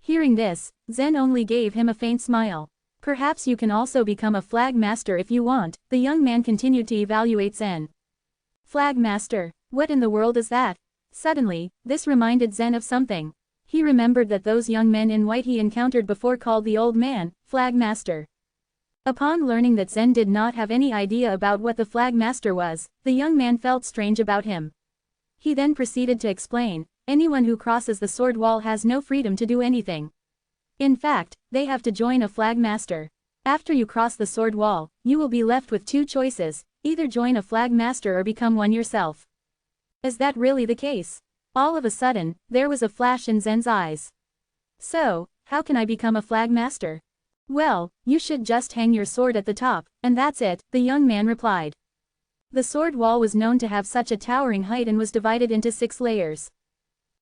Hearing this, Zen only gave him a faint smile. "Perhaps you can also become a flag master if you want," the young man continued to evaluate Zen. Flag master? What in the world is that? Suddenly, this reminded Zen of something. He remembered that those young men in white he encountered before called the old man, flag master. Upon learning that Zen did not have any idea about what the flag master was, the young man felt strange about him. He then proceeded to explain, "Anyone who crosses the sword wall has no freedom to do anything. In fact, they have to join a flag master. After you cross the sword wall, you will be left with two choices, either join a flag master or become one yourself." Is that really the case? All of a sudden, there was a flash in Zen's eyes. "So, how can I become a flag master?" "Well, you should just hang your sword at the top, and that's it," the young man replied. The sword wall was known to have such a towering height and was divided into 6 layers.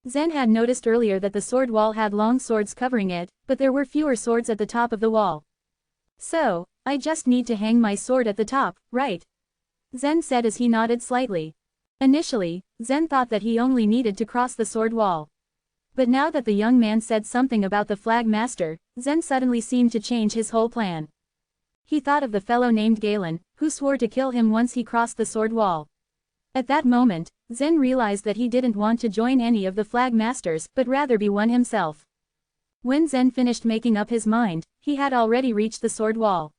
Zen had noticed earlier that the sword wall had long swords covering it, but there were fewer swords at the top of the wall. "So, I just need to hang my sword at the top, right?" Zen said as he nodded slightly. Initially, Zen thought that he only needed to cross the sword wall. But now that the young man said something about the flag master, Zen suddenly seemed to change his whole plan. He thought of the fellow named Galen, who swore to kill him once he crossed the sword wall. At that moment, Zen realized that he didn't want to join any of the flag masters but rather be one himself. When Zen finished making up his mind, he had already reached the sword wall.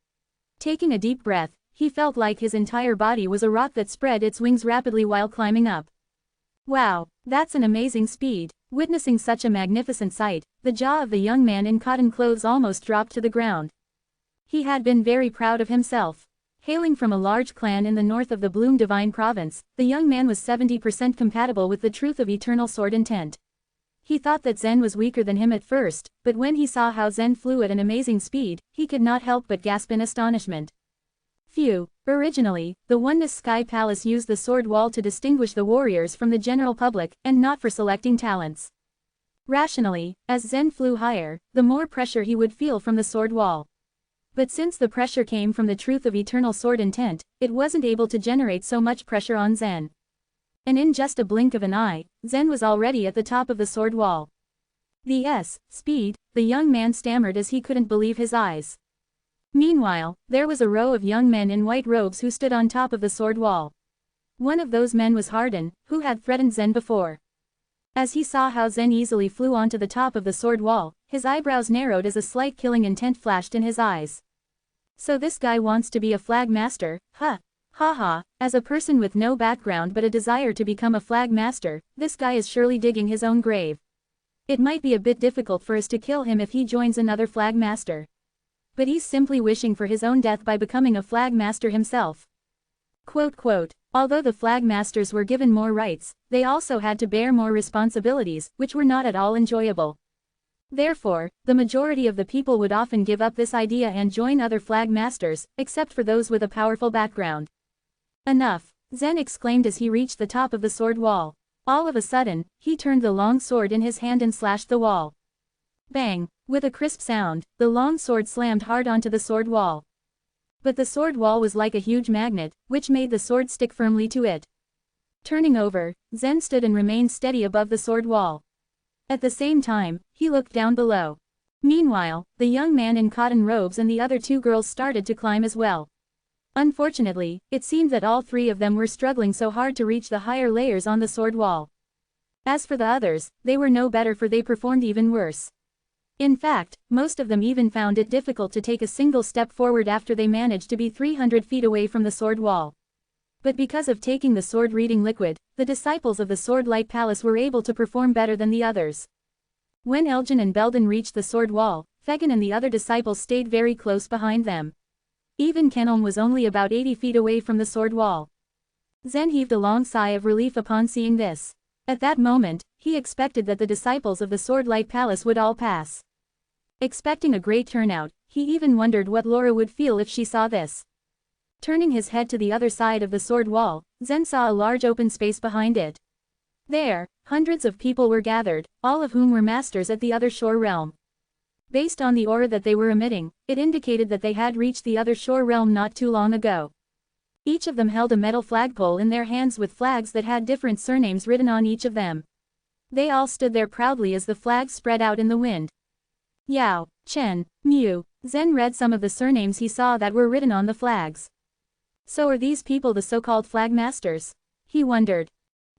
Taking a deep breath, he felt like his entire body was a rock that spread its wings rapidly while climbing up. Wow, that's an amazing speed. Witnessing such a magnificent sight, the jaw of the young man in cotton clothes almost dropped to the ground. He had been very proud of himself. Hailing from a large clan in the north of the Bloom Divine Province, the young man was 70% compatible with the truth of eternal sword intent. He thought that Zen was weaker than him at first, but when he saw how Zen flew at an amazing speed, he could not help but gasp in astonishment. Phew. Originally, the Oneness Sky Palace used the sword wall to distinguish the warriors from the general public, and not for selecting talents. Rationally, as Zen flew higher, the more pressure he would feel from the sword wall. But since the pressure came from the truth of eternal sword intent, it wasn't able to generate so much pressure on Zen. And in just a blink of an eye, Zen was already at the top of the sword wall. Speed, the young man stammered as he couldn't believe his eyes. Meanwhile, there was a row of young men in white robes who stood on top of the sword wall. One of those men was Hardin, who had threatened Zen before. As he saw how Zen easily flew onto the top of the sword wall, his eyebrows narrowed as a slight killing intent flashed in his eyes. So this guy wants to be a flag master, huh? Haha, as a person with no background but a desire to become a flag master, this guy is surely digging his own grave. It might be a bit difficult for us to kill him if he joins another flag master. But he's simply wishing for his own death by becoming a flag master himself. Quote, although the flag masters were given more rights, they also had to bear more responsibilities, which were not at all enjoyable. Therefore, the majority of the people would often give up this idea and join other flag masters, except for those with a powerful background. Enough, Zen exclaimed as he reached the top of the sword wall. All of a sudden, he turned the long sword in his hand and slashed the wall. Bang! With a crisp sound, the long sword slammed hard onto the sword wall. But the sword wall was like a huge magnet, which made the sword stick firmly to it. Turning over, Zen stood and remained steady above the sword wall. At the same time, he looked down below. Meanwhile, the young man in cotton robes and the other 2 girls started to climb as well. Unfortunately, it seemed that all three of them were struggling so hard to reach the higher layers on the sword wall. As for the others, they were no better, for they performed even worse. In fact, most of them even found it difficult to take a single step forward after they managed to be 300 feet away from the sword wall. But because of taking the sword-reading liquid, the disciples of the Sword Light Palace were able to perform better than the others. When Elgin and Belden reached the sword wall, Fagin and the other disciples stayed very close behind them. Even Kenelm was only about 80 feet away from the sword wall. Zen heaved a long sigh of relief upon seeing this. At that moment, he expected that the disciples of the Sword Light Palace would all pass. Expecting a great turnout, he even wondered what Laura would feel if she saw this. Turning his head to the other side of the sword wall, Zen saw a large open space behind it. There, hundreds of people were gathered, all of whom were masters at the other shore realm. Based on the aura that they were emitting, it indicated that they had reached the other shore realm not too long ago. Each of them held a metal flagpole in their hands with flags that had different surnames written on each of them. They all stood there proudly as the flags spread out in the wind. Yao, Chen, Mu. Zen read some of the surnames he saw that were written on the flags. So are these people the so-called flag masters? He wondered.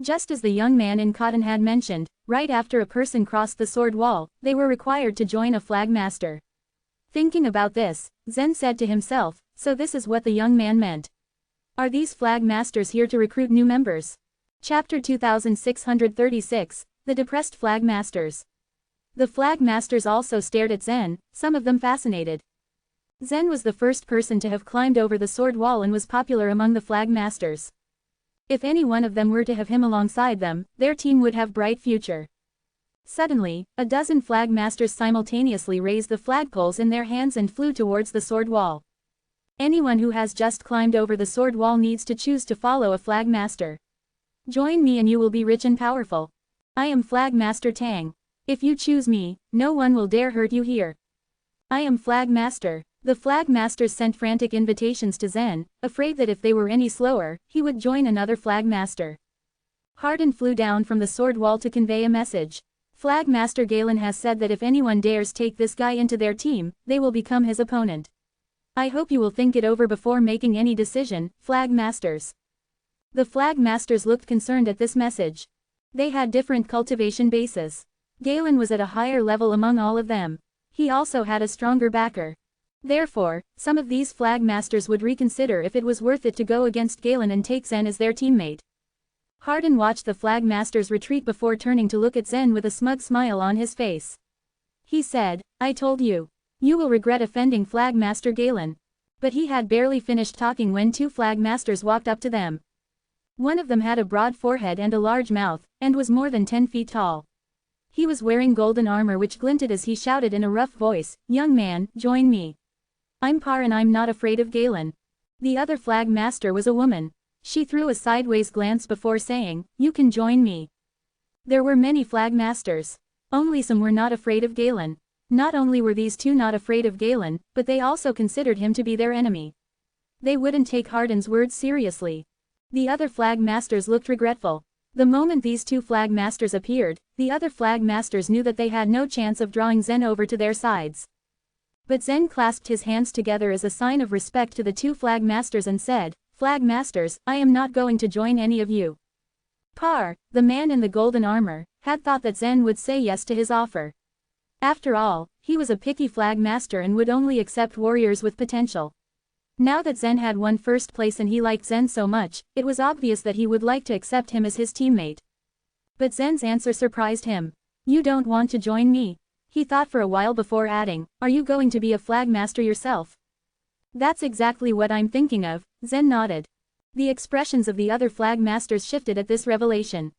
Just as the young man in cotton had mentioned, right after a person crossed the sword wall, they were required to join a flag master. Thinking about this, Zen said to himself, so this is what the young man meant. Are these flag masters here to recruit new members? Chapter 2636, The Depressed Flag Masters. The flag masters also stared at Zen, some of them fascinated. Zen was the first person to have climbed over the sword wall and was popular among the flag masters. If any one of them were to have him alongside them, their team would have bright future. Suddenly, a dozen flag masters simultaneously raised the flagpoles in their hands and flew towards the sword wall. Anyone who has just climbed over the sword wall needs to choose to follow a flag master. Join me and you will be rich and powerful. I am Flag Master Tang. If you choose me, no one will dare hurt you here. I am Flag Master. The flag masters sent frantic invitations to Zen, afraid that if they were any slower, he would join another flag master. Hardin flew down from the sword wall to convey a message. Flag Master Galen has said that if anyone dares take this guy into their team, they will become his opponent. I hope you will think it over before making any decision, flag masters. The flag masters looked concerned at this message. They had different cultivation bases. Galen was at a higher level among all of them. He also had a stronger backer. Therefore, some of these flag masters would reconsider if it was worth it to go against Galen and take Zen as their teammate. Hardin watched the flag masters retreat before turning to look at Zen with a smug smile on his face. He said, I told you. You will regret offending Flag Master Galen. But he had barely finished talking when two flag masters walked up to them. One of them had a broad forehead and a large mouth, and was more than 10 feet tall. He was wearing golden armor which glinted as he shouted in a rough voice, Young man, join me. I'm Par and I'm not afraid of Galen. The other flag master was a woman. She threw a sideways glance before saying, You can join me. There were many flag masters. Only some were not afraid of Galen. Not only were these two not afraid of Galen, but they also considered him to be their enemy. They wouldn't take Hardin's words seriously. The other flag masters looked regretful. The moment these two flag masters appeared, the other flag masters knew that they had no chance of drawing Zen over to their sides. But Zen clasped his hands together as a sign of respect to the two flag masters and said, Flag masters, I am not going to join any of you. Par, the man in the golden armor, had thought that Zen would say yes to his offer. After all, he was a picky flag master and would only accept warriors with potential. Now that Zen had won first place and he liked Zen so much, it was obvious that he would like to accept him as his teammate. But Zen's answer surprised him. You don't want to join me? He thought for a while before adding, Are you going to be a flag master yourself? That's exactly what I'm thinking of, Zen nodded. The expressions of the other flag masters shifted at this revelation.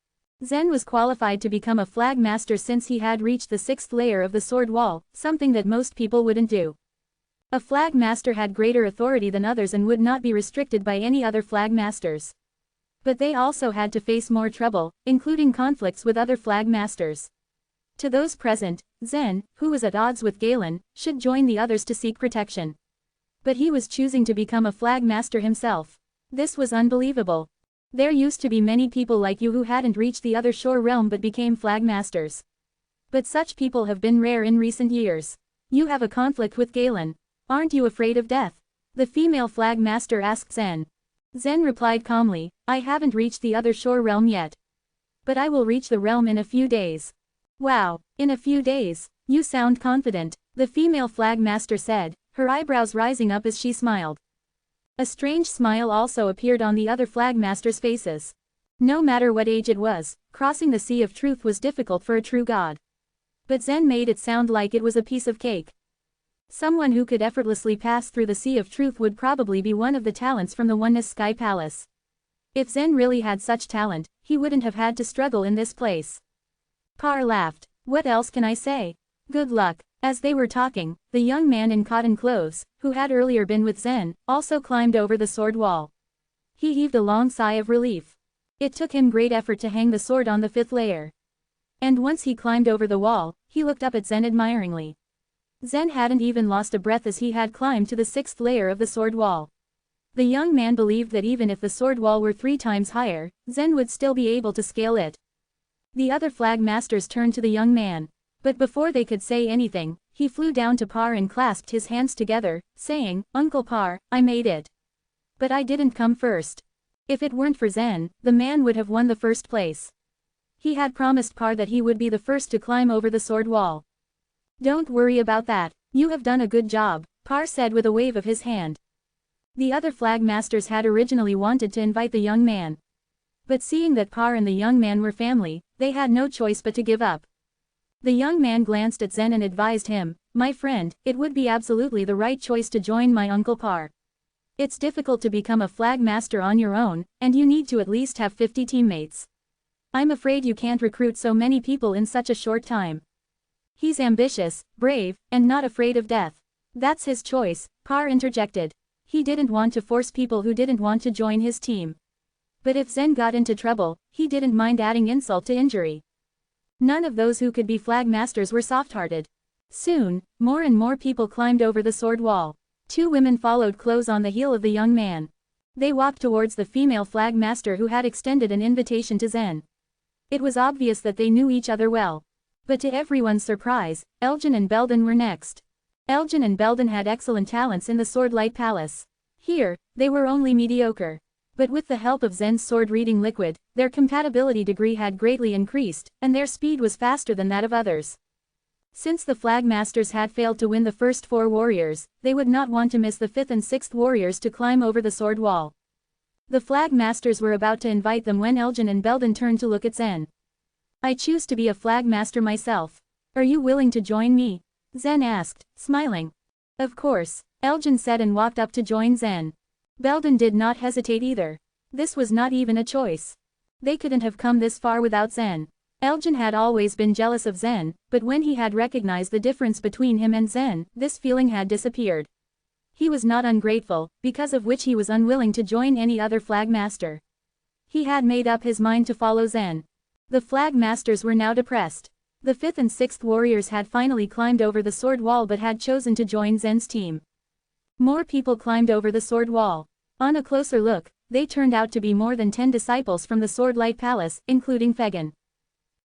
Zen was qualified to become a flag master since he had reached the 6th layer of the sword wall, something that most people wouldn't do. A flag master had greater authority than others and would not be restricted by any other flag masters. But they also had to face more trouble, including conflicts with other flag masters. To those present, Zen, who was at odds with Galen, should join the others to seek protection. But he was choosing to become a flag master himself. This was unbelievable. There used to be many people like you who hadn't reached the other shore realm but became flag masters. But such people have been rare in recent years. You have a conflict with Galen. Aren't you afraid of death? The female flag master asked Zen. Zen replied calmly, I haven't reached the other shore realm yet. But I will reach the realm in a few days. Wow, in a few days. You sound confident, the female flag master said, her eyebrows rising up as she smiled. A strange smile also appeared on the other flag masters' faces. No matter what age it was, crossing the sea of truth was difficult for a true god. But Zen made it sound like it was a piece of cake. Someone who could effortlessly pass through the sea of truth would probably be one of the talents from the Oneness Sky Palace. If Zen really had such talent, he wouldn't have had to struggle in this place. Par laughed. What else can I say? Good luck. As they were talking, the young man in cotton clothes, who had earlier been with Zen, also climbed over the sword wall. He heaved a long sigh of relief. It took him great effort to hang the sword on the 5th layer. And once he climbed over the wall, he looked up at Zen admiringly. Zen hadn't even lost a breath as he had climbed to the 6th layer of the sword wall. The young man believed that even if the sword wall were 3 times higher, Zen would still be able to scale it. The other flag masters turned to the young man. But before they could say anything, he flew down to Par and clasped his hands together, saying, Uncle Par, I made it. But I didn't come first. If it weren't for Zen, the man would have won the first place. He had promised Par that he would be the first to climb over the sword wall. Don't worry about that, you have done a good job, Par said with a wave of his hand. The other flag masters had originally wanted to invite the young man. But seeing that Par and the young man were family, they had no choice but to give up. The young man glanced at Zen and advised him, My friend, it would be absolutely the right choice to join my Uncle Par. It's difficult to become a flag master on your own, and you need to at least have 50 teammates. I'm afraid you can't recruit so many people in such a short time. He's ambitious, brave, and not afraid of death. That's his choice, Par interjected. He didn't want to force people who didn't want to join his team. But if Zen got into trouble, he didn't mind adding insult to injury. None of those who could be flag masters were soft-hearted. Soon, more and more people climbed over the sword wall. 2 women followed close on the heel of the young man. They walked towards the female flag master who had extended an invitation to Zen. It was obvious that they knew each other well. But to everyone's surprise, Elgin and Belden were next. Elgin and Belden had excellent talents in the Swordlight Palace. Here, they were only mediocre. But with the help of Zen's sword-reading liquid, their compatibility degree had greatly increased, and their speed was faster than that of others. Since the flag masters had failed to win the first 4 warriors, they would not want to miss the 5th and 6th warriors to climb over the sword wall. The flag masters were about to invite them when Elgin and Belden turned to look at Zen. I choose to be a flag master myself. Are you willing to join me? Zen asked, smiling. Of course, Elgin said and walked up to join Zen. Belden did not hesitate either. This was not even a choice. They couldn't have come this far without Zen. Elgin had always been jealous of Zen, but when he had recognized the difference between him and Zen, this feeling had disappeared. He was not ungrateful, because of which he was unwilling to join any other flag master. He had made up his mind to follow Zen. The flag masters were now depressed. The 5th and 6th warriors had finally climbed over the sword wall but had chosen to join Zen's team. More people climbed over the sword wall. On a closer look, they turned out to be more than 10 disciples from the Swordlight Palace, including Fegan.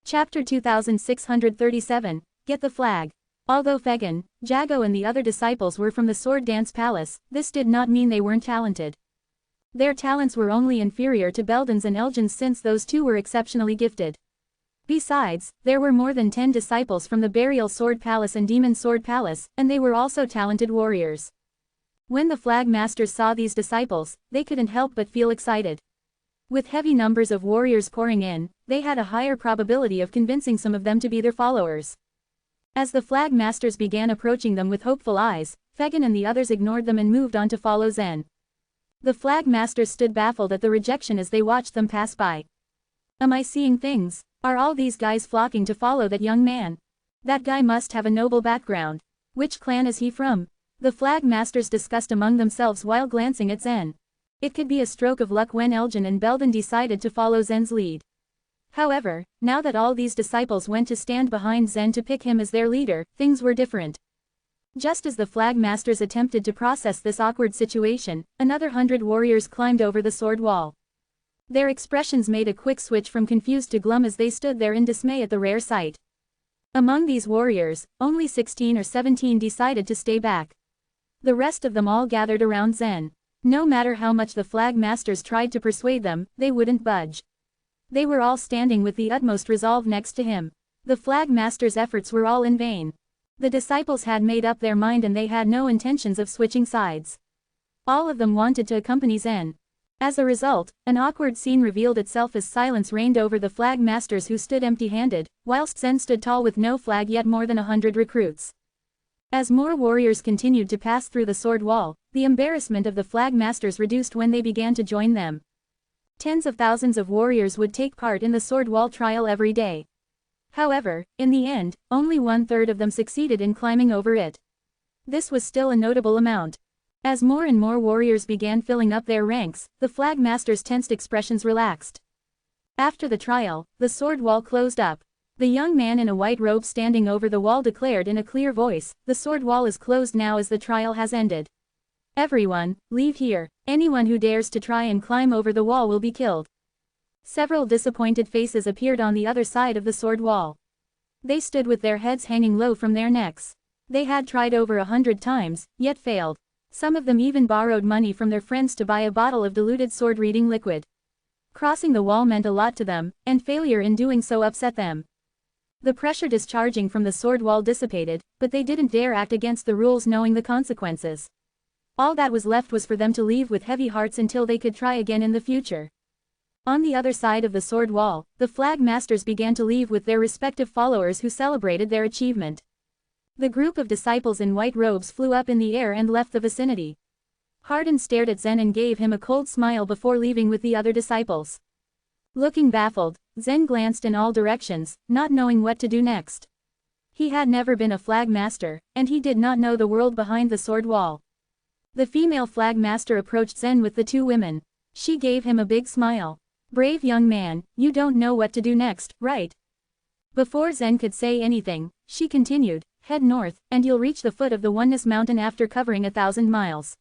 Chapter 2637, Get the Flag. Although Fegan, Jago and the other disciples were from the Sword Dance Palace, this did not mean they weren't talented. Their talents were only inferior to Belden's and Elgin's since those 2 were exceptionally gifted. Besides, there were more than 10 disciples from the Burial Sword Palace and Demon Sword Palace, and they were also talented warriors. When the flag masters saw these disciples, they couldn't help but feel excited. With heavy numbers of warriors pouring in, they had a higher probability of convincing some of them to be their followers. As the flag masters began approaching them with hopeful eyes, Fegan and the others ignored them and moved on to follow Zen. The flag masters stood baffled at the rejection as they watched them pass by. Am I seeing things? Are all these guys flocking to follow that young man? That guy must have a noble background. Which clan is he from? The flag masters discussed among themselves while glancing at Zen. It could be a stroke of luck when Elgin and Belden decided to follow Zen's lead. However, now that all these disciples went to stand behind Zen to pick him as their leader, things were different. Just as the flag masters attempted to process this awkward situation, another 100 warriors climbed over the sword wall. Their expressions made a quick switch from confused to glum as they stood there in dismay at the rare sight. Among these warriors, only 16 or 17 decided to stay back. The rest of them all gathered around Zen. No matter how much the flag masters tried to persuade them, they wouldn't budge. They were all standing with the utmost resolve next to him. The flag master's efforts were all in vain. The disciples had made up their mind and they had no intentions of switching sides. All of them wanted to accompany Zen. As a result, an awkward scene revealed itself as silence reigned over the flag masters who stood empty-handed, whilst Zen stood tall with no flag yet more than 100 recruits. As more warriors continued to pass through the sword wall, the embarrassment of the flag masters reduced when they began to join them. Tens of thousands of warriors would take part in the sword wall trial every day. However, in the end, only 1/3 of them succeeded in climbing over it. This was still a notable amount. As more and more warriors began filling up their ranks, the flag masters' tensed expressions relaxed. After the trial, the sword wall closed up. The young man in a white robe standing over the wall declared in a clear voice, "The sword wall is closed now as the trial has ended. Everyone, leave here. Anyone who dares to try and climb over the wall will be killed." Several disappointed faces appeared on the other side of the sword wall. They stood with their heads hanging low from their necks. They had tried over 100 times, yet failed. Some of them even borrowed money from their friends to buy a bottle of diluted sword-reading liquid. Crossing the wall meant a lot to them, and failure in doing so upset them. The pressure discharging from the sword wall dissipated, but they didn't dare act against the rules knowing the consequences. All that was left was for them to leave with heavy hearts until they could try again in the future. On the other side of the sword wall, the flag masters began to leave with their respective followers who celebrated their achievement. The group of disciples in white robes flew up in the air and left the vicinity. Hardin stared at Zen and gave him a cold smile before leaving with the other disciples. Looking baffled, Zen glanced in all directions, not knowing what to do next. He had never been a flag master, and he did not know the world behind the sword wall. The female flag master approached Zen with the two women. She gave him a big smile. "Brave young man, you don't know what to do next, right?" Before Zen could say anything, she continued, "Head north, and you'll reach the foot of the Oneness Mountain after covering 1,000 miles.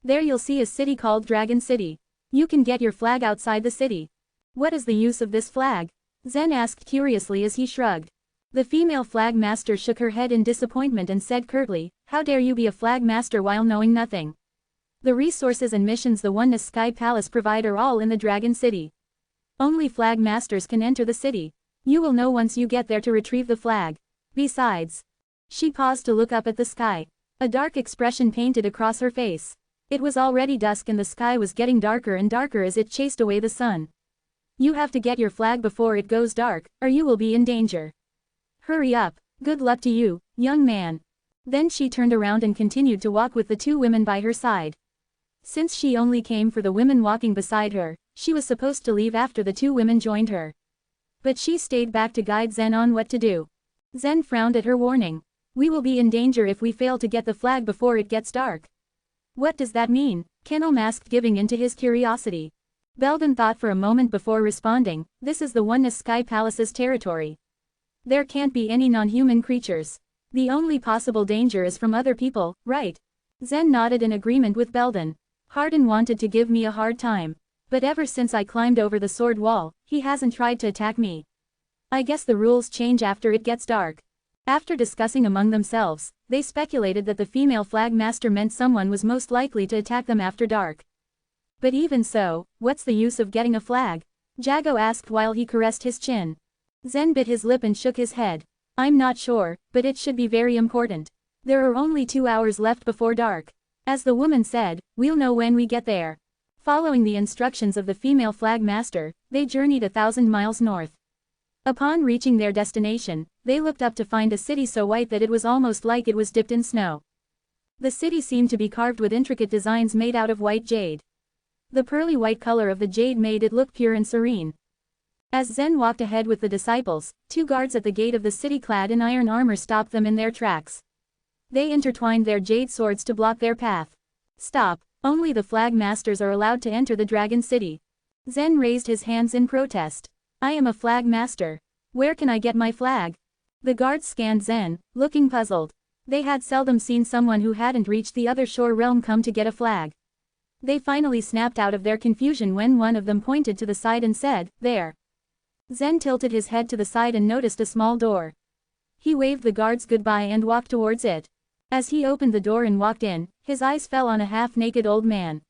There you'll see a city called Dragon City. You can get your flag outside the city." "What is the use of this flag?" Zen asked curiously as he shrugged. The female flag master shook her head in disappointment and said curtly, "How dare you be a flag master while knowing nothing? The resources and missions the Oneness Sky Palace provide are all in the Dragon City. Only flag masters can enter the city. You will know once you get there to retrieve the flag. Besides..." She paused to look up at the sky. A dark expression painted across her face. It was already dusk and the sky was getting darker and darker as it chased away the sun. "You have to get your flag before it goes dark, or you will be in danger. Hurry up. Good luck to you, young man." Then she turned around and continued to walk with the two women by her side. Since she only came for the women walking beside her, she was supposed to leave after the two women joined her. But she stayed back to guide Zen on what to do. Zen frowned at her warning. "We will be in danger if we fail to get the flag before it gets dark." "What does that mean?" Kenelm asked, giving in to his curiosity. Belden thought for a moment before responding, "This is the Oneness Sky Palace's territory. There can't be any non-human creatures. The only possible danger is from other people, right?" Zen nodded in agreement with Belden. "Hardin wanted to give me a hard time. But ever since I climbed over the sword wall, he hasn't tried to attack me. I guess the rules change after it gets dark." After discussing among themselves, they speculated that the female flag master meant someone was most likely to attack them after dark. "But even so, what's the use of getting a flag?" Jago asked while he caressed his chin. Zen bit his lip and shook his head. "I'm not sure, but it should be very important. There are only 2 hours left before dark. As the woman said, we'll know when we get there." Following the instructions of the female flag master, they journeyed 1,000 miles north. Upon reaching their destination, they looked up to find a city so white that it was almost like it was dipped in snow. The city seemed to be carved with intricate designs made out of white jade. The pearly white color of the jade made it look pure and serene. As Zen walked ahead with the disciples, 2 guards at the gate of the city clad in iron armor stopped them in their tracks. They intertwined their jade swords to block their path. "Stop, only the flag masters are allowed to enter the Dragon City." Zen raised his hands in protest. "I am a flag master. Where can I get my flag?" The guards scanned Zen, looking puzzled. They had seldom seen someone who hadn't reached the other shore realm come to get a flag. They finally snapped out of their confusion when one of them pointed to the side and said, "There." Zen tilted his head to the side and noticed a small door. He waved the guards goodbye and walked towards it. As he opened the door and walked in, His eyes fell on a half-naked old man.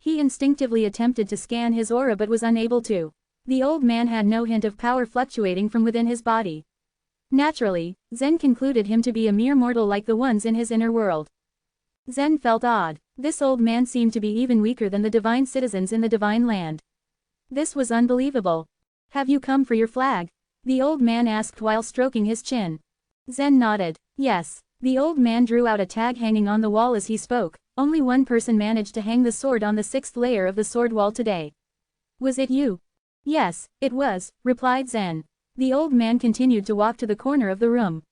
He instinctively attempted to scan his aura but was unable to. The old man had no hint of power fluctuating from within his body. Naturally, Zen concluded him to be a mere mortal like the ones in his inner world. Zen felt odd. This old man seemed to be even weaker than the divine citizens in the divine land. This was unbelievable. Have you come for your flag? The old man asked while stroking his chin. Zen nodded. Yes. The old man drew out a tag hanging on the wall as he spoke. Only one person managed to hang the sword on the 6th layer of the sword wall today. Was it you? Yes, it was, replied Zen. The old man continued to walk to the corner of the room.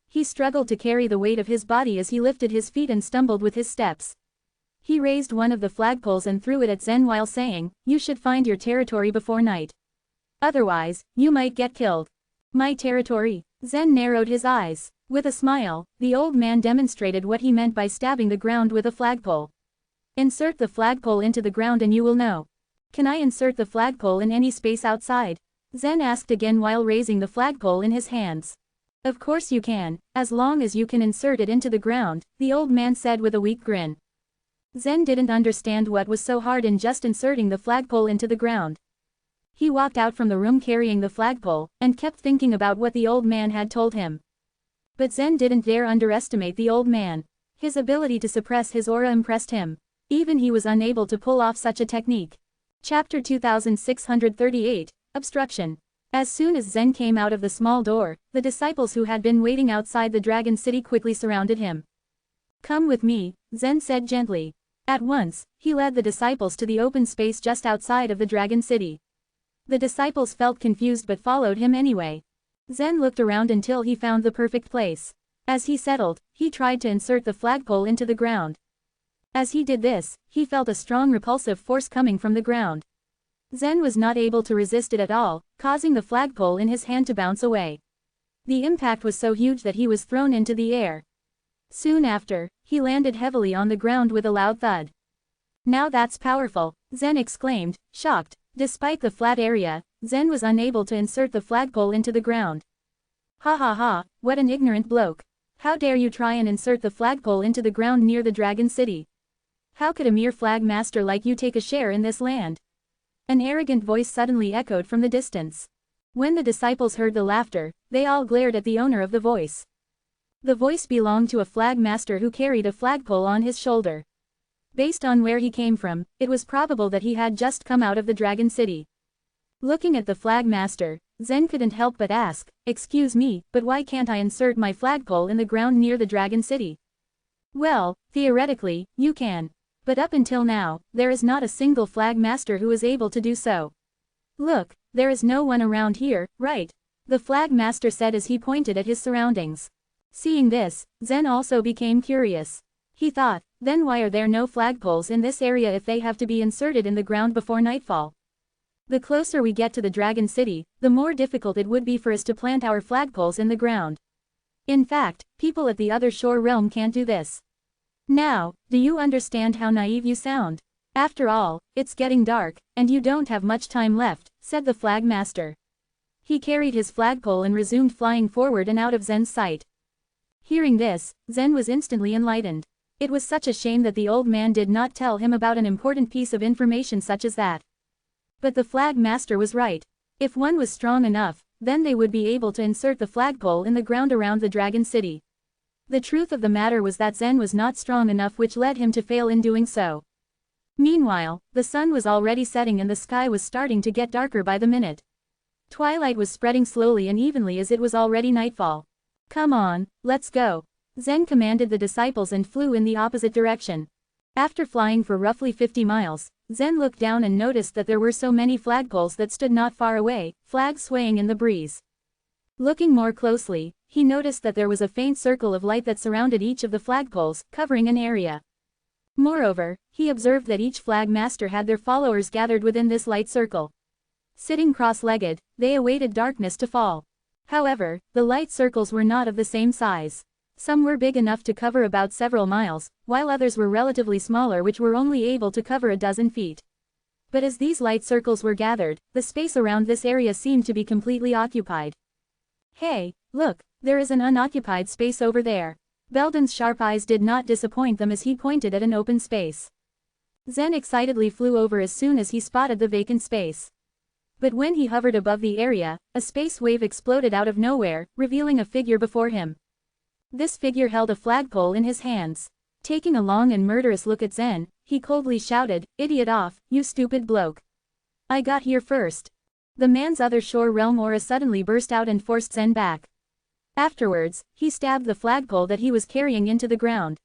He struggled to carry the weight of his body as he lifted his feet and stumbled with his steps. He raised one of the flagpoles and threw it at Zen while saying, "You should find your territory before night. Otherwise, you might get killed." My territory? Zen narrowed his eyes. With a smile, the old man demonstrated what he meant by stabbing the ground with a flagpole. Insert the flagpole into the ground and you will know. Can I insert the flagpole in any space outside? Zen asked again while raising the flagpole in his hands. Of course you can, as long as you can insert it into the ground, the old man said with a weak grin. Zen didn't understand what was so hard in just inserting the flagpole into the ground. He walked out from the room carrying the flagpole, and kept thinking about what the old man had told him. But Zen didn't dare underestimate the old man. His ability to suppress his aura impressed him. Even he was unable to pull off such a technique. Chapter 2638, Obstruction. As soon as Zen came out of the small door, the disciples who had been waiting outside the Dragon City quickly surrounded him. Come with me, Zen said gently. At once, he led the disciples to the open space just outside of the Dragon City. The disciples felt confused but followed him anyway. Zen looked around until he found the perfect place. As he settled, he tried to insert the flagpole into the ground. As he did this, he felt a strong repulsive force coming from the ground. Zen was not able to resist it at all, causing the flagpole in his hand to bounce away. The impact was so huge that he was thrown into the air. Soon after, he landed heavily on the ground with a loud thud. Now that's powerful, Zen exclaimed, shocked. Despite the flat area, Zen was unable to insert the flagpole into the ground. Ha ha ha, what an ignorant bloke. How dare you try and insert the flagpole into the ground near the Dragon City? How could a mere flag master like you take a share in this land? An arrogant voice suddenly echoed from the distance. When the disciples heard the laughter, they all glared at the owner of the voice. The voice belonged to a flag master who carried a flagpole on his shoulder. Based on where he came from, it was probable that he had just come out of the Dragon City. Looking at the flag master, Zen couldn't help but ask, "Excuse me, but why can't I insert my flagpole in the ground near the Dragon City?" Well, theoretically, you can. But up until now, there is not a single flag master who is able to do so. Look, there is no one around here, right? The flag master said as he pointed at his surroundings. Seeing this, Zen also became curious. He thought, then why are there no flagpoles in this area if they have to be inserted in the ground before nightfall? The closer we get to the Dragon City, the more difficult it would be for us to plant our flagpoles in the ground. In fact, people at the other shore realm can't do this. Now, do you understand how naive you sound? After all, it's getting dark, and you don't have much time left, said the flag master. He carried his flagpole and resumed flying forward and out of Zen's sight. Hearing this, Zen was instantly enlightened. It was such a shame that the old man did not tell him about an important piece of information such as that. But the flag master was right. If one was strong enough, then they would be able to insert the flagpole in the ground around the Dragon City. The truth of the matter was that Zen was not strong enough, which led him to fail in doing so. Meanwhile, the sun was already setting and the sky was starting to get darker by the minute. Twilight was spreading slowly and evenly as it was already nightfall. Come on, let's go. Zen commanded the disciples and flew in the opposite direction. After flying for roughly 50 miles, Zen looked down and noticed that there were so many flagpoles that stood not far away, flags swaying in the breeze. Looking more closely, he noticed that there was a faint circle of light that surrounded each of the flagpoles, covering an area. Moreover, he observed that each flag master had their followers gathered within this light circle. Sitting cross-legged, they awaited darkness to fall. However, the light circles were not of the same size. Some were big enough to cover about several miles, while others were relatively smaller which were only able to cover a dozen feet. But as these light circles were gathered, the space around this area seemed to be completely occupied. Hey, look, there is an unoccupied space over there. Belden's sharp eyes did not disappoint them as he pointed at an open space. Zen excitedly flew over as soon as he spotted the vacant space. But when he hovered above the area, a space wave exploded out of nowhere, revealing a figure before him. This figure held a flagpole in his hands. Taking a long and murderous look at Zen, he coldly shouted, "Idiot off, you stupid bloke. I got here first." The man's other shore realm aura suddenly burst out and forced Zen back. Afterwards, he stabbed the flagpole that he was carrying into the ground.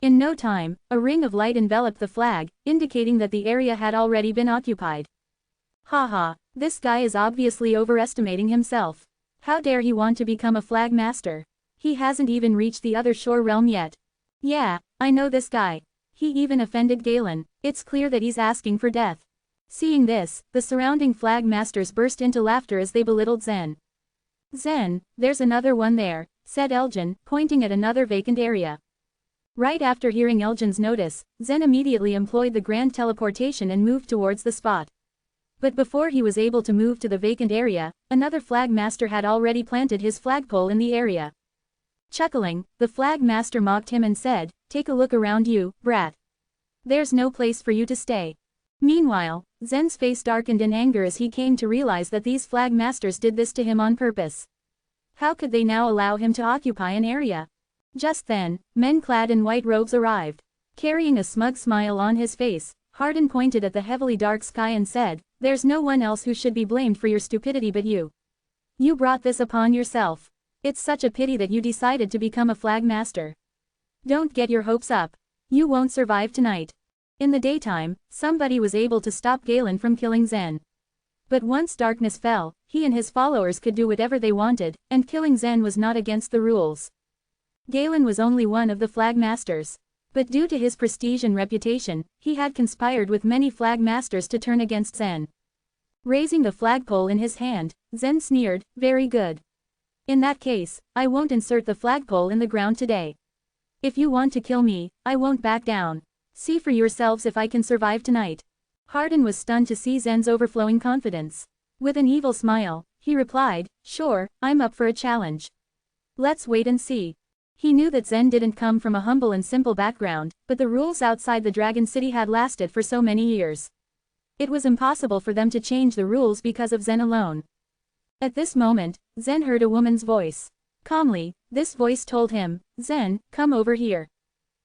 In no time, a ring of light enveloped the flag, indicating that the area had already been occupied. Haha, this guy is obviously overestimating himself. How dare he want to become a flag master? He hasn't even reached the other shore realm yet. Yeah, I know this guy. He even offended Galen. It's clear that he's asking for death. Seeing this, the surrounding flag masters burst into laughter as they belittled Zen. "Zen, there's another one there," said Elgin, pointing at another vacant area. Right after hearing Elgin's notice, Zen immediately employed the grand teleportation and moved towards the spot. But before he was able to move to the vacant area, another flag master had already planted his flagpole in the area. Chuckling, the flag master mocked him and said, "Take a look around you, brat. There's no place for you to stay." Meanwhile, Zen's face darkened in anger as he came to realize that these flag masters did this to him on purpose. How could they now allow him to occupy an area? Just then, men clad in white robes arrived. Carrying a smug smile on his face, Hardin pointed at the heavily dark sky and said, "There's no one else who should be blamed for your stupidity but you. You brought this upon yourself. It's such a pity that you decided to become a flag master. Don't get your hopes up. You won't survive tonight." In the daytime, somebody was able to stop Galen from killing Zen. But once darkness fell, he and his followers could do whatever they wanted, and killing Zen was not against the rules. Galen was only one of the flag masters. But due to his prestige and reputation, he had conspired with many flag masters to turn against Zen. Raising the flagpole in his hand, Zen sneered, "Very good. In that case, I won't insert the flagpole in the ground today. If you want to kill me, I won't back down. See for yourselves if I can survive tonight." Hardin was stunned to see Zen's overflowing confidence. With an evil smile, he replied, "Sure, I'm up for a challenge. Let's wait and see." He knew that Zen didn't come from a humble and simple background, but the rules outside the Dragon City had lasted for so many years. It was impossible for them to change the rules because of Zen alone. At this moment, Zen heard a woman's voice. Calmly, this voice told him, "Zen, come over here.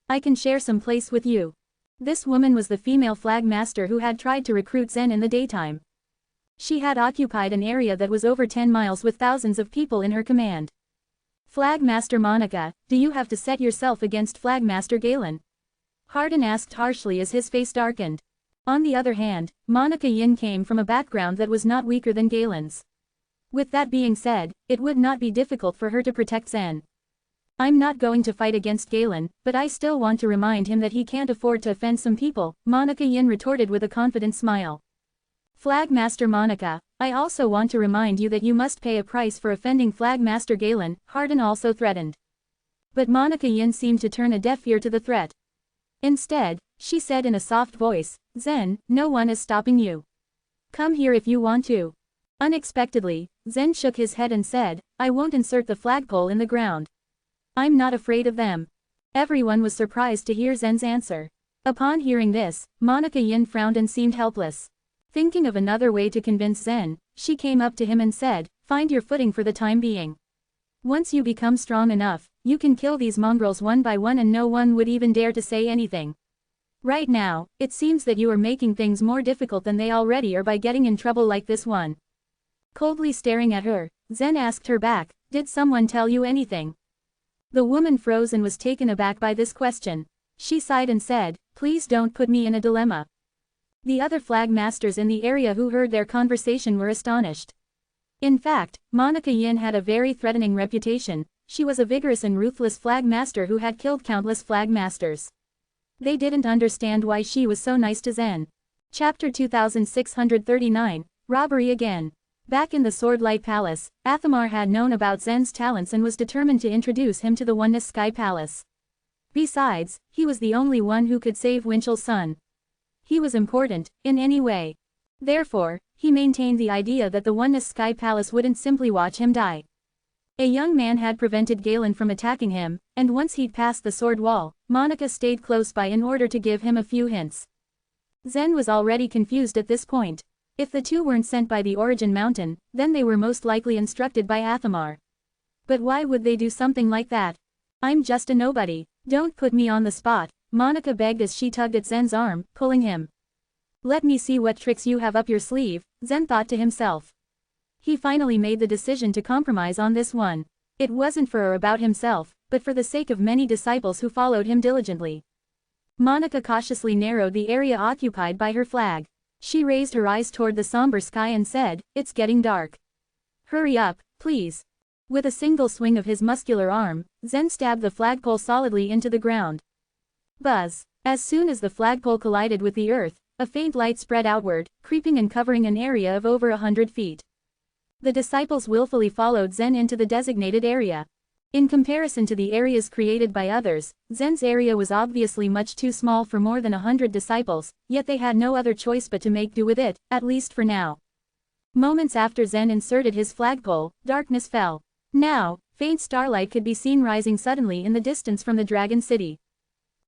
I can share some place with you." This woman was the female flag master who had tried to recruit Zen in the daytime. She had occupied an area that was over 10 miles with thousands of people in her command. "Flag Master Monica, do you have to set yourself against Flag Master Galen?" Hardin asked harshly as his face darkened. On the other hand, Monica Yin came from a background that was not weaker than Galen's. With that being said, it would not be difficult for her to protect Zen. "I'm not going to fight against Galen, but I still want to remind him that he can't afford to offend some people," Monica Yin retorted with a confident smile. "Flag Master Monica, I also want to remind you that you must pay a price for offending Flag Master Galen," Hardin also threatened. But Monica Yin seemed to turn a deaf ear to the threat. Instead, she said in a soft voice, "Zen, no one is stopping you. Come here if you want to." Unexpectedly, Zen shook his head and said, "I won't insert the flagpole in the ground. I'm not afraid of them." Everyone was surprised to hear Zen's answer. Upon hearing this, Monica Yin frowned and seemed helpless. Thinking of another way to convince Zen, she came up to him and said, "Find your footing for the time being. Once you become strong enough, you can kill these mongrels one by one and no one would even dare to say anything. Right now, it seems that you are making things more difficult than they already are by getting in trouble like this one." Coldly staring at her, Zen asked her back, "Did someone tell you anything?" The woman froze and was taken aback by this question. She sighed and said, "Please don't put me in a dilemma." The other flag masters in the area who heard their conversation were astonished. In fact, Monica Yin had a very threatening reputation. She was a vigorous and ruthless flag master who had killed countless flag masters. They didn't understand why she was so nice to Zen. Chapter 2639, Robbery Again. Back in the Swordlight Palace, Athamar had known about Zen's talents and was determined to introduce him to the Oneness Sky Palace. Besides, he was the only one who could save Winchel's son. He was important, in any way. Therefore, he maintained the idea that the Oneness Sky Palace wouldn't simply watch him die. A young man had prevented Galen from attacking him, and once he'd passed the sword wall, Monica stayed close by in order to give him a few hints. Zen was already confused at this point. If the two weren't sent by the Origin Mountain, then they were most likely instructed by Athamar. But why would they do something like that? I'm just a nobody. Don't put me on the spot, Monica begged as she tugged at Zen's arm, pulling him. Let me see what tricks you have up your sleeve, Zen thought to himself. He finally made the decision to compromise on this one. It wasn't for or about himself, but for the sake of many disciples who followed him diligently. Monica cautiously narrowed the area occupied by her flag. She raised her eyes toward the somber sky and said, "It's getting dark. Hurry up, please." With a single swing of his muscular arm, Zen stabbed the flagpole solidly into the ground. Buzz! As soon as the flagpole collided with the earth, a faint light spread outward, creeping and covering an area of over 100 feet. The disciples willfully followed Zen into the designated area. In comparison to the areas created by others, Zen's area was obviously much too small for more than 100 disciples, yet they had no other choice but to make do with it, at least for now. Moments after Zen inserted his flagpole, darkness fell. Now, faint starlight could be seen rising suddenly in the distance from the Dragon City.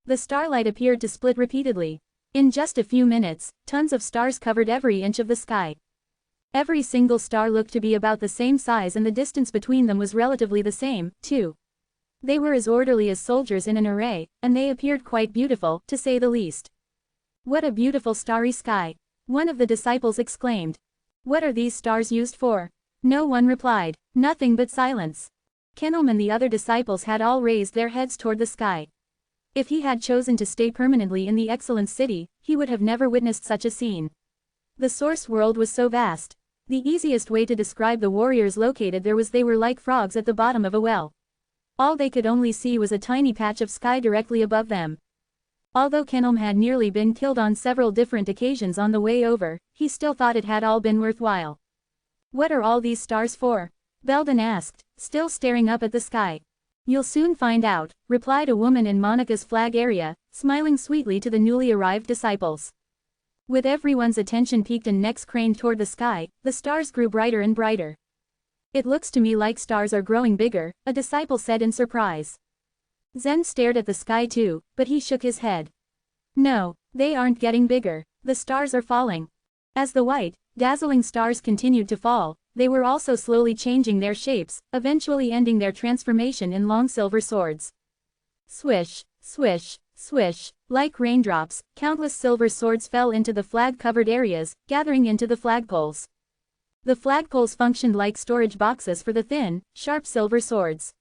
The starlight appeared to split repeatedly. In just a few minutes, tons of stars covered every inch of the sky. Every single star looked to be about the same size and the distance between them was relatively the same, too. They were as orderly as soldiers in an array, and they appeared quite beautiful, to say the least. "What a beautiful starry sky!" one of the disciples exclaimed. "What are these stars used for?" No one replied. Nothing but silence. Kenom and the other disciples had all raised their heads toward the sky. If he had chosen to stay permanently in the Excellent City, he would have never witnessed such a scene. The source world was so vast. The easiest way to describe the warriors located there was they were like frogs at the bottom of a well. All they could only see was a tiny patch of sky directly above them. Although Kenom had nearly been killed on several different occasions on the way over, he still thought it had all been worthwhile. "What are all these stars for?" Belden asked, still staring up at the sky. "You'll soon find out," replied a woman in Monica's flag area, smiling sweetly to the newly arrived disciples. With everyone's attention peaked and necks craned toward the sky, the stars grew brighter and brighter. "It looks to me like stars are growing bigger," a disciple said in surprise. Zen stared at the sky too, but he shook his head. "No, they aren't getting bigger. The stars are falling." As the white, dazzling stars continued to fall, they were also slowly changing their shapes, eventually ending their transformation in long silver swords. Swish, swish, swish, like raindrops, countless silver swords fell into the flag-covered areas, gathering into the flagpoles. The flagpoles functioned like storage boxes for the thin, sharp silver swords.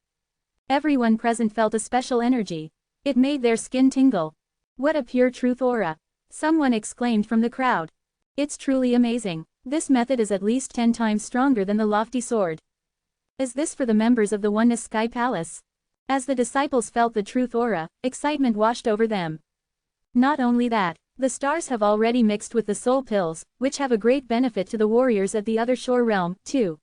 Everyone present felt a special energy. It made their skin tingle. "What a pure truth aura!" someone exclaimed from the crowd. "It's truly amazing. This method is at least 10 times stronger than the lofty sword." "Is this for the members of the Oneness Sky Palace?" As the disciples felt the truth aura, excitement washed over them. Not only that, the stars have already mixed with the soul pills, which have a great benefit to the warriors at the other shore realm, too.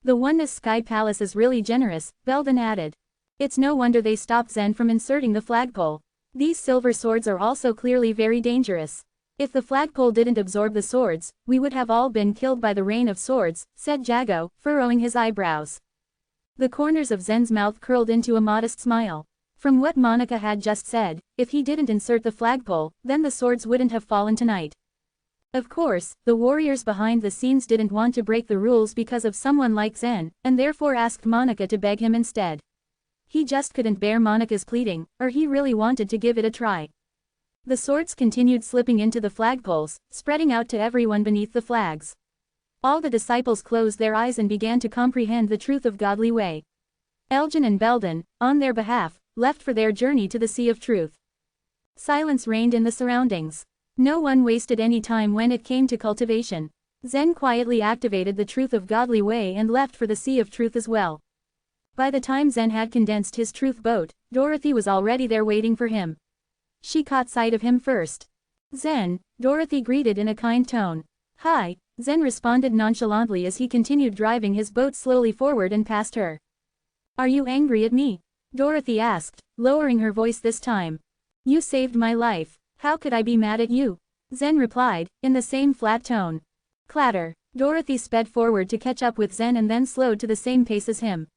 "The Oneness Sky Palace is really generous," Belden added. "It's no wonder they stopped Zen from inserting the flagpole. These silver swords are also clearly very dangerous. If the flagpole didn't absorb the swords, we would have all been killed by the rain of swords," said Jago, furrowing his eyebrows. The corners of Zen's mouth curled into a modest smile. From what Monica had just said, if he didn't insert the flagpole, then the swords wouldn't have fallen tonight. Of course, the warriors behind the scenes didn't want to break the rules because of someone like Zen, and therefore asked Monica to beg him instead. He just couldn't bear Monica's pleading, or he really wanted to give it a try. The swords continued slipping into the flagpoles, spreading out to everyone beneath the flags. All the disciples closed their eyes and began to comprehend the truth of godly way. Elgin and Belden, on their behalf, left for their journey to the Sea of Truth. Silence reigned in the surroundings. No one wasted any time when it came to cultivation. Zen quietly activated the truth of godly way and left for the Sea of Truth as well. By the time Zen had condensed his truth boat, Dorothy was already there waiting for him. She caught sight of him first. "Zen," Dorothy greeted in a kind tone. "Hi," Zen responded nonchalantly as he continued driving his boat slowly forward and past her. "Are you angry at me?" Dorothy asked, lowering her voice this time. "You saved my life. How could I be mad at you?" Zen replied, in the same flat tone. Clatter. Dorothy sped forward to catch up with Zen and then slowed to the same pace as him.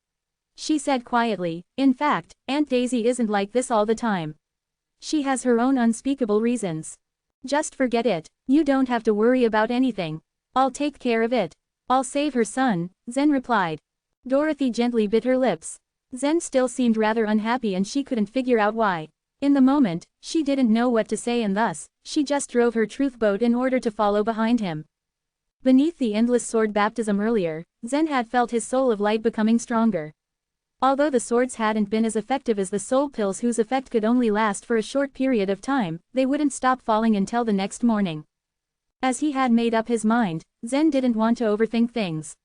she said quietly. In fact, Aunt Daisy isn't like this all the time. She has her own unspeakable reasons. Just forget it. You don't have to worry about anything. I'll take care of it. I'll save her son, Zen replied. Dorothy gently bit her lips. Zen still seemed rather unhappy and she couldn't figure out why. In the moment, she didn't know what to say and thus, she just drove her truth boat in order to follow behind him. Beneath the endless sword baptism earlier, Zen had felt his soul of light becoming stronger. Although the swords hadn't been as effective as the soul pills whose effect could only last for a short period of time, they wouldn't stop falling until the next morning. As he had made up his mind, Zen didn't want to overthink things.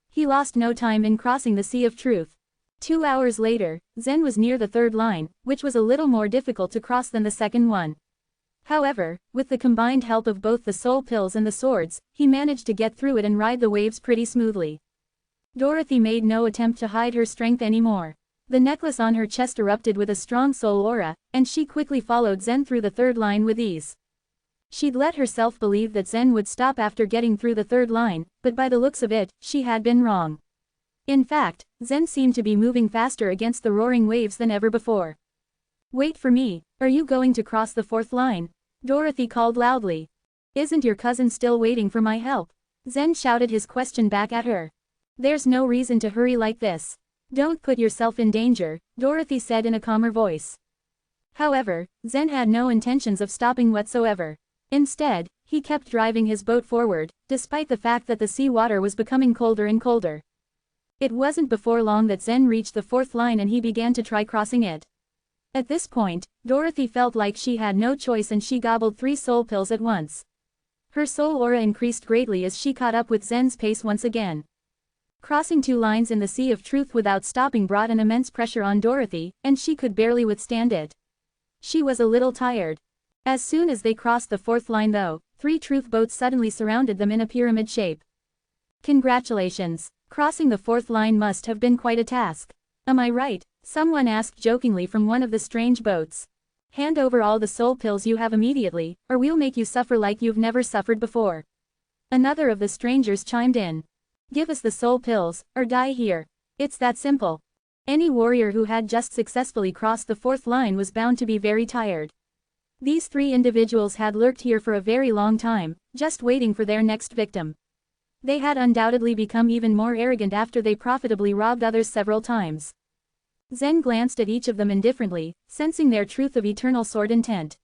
He lost no time in crossing the Sea of Truth. 2 hours later, Zen was near the third line, which was a little more difficult to cross than the second one. However, with the combined help of both the soul pills and the swords, he managed to get through it and ride the waves pretty smoothly. Dorothy made no attempt to hide her strength anymore. The necklace on her chest erupted with a strong soul aura, and she quickly followed Zen through the third line with ease. She'd let herself believe that Zen would stop after getting through the third line, but by the looks of it, she had been wrong. In fact, Zen seemed to be moving faster against the roaring waves than ever before. Wait for me, are you going to cross the fourth line? Dorothy called loudly. Isn't your cousin still waiting for my help? Zen shouted his question back at her. There's no reason to hurry like this. Don't put yourself in danger, Dorothy said in a calmer voice. However, Zen had no intentions of stopping whatsoever. Instead, he kept driving his boat forward, despite the fact that the sea water was becoming colder and colder. It wasn't before long that Zen reached the fourth line and he began to try crossing it. At this point, Dorothy felt like she had no choice and she gobbled 3 soul pills at once. Her soul aura increased greatly as she caught up with Zen's pace once again. Crossing 2 lines in the Sea of Truth without stopping brought an immense pressure on Dorothy, and she could barely withstand it. She was a little tired. As soon as they crossed the fourth line though, 3 truth boats suddenly surrounded them in a pyramid shape. Congratulations. Crossing the fourth line must have been quite a task. Am I right? Someone asked jokingly from one of the strange boats. Hand over all the soul pills you have immediately, or we'll make you suffer like you've never suffered before. Another of the strangers chimed in. Give us the soul pills, or die here. It's that simple. Any warrior who had just successfully crossed the fourth line was bound to be very tired. These 3 individuals had lurked here for a very long time, just waiting for their next victim. They had undoubtedly become even more arrogant after they profitably robbed others several times. Zen glanced at each of them indifferently, sensing their truth of eternal sword intent.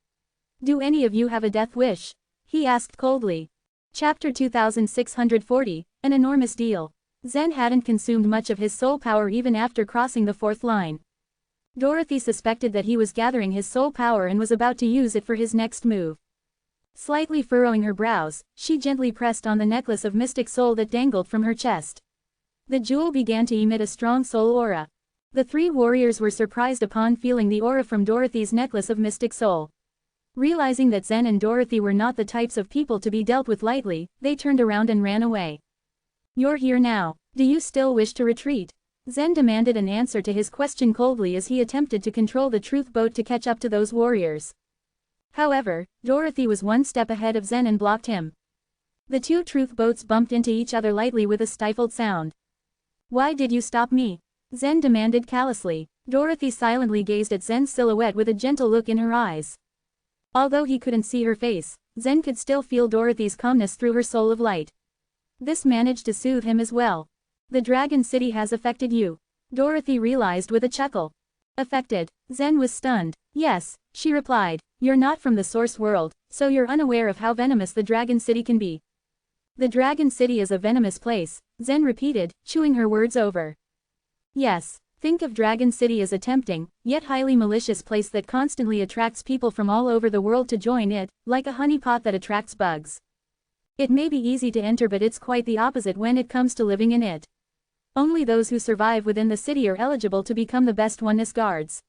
Do any of you have a death wish? He asked coldly. Chapter 2640, An Enormous Deal. Zen hadn't consumed much of his soul power even after crossing the fourth line. Dorothy suspected that he was gathering his soul power and was about to use it for his next move. Slightly furrowing her brows, she gently pressed on the necklace of mystic soul that dangled from her chest. The jewel began to emit a strong soul aura. The 3 warriors were surprised upon feeling the aura from Dorothy's necklace of mystic soul. Realizing that Zen and Dorothy were not the types of people to be dealt with lightly, they turned around and ran away. You're here now. Do you still wish to retreat? Zen demanded an answer to his question coldly as he attempted to control the truth boat to catch up to those warriors. However, Dorothy was 1 step ahead of Zen and blocked him. The 2 truth boats bumped into each other lightly with a stifled sound. Why did you stop me? Zen demanded callously. Dorothy silently gazed at Zen's silhouette with a gentle look in her eyes. Although he couldn't see her face, Zen could still feel Dorothy's calmness through her soul of light. This managed to soothe him as well. The Dragon City has affected you. Dorothy realized with a chuckle. Affected? Zen was stunned. Yes, she replied. You're not from the source world, so you're unaware of how venomous the Dragon City can be. The Dragon City is a venomous place, Zen repeated, chewing her words over. Yes, think of Dragon City as a tempting, yet highly malicious place that constantly attracts people from all over the world to join it, like a honeypot that attracts bugs. It may be easy to enter, but it's quite the opposite when it comes to living in it. Only those who survive within the city are eligible to become the best oneness guards.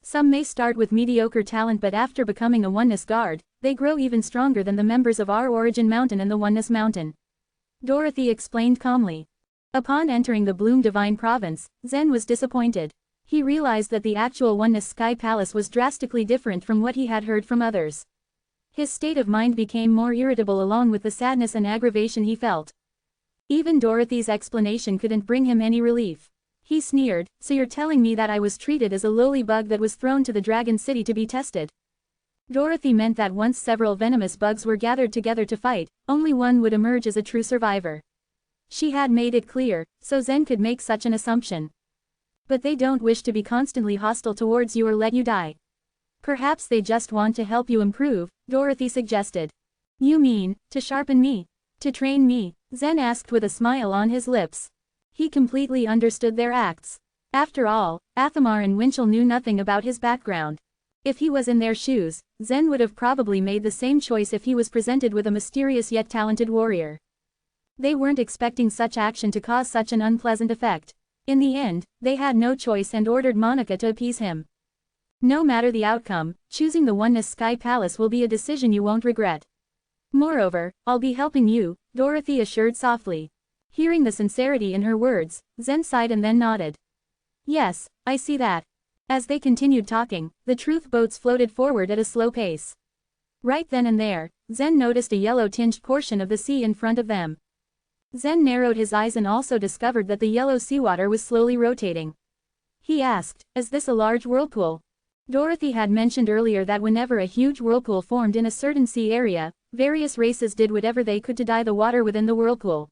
Some may start with mediocre talent, but after becoming a oneness guard, they grow even stronger than the members of our Origin Mountain and the Oneness Mountain. Dorothy explained calmly. Upon entering the Bloom Divine Province, Zen was disappointed. He realized that the actual Oneness Sky Palace was drastically different from what he had heard from others. His state of mind became more irritable along with the sadness and aggravation he felt. Even Dorothy's explanation couldn't bring him any relief. He sneered, so you're telling me that I was treated as a lowly bug that was thrown to the Dragon City to be tested? Dorothy meant that once several venomous bugs were gathered together to fight, only one would emerge as a true survivor. She had made it clear, so Zen could make such an assumption. But they don't wish to be constantly hostile towards you or let you die. Perhaps they just want to help you improve, Dorothy suggested. You mean, to sharpen me? To train me? Zen asked with a smile on his lips. He completely understood their acts. After all, Athamar and Winchell knew nothing about his background. If he was in their shoes, Zen would have probably made the same choice if he was presented with a mysterious yet talented warrior. They weren't expecting such action to cause such an unpleasant effect. In the end, they had no choice and ordered Monica to appease him. No matter the outcome, choosing the Oneness Sky Palace will be a decision you won't regret. Moreover, I'll be helping you, Dorothy assured softly. Hearing the sincerity in her words, Zen sighed and then nodded. Yes, I see that. As they continued talking, the truth boats floated forward at a slow pace. Right then and there, Zen noticed a yellow-tinged portion of the sea in front of them. Zen narrowed his eyes and also discovered that the yellow seawater was slowly rotating. He asked, "Is this a large whirlpool?" Dorothy had mentioned earlier that whenever a huge whirlpool formed in a certain sea area, various races did whatever they could to dye the water within the whirlpool.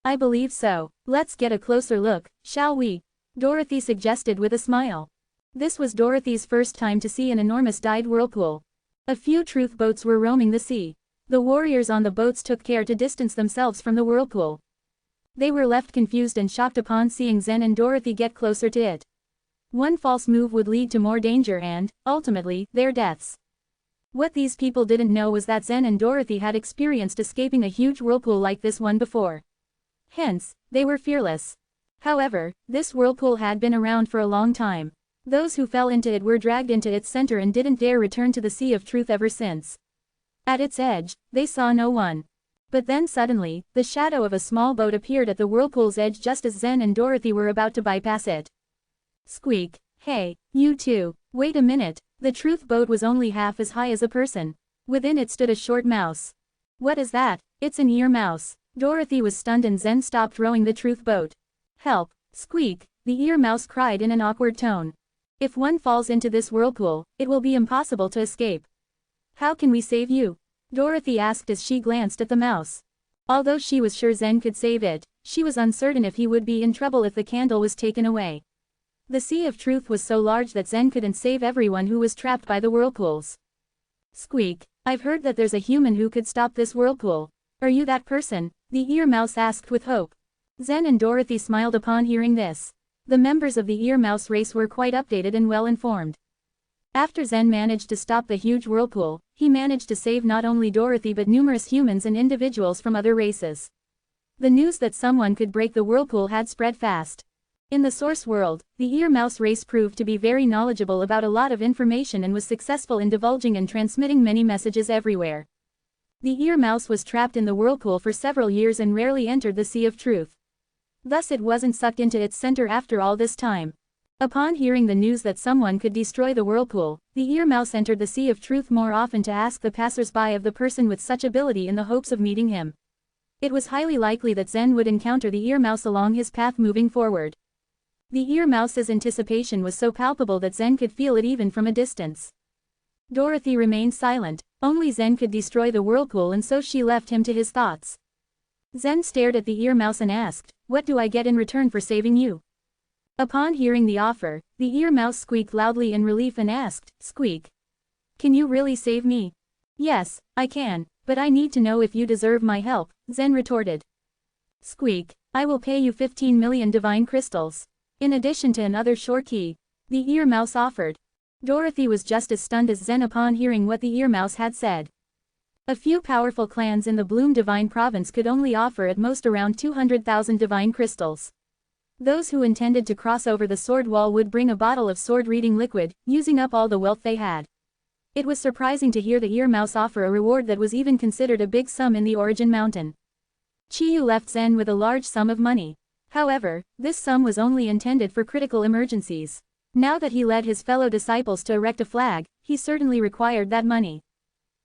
I believe so. Let's get a closer look, shall we? Dorothy suggested with a smile. This was Dorothy's first time to see an enormous dyed whirlpool. A few truth boats were roaming the sea. The warriors on the boats took care to distance themselves from the whirlpool. They were left confused and shocked upon seeing Zen and Dorothy get closer to it. One false move would lead to more danger and, ultimately, their deaths. What these people didn't know was that Zen and Dorothy had experienced escaping a huge whirlpool like this one before. Hence, they were fearless. However, this whirlpool had been around for a long time. Those who fell into it were dragged into its center and didn't dare return to the Sea of Truth ever since. At its edge, they saw no one. But then suddenly, the shadow of a small boat appeared at the whirlpool's edge just as Zen and Dorothy were about to bypass it. Squeak. Hey, you two, wait a minute. The truth boat was only half as high as a person. Within it stood a short mouse. What is that? It's an ear mouse. Dorothy was stunned and Zen stopped rowing the truth boat. Help! Squeak! The ear mouse cried in an awkward tone. If one falls into this whirlpool, it will be impossible to escape. How can we save you? Dorothy asked as she glanced at the mouse. Although she was sure Zen could save it, she was uncertain if he would be in trouble if the candle was taken away. The Sea of Truth was so large that Zen couldn't save everyone who was trapped by the whirlpools. Squeak! I've heard that there's a human who could stop this whirlpool. Are you that person? The ear mouse asked with hope. Zen and Dorothy smiled upon hearing this. The members of the ear mouse race were quite updated and well informed. After Zen managed to stop the huge whirlpool, he managed to save not only Dorothy but numerous humans and individuals from other races. The news that someone could break the whirlpool had spread fast. In the source world, the ear mouse race proved to be very knowledgeable about a lot of information and was successful in divulging and transmitting many messages everywhere. The ear mouse was trapped in the whirlpool for several years and rarely entered the Sea of Truth. Thus it wasn't sucked into its center after all this time. Upon hearing the news that someone could destroy the whirlpool, the ear mouse entered the Sea of Truth more often to ask the passers-by of the person with such ability in the hopes of meeting him. It was highly likely that Zen would encounter the ear mouse along his path moving forward. The ear mouse's anticipation was so palpable that Zen could feel it even from a distance. Dorothy remained silent. Only Zen could destroy the whirlpool and so she left him to his thoughts. Zen stared at the ear mouse and asked, "What do I get in return for saving you?" Upon hearing the offer, the ear mouse squeaked loudly in relief and asked, "Squeak. Can you really save me?" "Yes, I can, but I need to know if you deserve my help," Zen retorted. "Squeak. I will pay you 15 million divine crystals. In addition to another shore key," the ear mouse offered. Dorothy was just as stunned as Zen upon hearing what the ear mouse had said. A few powerful clans in the Bloom Divine Province could only offer at most around 200,000 divine crystals. Those who intended to cross over the sword wall would bring a bottle of sword-reading liquid, using up all the wealth they had. It was surprising to hear the ear mouse offer a reward that was even considered a big sum in the Origin Mountain. Chiyu left Zen with a large sum of money. However, this sum was only intended for critical emergencies. Now that he led his fellow disciples to erect a flag, he certainly required that money.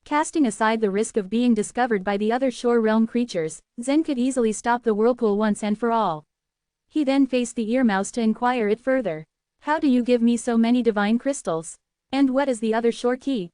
Casting aside the risk of being discovered by the other shore realm creatures, Zen could easily stop the whirlpool once and for all. He then faced the ear mouse to inquire it further. How do you give me so many divine crystals? And what is the other shore key?